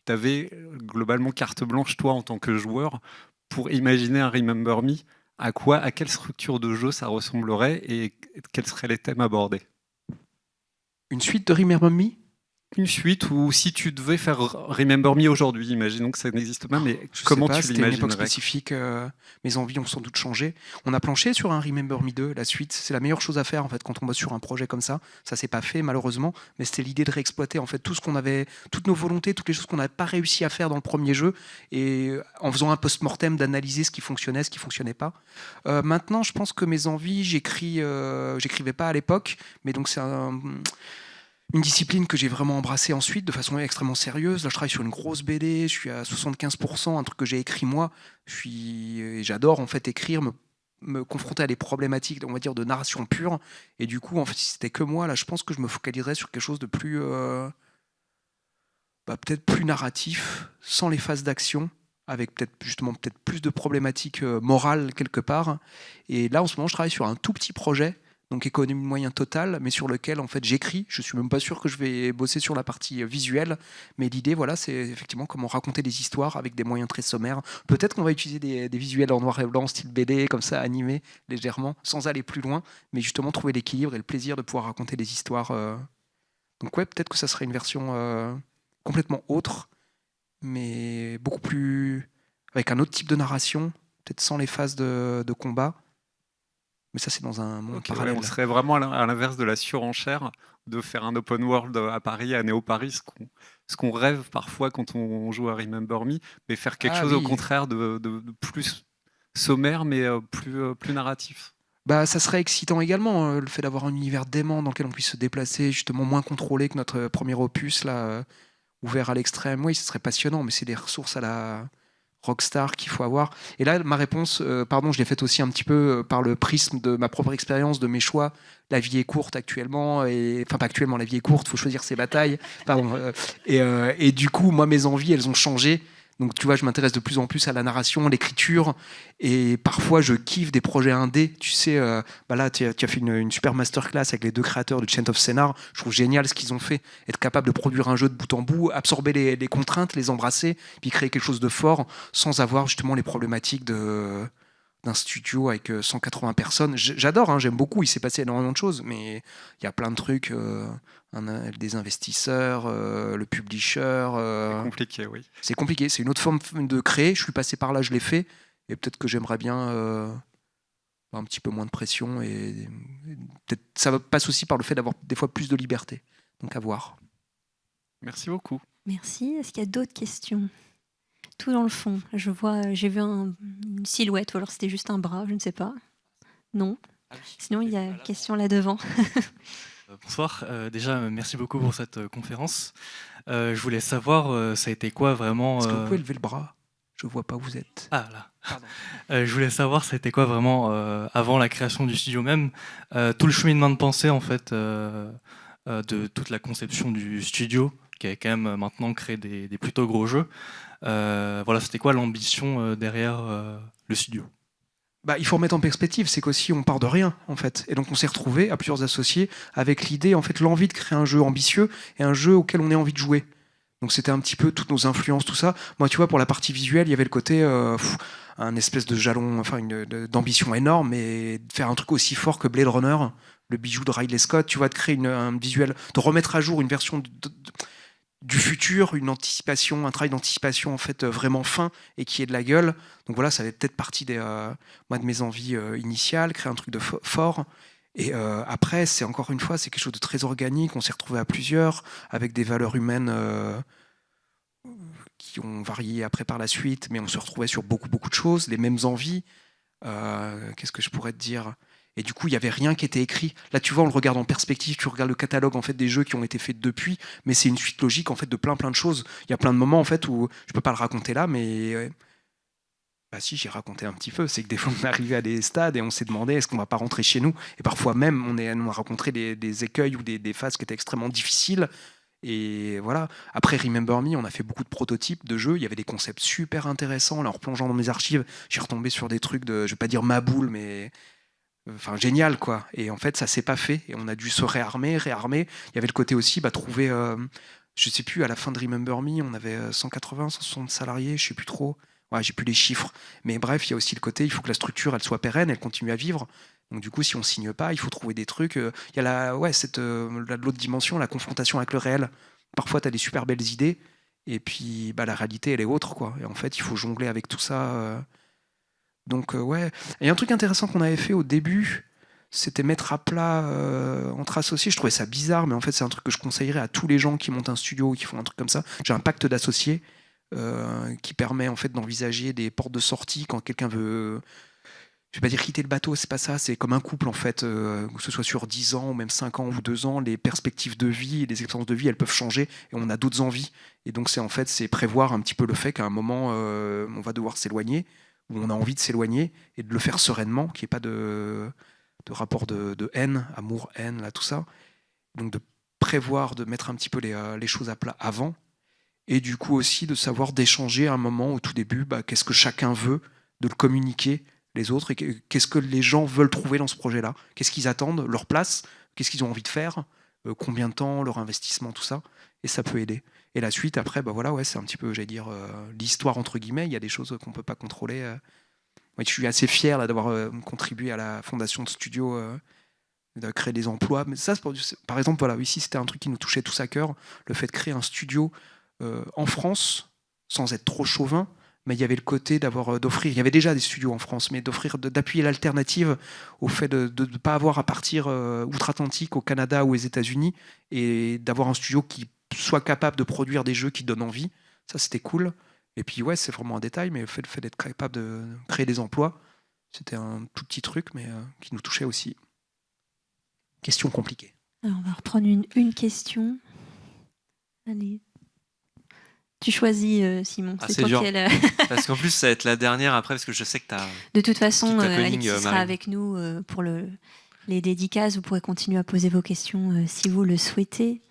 S9: tu avais globalement carte blanche, toi, en tant que joueur, pour imaginer un Remember Me, à quelle structure de jeu ça ressemblerait et quels seraient les thèmes abordés?
S2: Une suite de Remember Me?
S9: Une suite, ou si tu devais faire Remember Me aujourd'hui, imaginons que ça n'existe pas, mais comment tu
S2: c'était une époque
S9: l'imaginerais?
S2: spécifique, mes envies ont sans doute changé. On a planché sur un Remember Me 2, la suite, c'est la meilleure chose à faire en fait quand on bosse sur un projet comme ça. Ça s'est pas fait malheureusement, mais c'était l'idée de réexploiter en fait tout ce qu'on avait, toutes nos volontés, toutes les choses qu'on n'avait pas réussi à faire dans le premier jeu, et en faisant un post-mortem d'analyser ce qui fonctionnait, ce qui fonctionnait pas. Maintenant, je pense que mes envies, j'écrivais pas à l'époque, mais donc c'est une discipline que j'ai vraiment embrassée ensuite de façon extrêmement sérieuse. Là, je travaille sur une grosse BD, je suis à 75%, un truc que j'ai écrit moi. J'adore en fait écrire, me confronter à des problématiques, on va dire, de narration pure. Et du coup, en fait, si c'était que moi, là, je pense que je me focaliserais sur quelque chose de plus, peut-être plus narratif, sans les phases d'action, avec peut-être plus de problématiques morales quelque part. Et là, en ce moment, je travaille sur un tout petit projet. donc économie de moyens totale, mais sur lequel en fait j'écris. Je suis même pas sûr que je vais bosser sur la partie visuelle, mais l'idée, voilà, c'est effectivement comment raconter des histoires avec des moyens très sommaires. Peut-être qu'on va utiliser des visuels en noir et blanc, style BD, comme ça, animés légèrement, sans aller plus loin, mais justement trouver l'équilibre et le plaisir de pouvoir raconter des histoires. Donc ouais, peut-être que ça serait une version complètement autre, mais beaucoup plus avec un autre type de narration, peut-être sans les phases de combat. Mais ça, c'est dans un monde parallèle.
S9: On serait vraiment à l'inverse de la surenchère de faire un open world à Paris, à Néo-Paris, ce qu'on rêve parfois quand on joue à Remember Me, mais faire quelque chose au contraire de plus sommaire, mais plus narratif.
S2: Bah, ça serait excitant également, le fait d'avoir un univers dément dans lequel on puisse se déplacer, justement moins contrôlé que notre premier opus, là, ouvert à l'extrême. Oui, ce serait passionnant, mais c'est des ressources à la Rockstar qu'il faut avoir. Et là, ma réponse, pardon, je l'ai faite aussi un petit peu par le prisme de ma propre expérience, de mes choix. La vie est courte actuellement, enfin pas actuellement, la vie est courte, il faut choisir ses batailles. Pardon. Et du coup, moi, mes envies, elles ont changé. Donc tu vois, je m'intéresse de plus en plus à la narration, l'écriture, et parfois je kiffe des projets indés. Tu sais, là tu as fait une super masterclass avec les 2 créateurs de Chain of Scénar. Je trouve génial ce qu'ils ont fait, être capable de produire un jeu de bout en bout, absorber les contraintes, les embrasser, puis créer quelque chose de fort sans avoir justement les problématiques d'un studio avec 180 personnes. J'adore, hein, j'aime beaucoup, il s'est passé énormément de choses, mais il y a plein de trucs, des investisseurs, le publisher.
S9: C'est compliqué, oui.
S2: C'est compliqué, c'est une autre forme de créer. Je suis passé par là, je l'ai fait, et peut-être que j'aimerais bien un petit peu moins de pression, et peut-être ça passe aussi par le fait d'avoir des fois plus de liberté. Donc à voir.
S9: Merci beaucoup.
S1: Merci. Est-ce qu'il y a d'autres questions ? Tout dans le fond. J'ai vu une silhouette, ou alors c'était juste un bras, je ne sais pas. Non. Sinon, il y a une question là devant.
S10: Bonsoir. Déjà, merci beaucoup pour cette conférence. Je voulais savoir, ça a été quoi vraiment...
S2: Est-ce que vous pouvez lever le bras ? Je vois pas où vous êtes.
S10: Ah là. Pardon. Je voulais savoir, ça a été quoi vraiment avant la création du studio même, tout le cheminement de pensée en fait, de toute la conception du studio, qui a quand même maintenant créé des plutôt gros jeux. Voilà, c'était quoi l'ambition derrière le studio ?
S2: Bah, il faut remettre en perspective, c'est qu'aussi on part de rien en fait, et donc on s'est retrouvé à plusieurs associés avec l'idée, en fait, l'envie de créer un jeu ambitieux et un jeu auquel on ait envie de jouer. Donc c'était un petit peu toutes nos influences, tout ça. Moi, tu vois, pour la partie visuelle, il y avait le côté un espèce de jalon, enfin d'ambition énorme, et de faire un truc aussi fort que Blade Runner, le bijou de Ridley Scott, tu vois, de créer un visuel, de remettre à jour une version du futur, une anticipation, un travail d'anticipation en fait vraiment fin et qui ait de la gueule. Donc voilà, ça avait peut-être partie de mes envies initiales, créer un truc de fort. Et après, c'est encore une fois, c'est quelque chose de très organique. On s'est retrouvé à plusieurs avec des valeurs humaines qui ont varié après par la suite, mais on se retrouvait sur beaucoup de choses, les mêmes envies. Qu'est-ce que je pourrais te dire ? Et du coup, il n'y avait rien qui était écrit. Là, tu vois, on le regarde en perspective, tu regardes le catalogue en fait, des jeux qui ont été faits depuis, mais c'est une suite logique en fait, de plein de choses. Il y a plein de moments en fait, où je ne peux pas le raconter là, mais bah, si, j'ai raconté un petit peu. C'est que des fois, on est arrivé à des stades et on s'est demandé est-ce qu'on ne va pas rentrer chez nous ? Et parfois même, on a rencontré des écueils ou des phases qui étaient extrêmement difficiles. Et voilà. Après Remember Me, on a fait beaucoup de prototypes de jeux. Il y avait des concepts super intéressants. Là, en replongeant dans mes archives, j'ai retombé sur des trucs de, je ne vais pas dire ma boule, mais... Enfin, génial, quoi. Et en fait, ça s'est pas fait. Et on a dû se réarmer. Il y avait le côté aussi, trouver... je sais plus, à la fin de Remember Me, on avait 180, 160 salariés, je sais plus trop. Ouais, j'ai plus les chiffres. Mais bref, il y a aussi le côté, il faut que la structure, elle soit pérenne, elle continue à vivre. Donc du coup, si on signe pas, il faut trouver des trucs. Il y a l'autre dimension, la confrontation avec le réel. Parfois, tu as des super belles idées. Et puis, la réalité, elle est autre, quoi. Et en fait, il faut jongler avec tout ça... Donc ouais, et un truc intéressant qu'on avait fait au début, c'était mettre à plat entre associés. Je trouvais ça bizarre, mais en fait c'est un truc que je conseillerais à tous les gens qui montent un studio ou qui font un truc comme ça. J'ai un pacte d'associés qui permet en fait d'envisager des portes de sortie quand quelqu'un veut, je vais pas dire quitter le bateau, c'est pas ça, c'est comme un couple en fait, que ce soit sur 10 ans ou même 5 ans ou 2 ans, les perspectives de vie et les expériences de vie, elles peuvent changer et on a d'autres envies. Et donc c'est prévoir un petit peu le fait qu'à un moment on va devoir s'éloigner, où on a envie de s'éloigner et de le faire sereinement, qu'il n'y ait pas de rapport de haine, amour-haine, là, tout ça. Donc de prévoir, de mettre un petit peu les choses à plat avant, et du coup aussi de savoir d'échanger à un moment au tout début, qu'est-ce que chacun veut, de le communiquer, les autres et qu'est-ce que les gens veulent trouver dans ce projet-là, qu'est-ce qu'ils attendent, leur place, qu'est-ce qu'ils ont envie de faire, combien de temps, leur investissement, tout ça, et ça peut aider. Et la suite, après, bah voilà, ouais, c'est un petit peu, j'allais dire, l'histoire entre guillemets. Il y a des choses qu'on peut pas contrôler. Ouais, je suis assez fier là, d'avoir contribué à la fondation de studio, de créer des emplois. Mais ça, par exemple, voilà, ici, c'était un truc qui nous touchait tous à cœur, le fait de créer un studio en France, sans être trop chauvin. Mais il y avait le côté d'offrir, il y avait déjà des studios en France, mais d'appuyer l'alternative au fait de ne pas avoir à partir outre-Atlantique, au Canada ou aux États-Unis, et d'avoir un studio qui soit capable de produire des jeux qui donnent envie. Ça, c'était cool. Et puis, ouais, c'est vraiment un détail, mais le fait d'être capable de créer des emplois, c'était un tout petit truc, mais qui nous touchait aussi. Question compliquée.
S1: Alors, on va reprendre une question. Allez. Tu choisis, Simon.
S8: C'est toi
S1: dur.
S8: Parce qu'en plus, ça va être la dernière après, parce que je sais que tu as...
S1: De toute façon,
S8: Alexis
S1: sera avec nous pour les dédicaces. Vous pourrez continuer à poser vos questions si vous le souhaitez.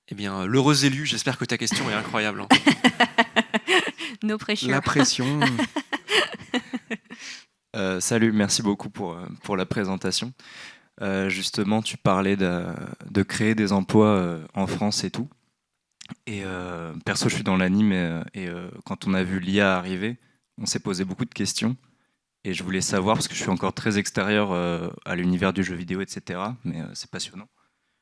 S8: Eh bien, l'heureux élu, j'espère que ta question est incroyable. Hein.
S1: No pressure.
S2: La pression.
S11: Salut, merci beaucoup pour la présentation. Justement, tu parlais de créer des emplois en France et tout. Et perso, je suis dans l'anime et quand on a vu l'IA arriver, on s'est posé beaucoup de questions. Et je voulais savoir, parce que je suis encore très extérieur à l'univers du jeu vidéo, etc. Mais c'est passionnant.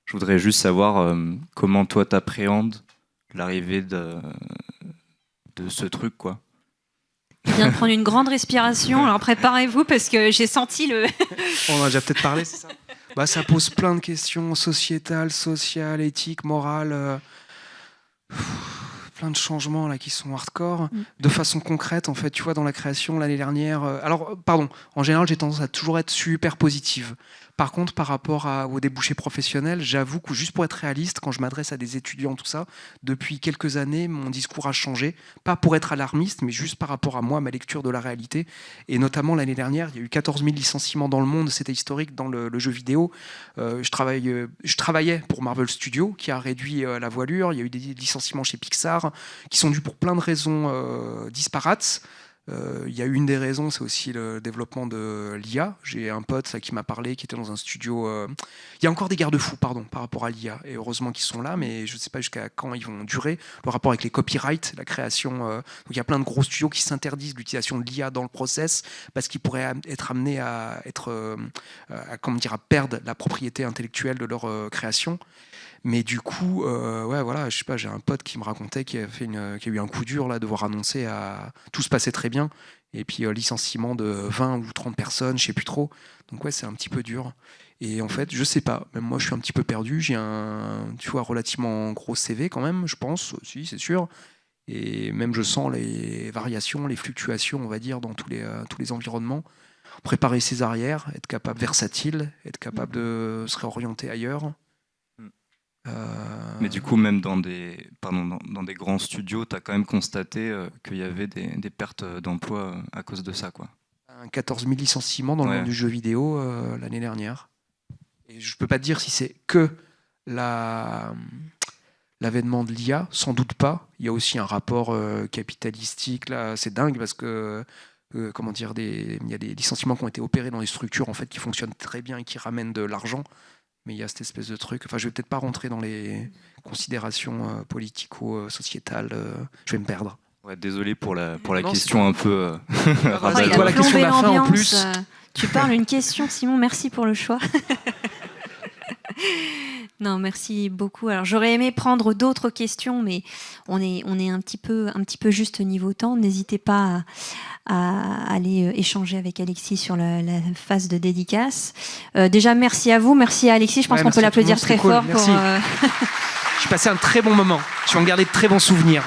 S11: Je voudrais juste savoir comment toi t'appréhendes l'arrivée de ce truc, quoi.
S1: Je viens de prendre une grande respiration, alors préparez-vous parce que j'ai senti le...
S2: On en a déjà peut-être parlé, c'est ça ? Bah, ça pose plein de questions sociétales, sociales, éthiques, morales... plein de changements là qui sont hardcore de façon concrète en fait, tu vois, dans la création l'année dernière en général j'ai tendance à toujours être super positive. Par contre, par rapport aux débouchés professionnels, j'avoue que juste pour être réaliste, quand je m'adresse à des étudiants, tout ça, depuis quelques années, mon discours a changé. Pas pour être alarmiste, mais juste par rapport à moi, ma lecture de la réalité. Et notamment l'année dernière, il y a eu 14 000 licenciements dans le monde, c'était historique dans le jeu vidéo. Je travaillais pour Marvel Studios, qui a réduit la voilure. Il y a eu des licenciements chez Pixar, qui sont dus pour plein de raisons disparates. Il y a une des raisons, c'est aussi le développement de l'IA. J'ai un pote qui m'a parlé, qui était dans un studio. Il y a encore des garde-fous, par rapport à l'IA, et heureusement qu'ils sont là, mais je ne sais pas jusqu'à quand ils vont durer. Le rapport avec les copyrights, la création. Donc il y a plein de gros studios qui s'interdisent l'utilisation de l'IA dans le process parce qu'ils pourraient être amenés à perdre la propriété intellectuelle de leur création. Mais du coup, je sais pas, j'ai un pote qui me racontait qui a eu un coup dur là, devoir annoncer tout se passait très bien, et puis licenciement de 20 ou 30 personnes, je sais plus trop. Donc ouais, c'est un petit peu dur. Et en fait, je sais pas, même moi je suis un petit peu perdu. J'ai un relativement gros CV quand même, je pense, si c'est sûr. Et même je sens les variations, les fluctuations, on va dire, dans tous les environnements. Préparer ses arrières, être capable versatile, être capable de se réorienter ailleurs.
S11: Mais du coup, même dans des grands studios, tu as quand même constaté qu'il y avait des pertes d'emplois à cause de ça, quoi.
S2: 14 000 licenciements dans le monde du jeu vidéo l'année dernière. Et je ne peux pas te dire si c'est que l'avènement de l'IA, sans doute pas. Il y a aussi un rapport capitalistique, là, c'est dingue parce que il y a des licenciements qui ont été opérés dans des structures en fait, qui fonctionnent très bien et qui ramènent de l'argent. Mais il y a cette espèce de truc. Enfin, je vais peut-être pas rentrer dans les considérations politico-sociétales. Je vais me perdre.
S11: Ouais, désolé pour la question un peu.
S1: Toi, la question de la fin en plus. Tu parles une question, Simon. Merci pour le choix. Non, merci beaucoup. Alors, j'aurais aimé prendre d'autres questions, mais on est un petit peu juste niveau temps. N'hésitez pas à aller échanger avec Alexis sur la phase de dédicace. Déjà, merci à vous, merci à Alexis. Je pense qu'on peut l'applaudir très fort.
S2: Merci. J'ai passé un très bon moment. Je vais en garder de très bons souvenirs.